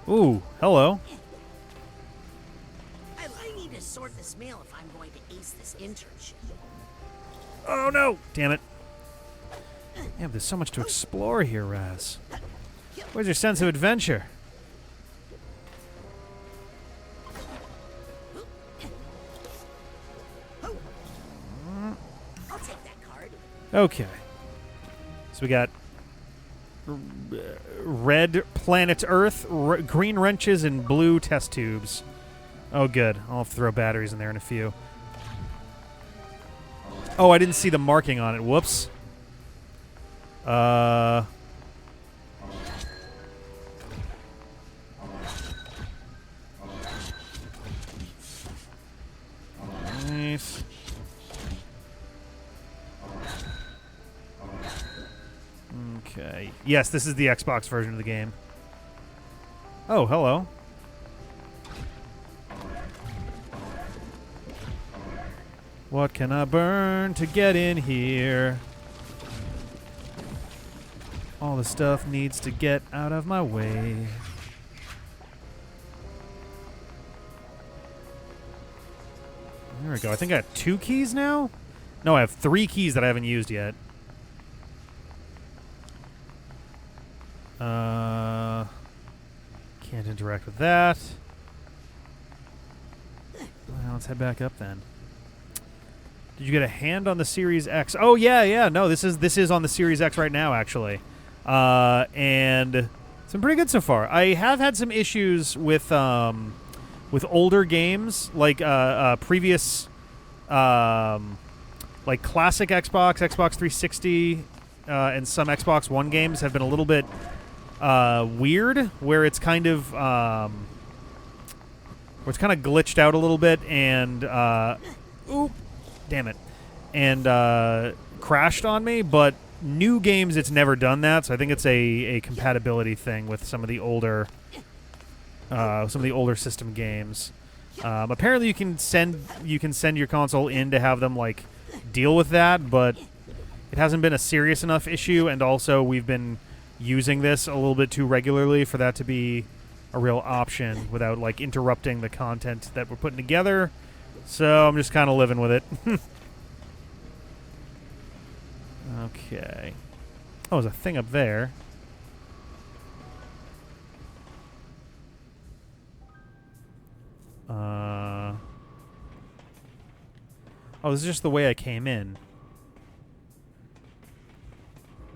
Ooh, hello. I need to sort this mail if I'm going to ace this internship. Oh no! Damn it. Yeah, there's so much to explore here, Raz. Where's your sense of adventure? I'll take that card. Okay. So we got red planet Earth, green wrenches, and blue test tubes. Oh, good. I'll throw batteries in there in a few. Oh, I didn't see the marking on it. Whoops. Nice. Okay. Yes, this is the Xbox version of the game. Oh, hello. What can I burn to get in here? All the stuff needs to get out of my way. There we go. I think I have 2 keys now? No, I have 3 keys that I haven't used yet. Can't interact with that. Well, let's head back up then. Did you get a hand on the Series X? Oh yeah. No, this is on the Series X right now, actually, and it's been pretty good so far. I have had some issues with older games, like previous, like classic Xbox 360, and some Xbox One games have been a little bit weird, where it's kind of glitched out a little bit, and oop. Damn it. And crashed on me, but new games it's never done that, so I think it's a compatibility thing with some of the older system games. Apparently you can send your console in to have them like deal with that, but it hasn't been a serious enough issue, and also we've been using this a little bit too regularly for that to be a real option without like interrupting the content that we're putting together. So I'm just kind of living with it. Okay. Oh, there's a thing up there. Oh, this is just the way I came in.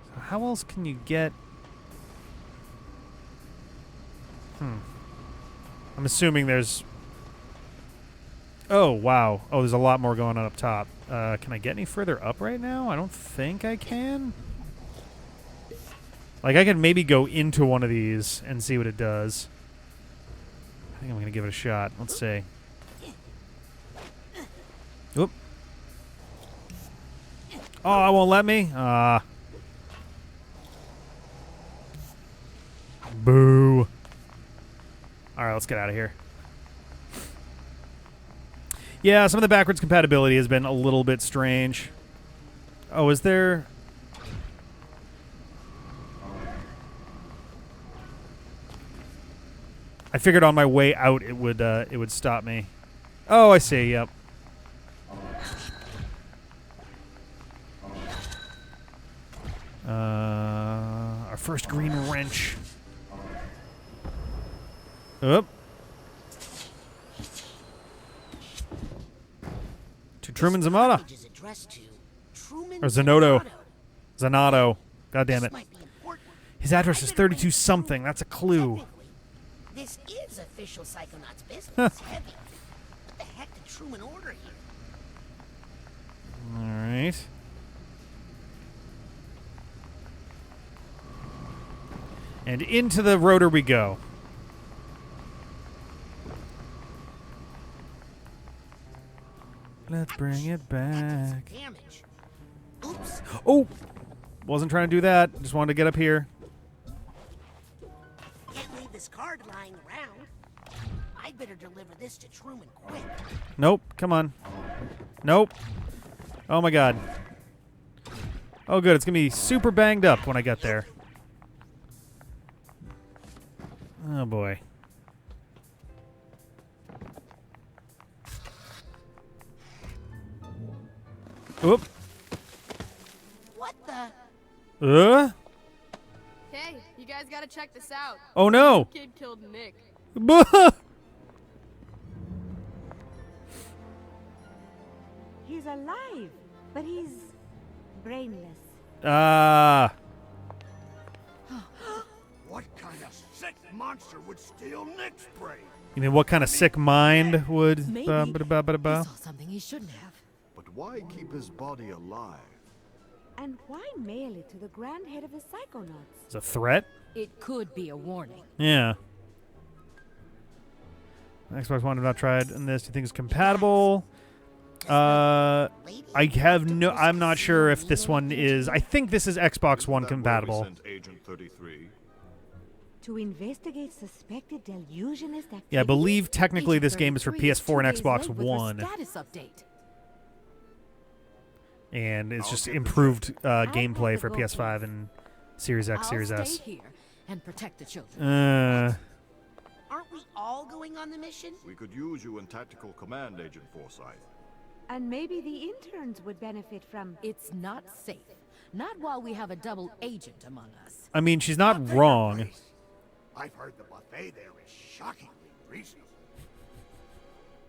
So how else can you get... I'm assuming there's... Oh, wow. Oh, there's a lot more going on up top. Can I get any further up right now? I don't think I can. Like, I could maybe go into one of these and see what it does. I think I'm going to give it a shot. Let's see. Oop. Oh, it won't let me? Boo. All right, let's get out of here. Yeah, some of the backwards compatibility has been a little bit strange. Oh, is there... I figured on my way out it would stop me. Oh, I see. Yep. Our first green wrench. Up. To Truman Zamata. Or Zanotto. Zanotto. God damn it. His address is 32 something. That's a clue. This is official Psychonauts business. It's heavy. What the heck did Truman order here? All right. And into the rotor we go. Let's bring it back. Damage. Oops. Oh! Wasn't trying to do that. Just wanted to get up here. Can't leave this card lying around. I'd better deliver this to Truman quick. Nope. Come on. Nope. Oh my god. Oh good. It's going to be super banged up when I get there. Oh boy. Oop. What the? Hey, you guys gotta check this out. Oh no! The kid killed Nick. He's alive, but he's brainless. Ah. What kind of sick monster would steal Nick's brain? You mean what kind of sick mind would? Maybe he saw something he shouldn't have. But why keep his body alive? And why mail it to the grand head of the Psychonauts? It's a threat? It could be a warning. Yeah. Xbox One have not tried and this. Do you think it's compatible? I have no. I'm not sure if this one is. I think this is Xbox One compatible. Agent 33. To investigate suspected delusionist activity. Yeah, I believe technically this game is for PS4 and Xbox One. Status update. And it's just improved gameplay for PS5 and Series X, Series S. Stay here and protect the children. Aren't we all going on the mission? We could use you in tactical command, Agent Forsyth. And maybe the interns would benefit from... It's not safe. Not while we have a double agent among us. I mean, she's not wrong. I've heard the buffet there is shockingly reasonable.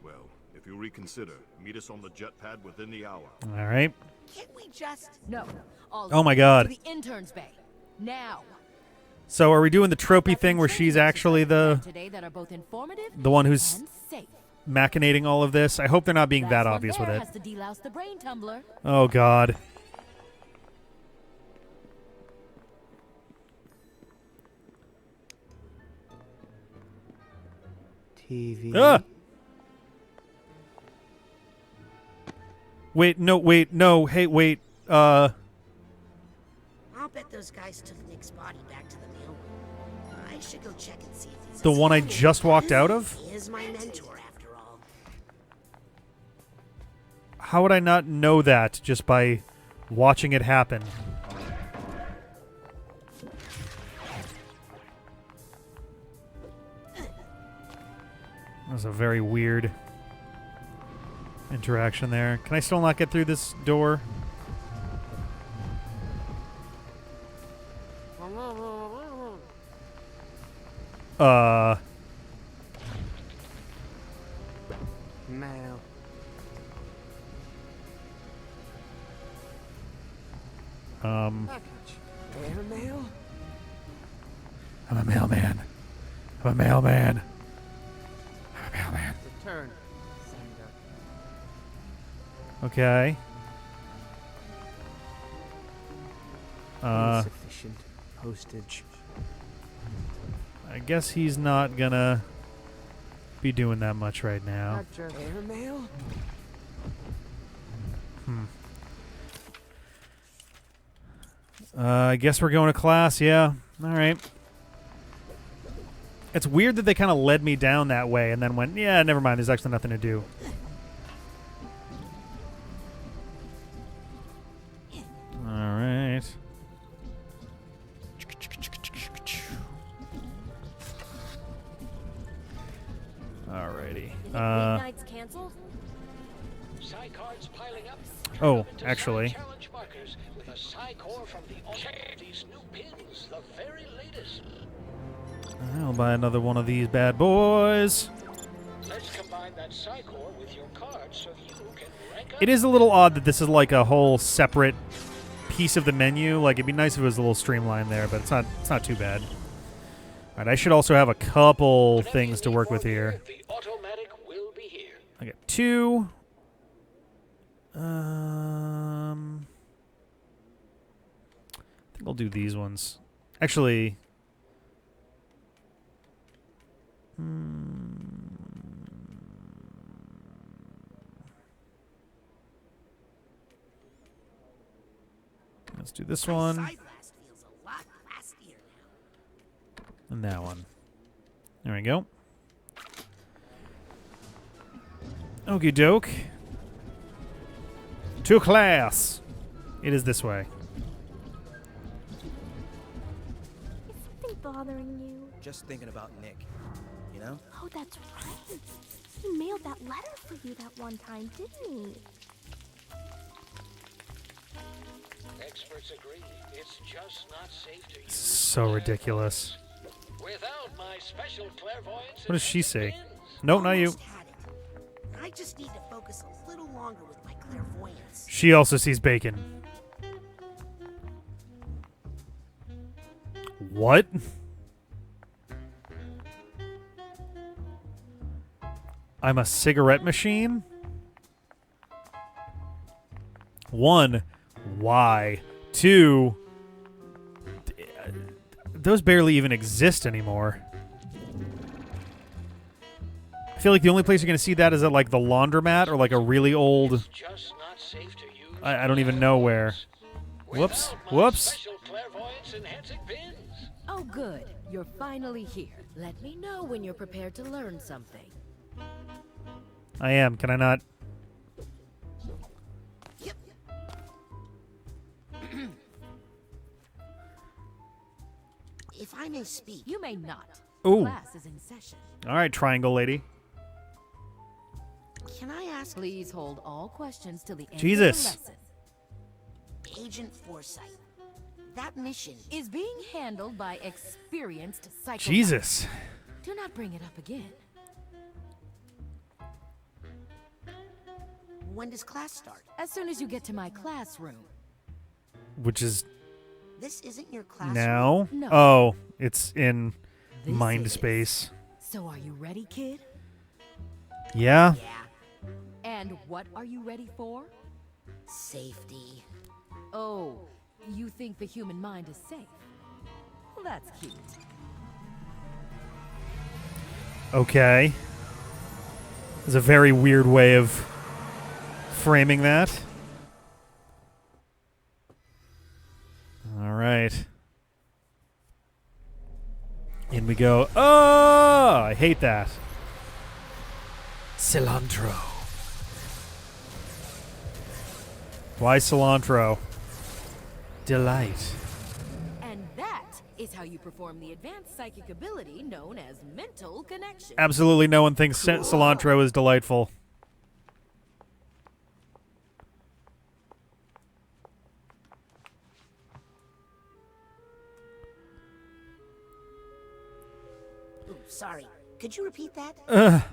Well, if you reconsider, meet us on the jet pad within the hour. All right. Can't we just... No. Oh my god. To the interns bay. Now. So are we doing the tropey thing where she's actually the one who's machinating all of this? I hope they're not being that obvious with it. Has to delouse the brain tumbler. Oh god. TV. Ah! Wait, no, hey, wait, I'll bet those guys took Nick's body back to the mail room. I should go check and see if he's... The one I just walked out of? He is my mentor, after all. How would I not know that just by watching it happen? That was a very weird interaction there. Can I still not get through this door? Mail. Airmail? I'm a mailman. I'm a mailman. I'm a mailman. Return. Okay. Insufficient postage. I guess he's not gonna be doing that much right now. Airmail? I guess we're going to class, yeah. All right. It's weird that they kind of led me down that way and then went, yeah, never mind, there's actually nothing to do. Alright. Alrighty. Midnight's canceled? Psycards piling up. Oh, actually. Challenge markers with a Psycore from the these new pins, the very latest. I'll buy another one of these bad boys. Let's combine that Psycore with your cards so you can rank up. It is a little odd that this is like a whole separate piece of the menu. Like, it'd be nice if it was a little streamlined there, but it's not too bad. All right, I should also have a couple things to work with here. The automatic will be here. I got 2. I think I'll do these ones. Actually, let's do this one. Side blast feels a lot classier now. And that one. There we go. Okie doke. To class. It is this way. Is something bothering you? Just thinking about Nick, you know? Oh, that's right. He mailed that letter for you that one time, didn't he? Experts agree. It's just not safe to use. So ridiculous. Without my special clairvoyance. What does she say? Nope, not you. Almost had it. I just need to focus a little longer with my clairvoyance. She also sees bacon. What? I'm a cigarette machine? 1, why? 2, those barely even exist anymore. I feel like the only place you're going to see that is at like the laundromat or like a really old... I don't even know where. Whoops. Whoops. Oh, good. You're finally here. Let me know when you're prepared to learn something. I am. Can I not? If I may speak. You may not. Ooh. Class is in session. All right, triangle lady. Can I ask? Please hold all questions till the end Jesus. of the lesson. Agent Forsyth, that mission is being handled by experienced psychonauts. Jesus. Do not bring it up again. When does class start? As soon as you get to my classroom. Which is This isn't your classroom. now? No. Oh, it's in This mind is. space. So are you ready, kid? Yeah. And what are you ready for? Safety. Oh, you think the human mind is safe? Well, that's cute. Okay. It's a very weird way of framing that. All right. In we go. Oh, I hate that. Cilantro. Why cilantro? Delight. And that is how you perform the advanced psychic ability known as mental connection. Absolutely no one thinks cilantro is delightful. Ooh, sorry. Could you repeat that?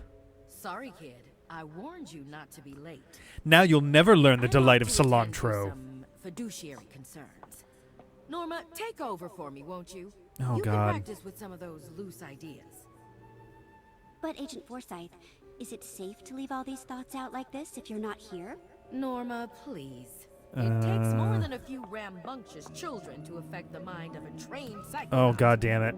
Sorry, kid. I warned you not to be late. Now you'll never learn the I delight want of to attend to cilantro. some fiduciary concerns. Norma, take over for me, won't you? Oh, you God. can practice with some of those loose ideas. But Agent Forsyth, is it safe to leave all these thoughts out like this if you're not here? Norma, please. It takes more than a few rambunctious children to affect the mind of a trained psychic. Oh, God damn it.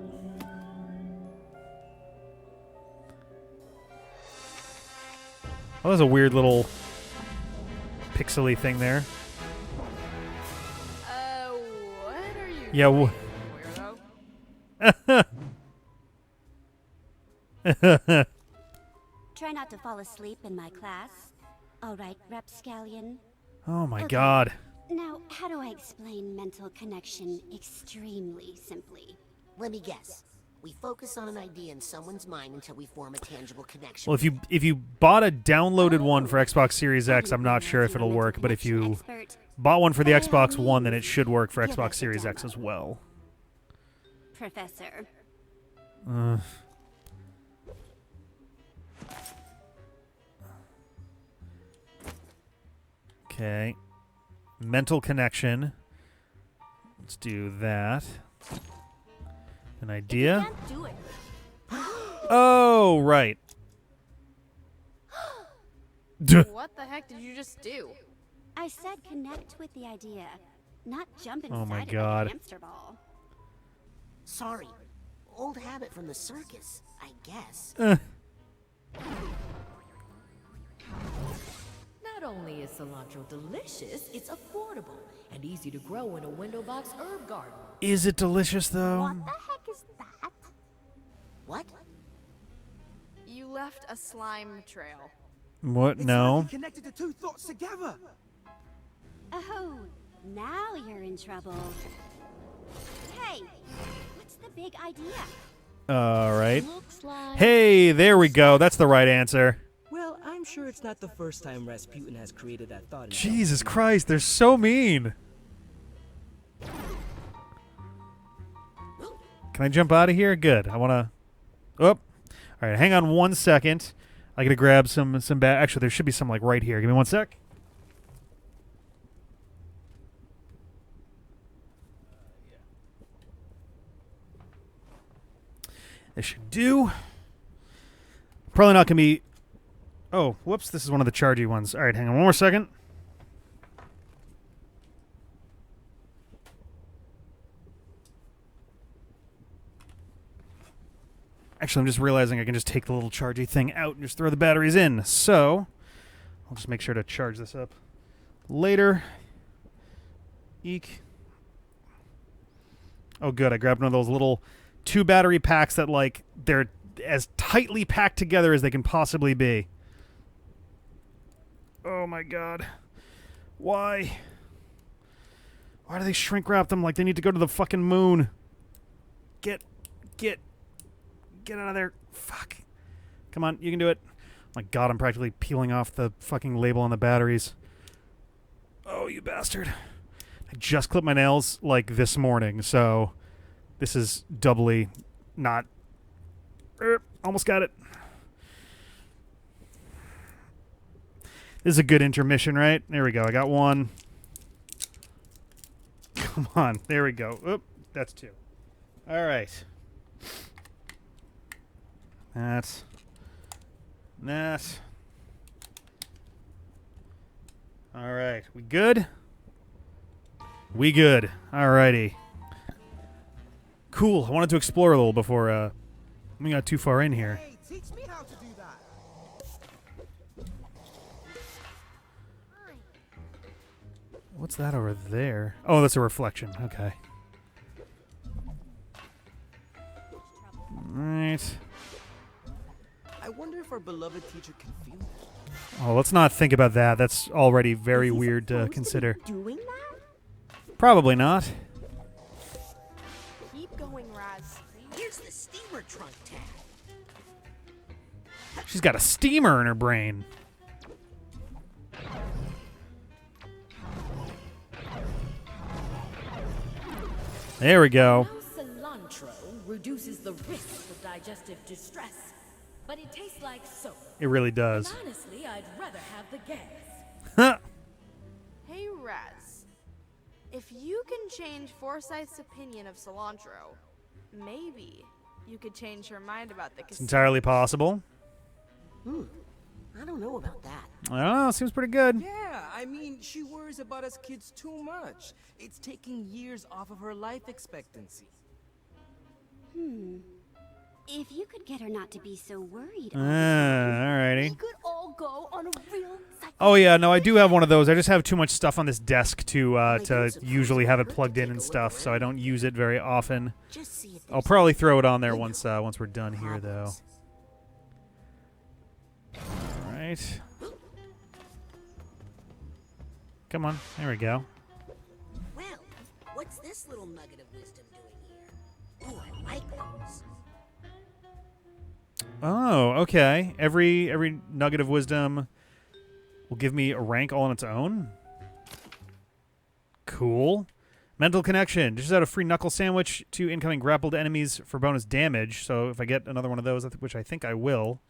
Oh, that was a weird little pixely thing there. What are you Yeah, doing, weirdo? Try not to fall asleep in my class. All right, Rapscallion. Oh my Okay, god. Now, how do I explain mental connection extremely simply? Let me guess. We focus on an idea in someone's mind until we form a tangible connection. Well, if you bought a downloaded one for Xbox Series X, I'm not sure if it'll work, but if you bought one for the Xbox One, then it should work for Xbox Series X as well. Professor. Okay. Mental connection. Let's do that. An idea? Do it. Oh, right. What the heck did you just do? I said connect with the idea, not jump Oh inside my it God. like a hamster ball. Sorry. Old habit from the circus, I guess. Not only is cilantro delicious, it's affordable and easy to grow in a window box herb garden. Is it delicious, though? What the heck is that? What? You left a slime trail. What? No. Connected the two thoughts together. Oh, now you're in trouble. Hey, what's the big idea? All right. Looks like... Hey, there we go. That's the right answer. Well, I'm sure it's not the first time Rasputin has created that thought. Jesus Christ, they're so mean. Can I jump out of here? Good. I want to... Oh. All right, hang on 1 second. I got to grab some actually, there should be some, like, right here. Give me 1 sec. This should do. Probably not going to be... Oh, whoops. This is one of the chargy ones. All right, hang on 1 more second. Actually, I'm just realizing I can just take the little chargy thing out and just throw the batteries in. So, I'll just make sure to charge this up later. Eek. Oh, good. I grabbed one of those little 2 battery packs that, like, they're as tightly packed together as they can possibly be. Oh, my God. Why? Why do they shrink wrap them like they need to go to the fucking moon? Get out of there. Fuck. Come on, you can do it. Oh my God, I'm practically peeling off the fucking label on the batteries. Oh, you bastard. I just clipped my nails, like, this morning, so this is doubly not... almost got it. This is a good intermission, right? There we go. I got one. Come on. There we go. Oop, that's 2. All right. That's. All right. We good? We good. All righty. Cool. I wanted to explore a little before we got too far in here. Hey, teach me how to do that. What's that over there? Oh, that's a reflection. Okay. All right. I wonder if our beloved teacher can feel that. Oh, let's not think about that. That's already very weird to consider. Doing that? Probably not. Keep going, Raz. Here's the steamer trunk tab. She's got a steamer in her brain. There we go. Cilantro reduces the risk of digestive distress, but it tastes like soap. It really does. And honestly, I'd rather have the gas. Huh. Hey, Raz. If you can change Forsyth's opinion of cilantro, maybe you could change her mind about the It's casino. entirely possible. I don't know about that. I don't know. Seems pretty good. Yeah, I mean, she worries about us kids too much. It's taking years off of her life expectancy. If you could get her not to be so worried. Alrighty. We could all go on a real Oh yeah, no, I do have one of those. I just have too much stuff on this desk to usually have it plugged in and stuff, so I don't use it very often. I'll probably throw it on there once we're done here, though. right. Come on. There we go. Well, what's this little nugget of wisdom doing here? Ooh, I like those. Oh, okay. Every nugget of wisdom will give me a rank all on its own. Cool. Mental connection. Just out a free knuckle sandwich to incoming grappled enemies for bonus damage. So if I get another one of those, which I think I will.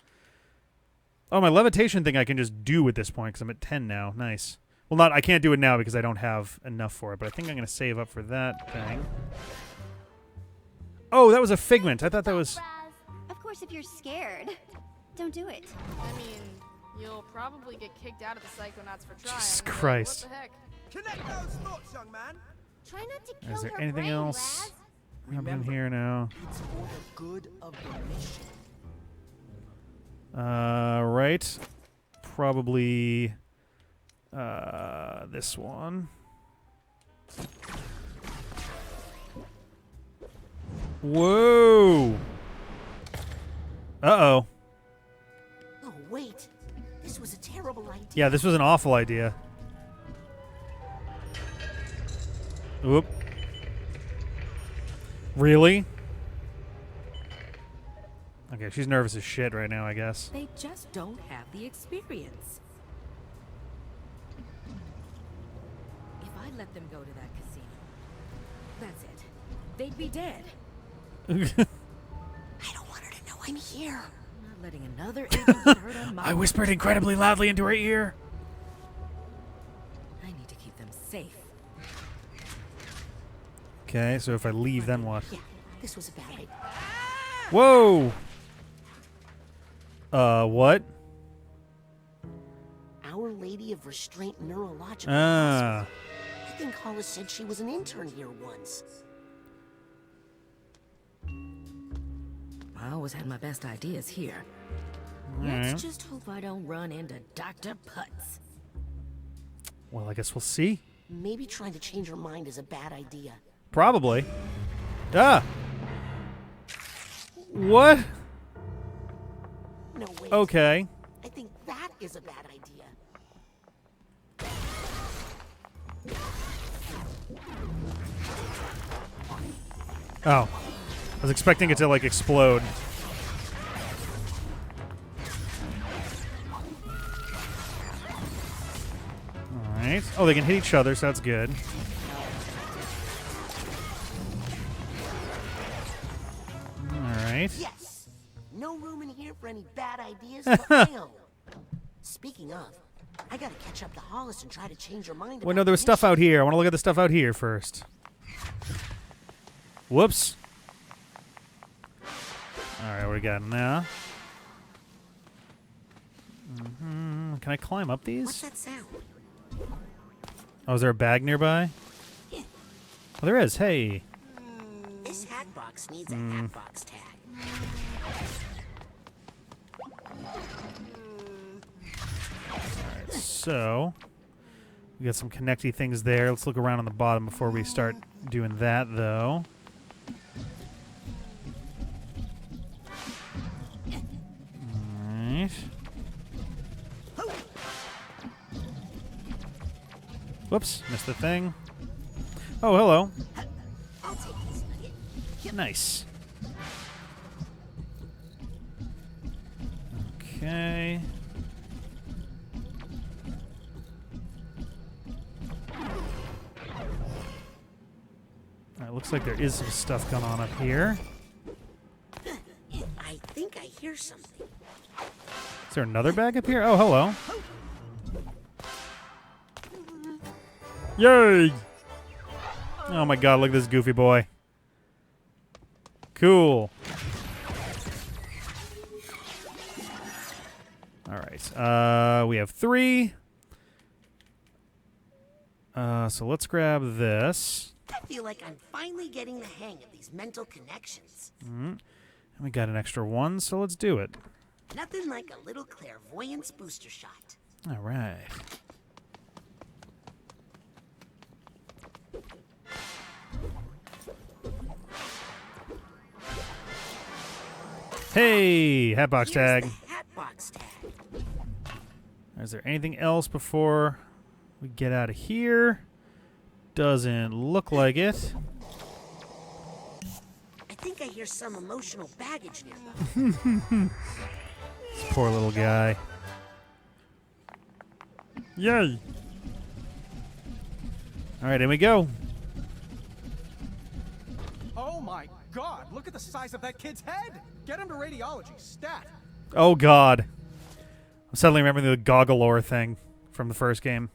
Oh, my levitation thing I can just do at this point because I'm at 10 now. Nice. Well, I can't do it now because I don't have enough for it, but I think I'm going to save up for that thing. Oh, that was a figment. I thought that was... Of course, if you're scared, don't do it. I mean, you'll probably get kicked out of the Psychonauts for trying. Jesus but Christ. What the heck? Connect those thoughts, young man. Try not to kill Is there her anything brain, else Raz. happening here now? It's for the good of the mission. Right. Probably this one. Whoa! Uh-oh. Oh, wait. This was a terrible idea. Yeah, this was an awful idea. Oop. Really? Okay, she's nervous as shit right now, I guess. They just don't have the experience. If I let them go to that casino, that's it. They'd be dead. I don't want her to know I'm here. I'm not letting another agent get hurt on my... I whispered incredibly loudly into her ear. I need to keep them safe. Okay, so if I leave, then what? Yeah, this was a bad idea. Whoa! What? Our Lady of Restraint Neurological Ah. Hospital. I think Hollis said she was an intern here once. I always had my best ideas here. Alright. Let's just hope I don't run into Dr. Putz. Well, I guess we'll see. Maybe trying to change her mind is a bad idea. Probably. Ah! What? No, wait. Okay. I think that is a bad idea. Oh. I was expecting it to, like, explode. Alright. Oh, they can hit each other, so that's good. Alright. Yes. No room in here for any bad ideas but my own. Speaking of, I gotta catch up to Hollis and try to change her mind. Wait, no, there was stuff out here. I want to look at the stuff out here first. Whoops. Alright, what do we got now? Can I climb up these? What's that sound? Oh, is there a bag nearby? Oh, there is. Hey. This hat box needs a hat box tag. Alright, so we got some connecty things there. Let's look around on the bottom before we start doing that, though. Alright. Whoops, missed the thing. Oh, hello. I'll take this nugget. Nice. Okay. Alright, looks like there is some stuff going on up here. I think I hear something. Is there another bag up here? Oh, hello. Yay! Oh my god, look at this goofy boy. Cool. Alright, we have 3. So let's grab this. I feel like I'm finally getting the hang of these mental connections. And we got an extra 1, so let's do it. Nothing like a little clairvoyance booster shot. Alright. Hey, hatbox tag. Hat box tag. Is there anything else before we get out of here? Doesn't look like it. I think I hear some emotional baggage nearby. This poor little guy. Yay! Alright, in we go. Oh my god, look at the size of that kid's head! Get him to radiology, stat! Oh god. I'm suddenly remembering the goggle-lore thing from the first game.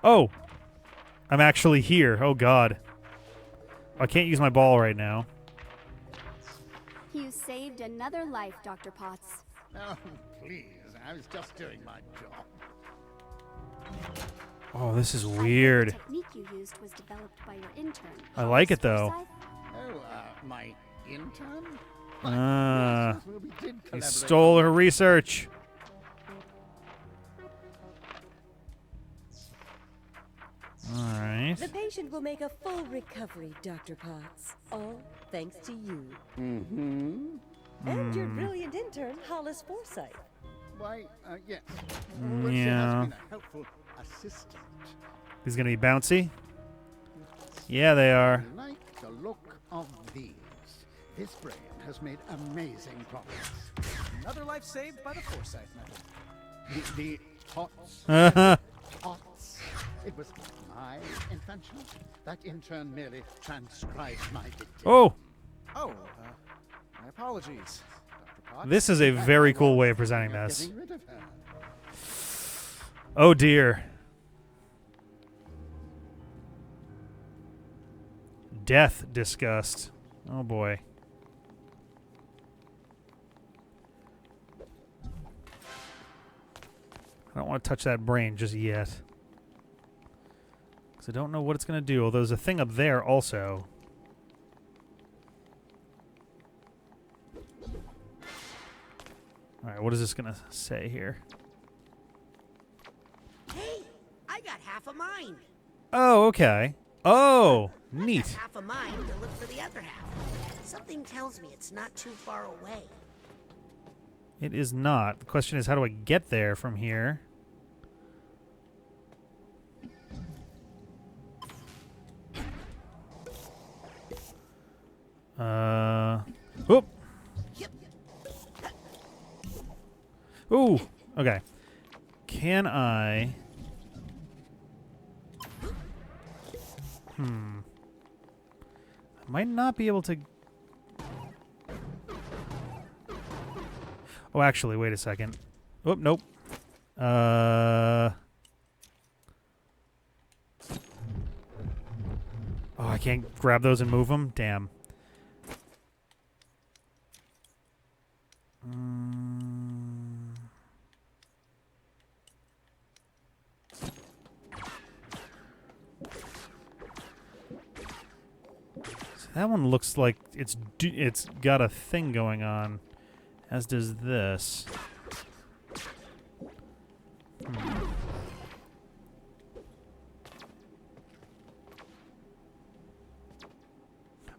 Oh! I'm actually here. Oh god. I can't use my ball right now. You saved another life, Dr. Potts. Oh, please. I was just doing my job. Oh, this is weird. The technique you used was developed by your intern. I like it, though. Oh, my intern? He stole her research. Alright. The patient will make a full recovery, Dr. Potts. All thanks to you. Mm-hmm. And your brilliant intern, Hollis Forsythe. Why, yes. Yeah. She has been a helpful assistant. These gonna be bouncy? Yeah, they are. I like the look of these. This brain has made amazing progress. Another life saved by the Forsythe method. The tots. Tots. It was my invention. That intern merely transcribed my dictation. Oh! Oh, my apologies, Dr. Potts. This is a very cool way of presenting this. Getting rid of her. Oh dear. Death disgust. Oh boy. I don't want to touch that brain just yet. Because I don't know what it's going to do. Although there's a thing up there also. Alright, what is this going to say here? Hey, I got half a mind. Oh, okay. Oh, neat. Half a mind to look for the other half. Something tells me it's not too far away. It is not. The question is, how do I get there from here? Oop. Ooh. Okay. Can I? I might not be able to. Oh, actually, wait a second. Oh, nope. Oh, I can't grab those and move them? Damn. So that one looks like it's got a thing going on. As does this.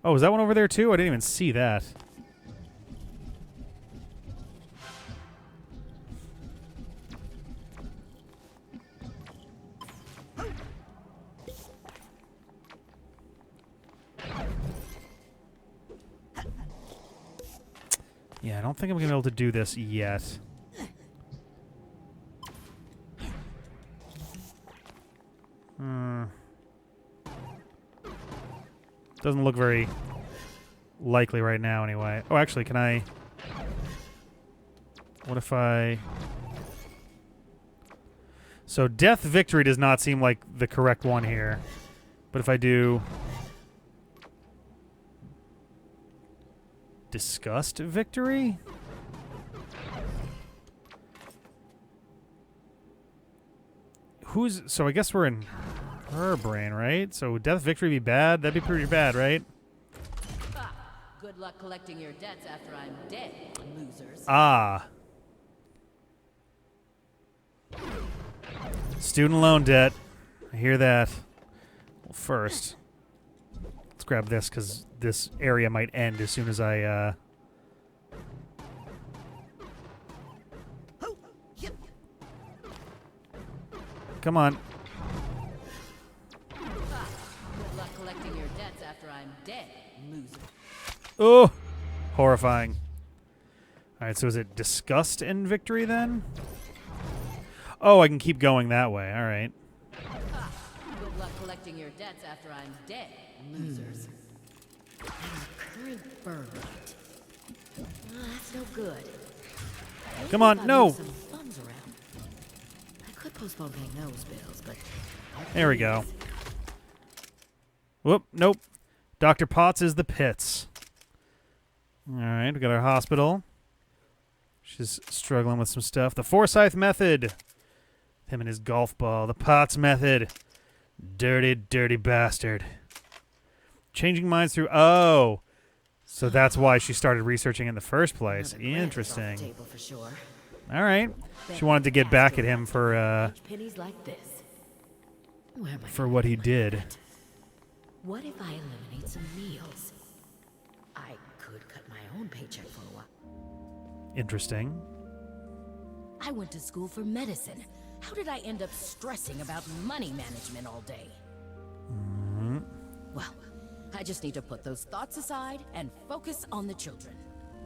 Oh, is that one over there too? I didn't even see that. Yeah, I don't think I'm going to be able to do this yet. Doesn't look very likely right now anyway. Oh, actually, can I... What if I... So death victory does not seem like the correct one here. But if I do... Disgust victory? Who's... So I guess we're in her brain, right? So would death victory be bad? That'd be pretty bad, right? Good luck collecting your debts after I'm dead, losers. Ah. Student loan debt. I hear that. Well, first, let's grab this because this area might end as soon as I... Come on. Good luck collecting your debts after I'm dead, loser. Oh, horrifying. All right, so is it disgust and victory then? Oh, I can keep going that way. All right. Good luck collecting your debts after I'm dead, losers. And our current burn rate. That's no good. Maybe Come on, if I no. move some funds around, I could postpone paying those bills, but There we go. Whoop, nope. Dr. Potts is the pits. All right, we got our hospital. She's struggling with some stuff. The Forsyth method. Him and his golf ball. The Potts method. Dirty, dirty bastard. Changing minds through... Oh. So that's why she started researching in the first place. Interesting. table for sure. All right. She wanted to get back at him for Pennies like this. Where am I for what he did. What if I eliminate some meals? I could cut my own paycheck for a while. Interesting. I went to school for medicine. How did I end up stressing about money management all day? Well, I just need to put those thoughts aside and focus on the children.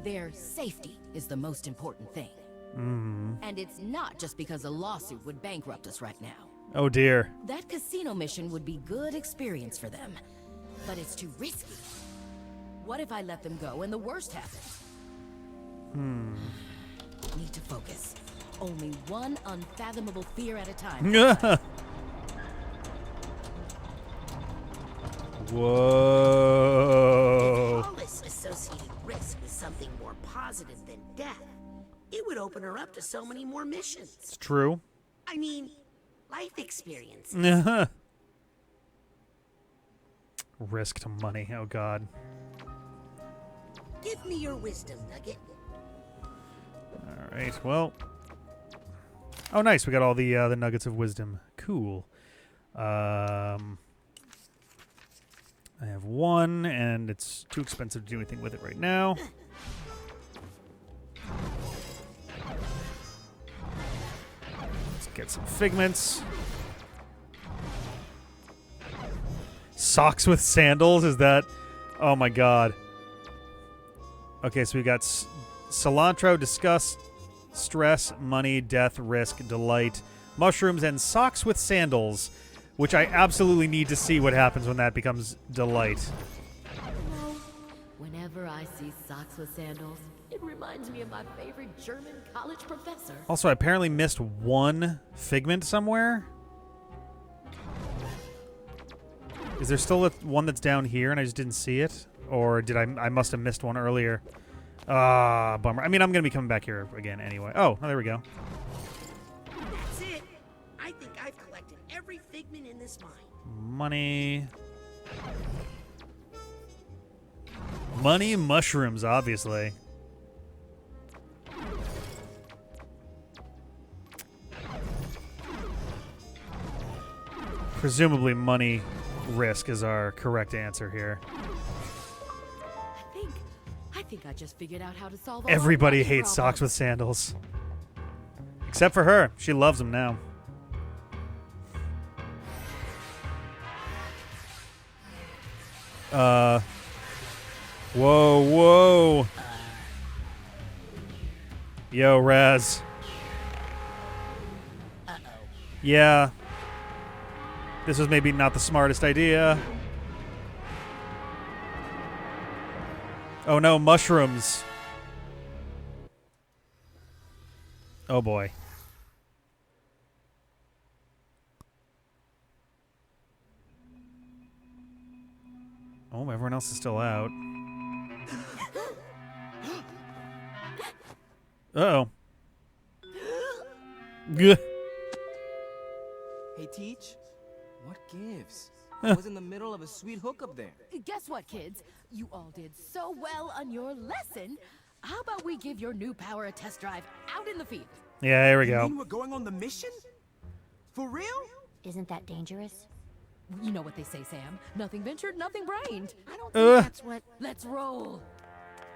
Their safety is the most important thing. And it's not just because a lawsuit would bankrupt us right now. Oh, dear. That casino mission would be good experience for them, but it's too risky. What if I let them go and the worst happens? Need to focus. Only one unfathomable fear at a time. Whoa. If all this associated risk is something more positive than death, it would open her up to so many more missions. It's true. I mean, life experience. Risk to money. Oh, God. Give me your wisdom, Nugget. All right. Well. Oh, nice. We got all the nuggets of wisdom. Cool. I have one, and it's too expensive to do anything with it right now. Let's get some figments. Socks with sandals? Is that... Oh, my God. Okay, so we got cilantro, disgust, stress, money, death, risk, delight, mushrooms, and socks with sandals, which I absolutely need to see what happens when that becomes delight. Whenever I see socks with sandals, it reminds me of my favorite German college professor. Also, I apparently missed one figment somewhere. Is there still one that's down here and I just didn't see it? Or did I must have missed one earlier. Ah, bummer. I mean, I'm going to be coming back here again anyway. Oh, there we go. That's it. I think I've collected every figment in this mine. Money. Money, mushrooms, obviously. Presumably money risk is our correct answer here. I think I just figured out how to solve all Everybody our hates money socks with sandals. Except for her. She loves them now. Whoa. Yo, Raz. Yeah. This was maybe not the smartest idea. Oh no, mushrooms. Oh boy. Oh, everyone else is still out. Uh-oh. Good. Hey, Teach. What gives? I was in the middle of a sweet hookup there. Guess what, kids? You all did so well on your lesson. How about we give your new power a test drive out in the field? Yeah, there we You go. mean we're going on the mission? For real? Isn't that dangerous? You know what they say, Sam. Nothing ventured, nothing brained. I don't think that's what... Let's roll.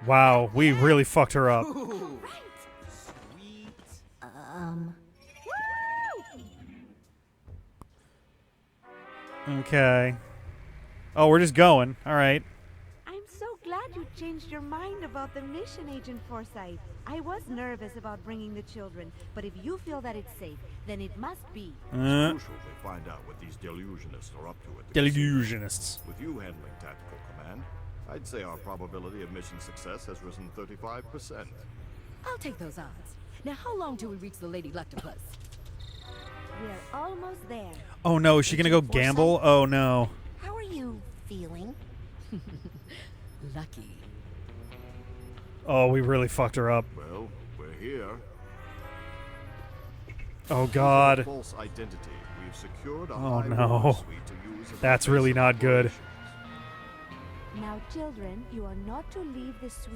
Wow, we really fucked her up. Ooh. Sweet. Okay. Oh, we're just going. All right. I'm so glad you changed your mind about the mission, Agent Forsyth. I was nervous about bringing the children, but if you feel that it's safe, then it must be. It's crucial they find out what these delusionists are up to at the Delusionists. With you handling tactical command, I'd say our probability of mission success has risen 35%. I'll take those odds. Now, how long till we reach the Lady Luctopus? We're almost there. Oh no, is she gonna go gamble? Oh no. How are you feeling? Lucky. Oh, we really fucked her up. Well, we're here. Oh god. False identity. We've secured a Oh high no. wall suite to use as That's a really base not of good. operations. Now, children, you are not to leave the suite.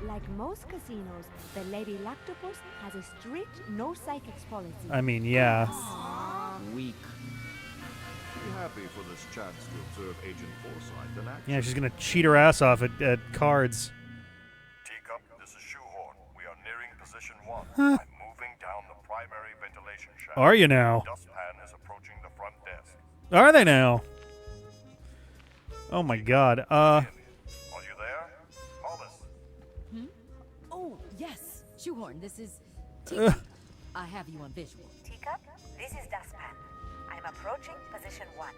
Like most casinos, the Lady Luctopus has a strict no psychics policy. I mean, yeah. Weak. Be happy for this chance to observe Agent Forsyth in action. Yeah, she's gonna cheat her ass off at cards. Teacup, this is Shoehorn. We are nearing position 1. Huh. I'm moving down the primary ventilation shaft. Are you now? Dustpan is approaching the front desk. Are they now? Oh my god. Are you there? Hollis. Oh, yes. Shoehorn, this is... Teacup. I have you on visual. Teacup, this is Dustpan. I'm approaching position 1.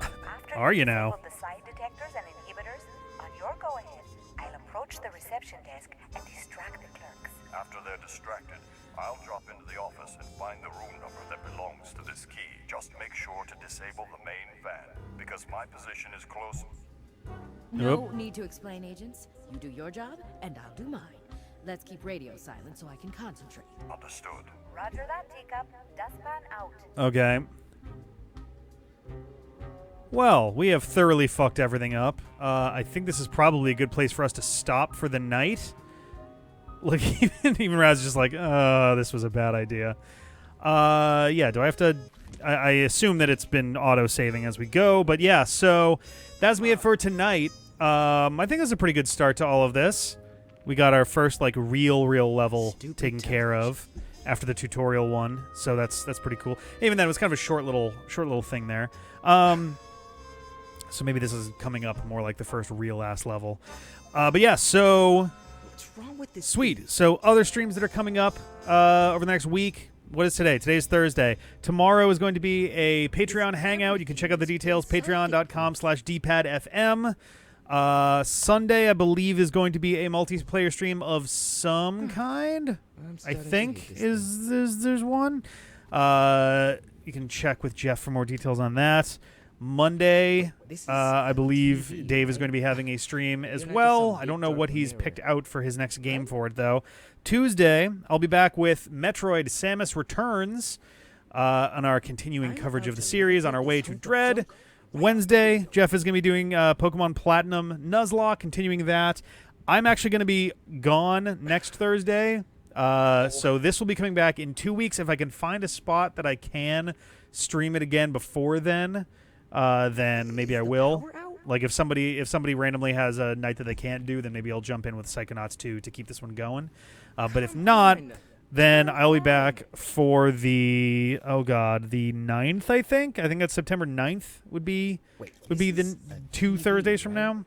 After Are you now? disable the side detectors and inhibitors, on your go-ahead, I'll approach the reception desk and distract the clerks. After they're distracted, I'll drop into the office and find the room number that belongs to this key. Just make sure to disable the main fan, because my position is close. No need to explain, agents. You do your job, and I'll do mine. Let's keep radio silent so I can concentrate. Understood. Roger that, Teacup. Dustpan out. Okay. Well, we have thoroughly fucked everything up. I think this is probably a good place for us to stop for the night. Like, even Raz is just like, this was a bad idea. Yeah, do I have to... I assume that it's been auto-saving as we go, but yeah, so that's me it for tonight. I think that's a pretty good start to all of this. We got our first, like, real level taken care of after the tutorial one, so that's pretty cool. Even then, it was kind of a short little thing there. So maybe this is coming up more like the first real-ass level. But yeah, so... What's wrong with this? Sweet. So other streams that are coming up over the next week. What is today? Today's Thursday. Tomorrow is going to be a Patreon hangout. You can check out the details, patreon.com/dpadfm. Sunday, I believe, is going to be a multiplayer stream of some kind. I think there's one. You can check with Jeff for more details on that. Monday, I believe Dave is going to be having a stream as well. I don't know what he's picked out for his next game for it, though. Tuesday, I'll be back with Metroid Samus Returns on our continuing coverage of the series on our way to Dread. Wednesday, Jeff is going to be doing Pokemon Platinum Nuzlocke, continuing that. I'm actually going to be gone next Thursday, so this will be coming back in 2 weeks. If I can find a spot that I can stream it again before then maybe I will. Like if somebody randomly has a night that they can't do, then maybe I'll jump in with Psychonauts 2 to keep this one going. But if not, then I'll be back for the the 9th, I think. I think that's September 9th would be the 2 Thursdays from now.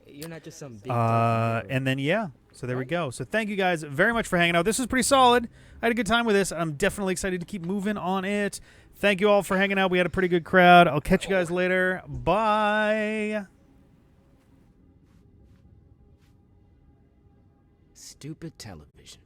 You're not just some big and then yeah. So there we go. So thank you guys very much for hanging out. This was pretty solid. I had a good time with this. I'm definitely excited to keep moving on it. Thank you all for hanging out. We had a pretty good crowd. I'll catch you guys later. Bye. Stupid television.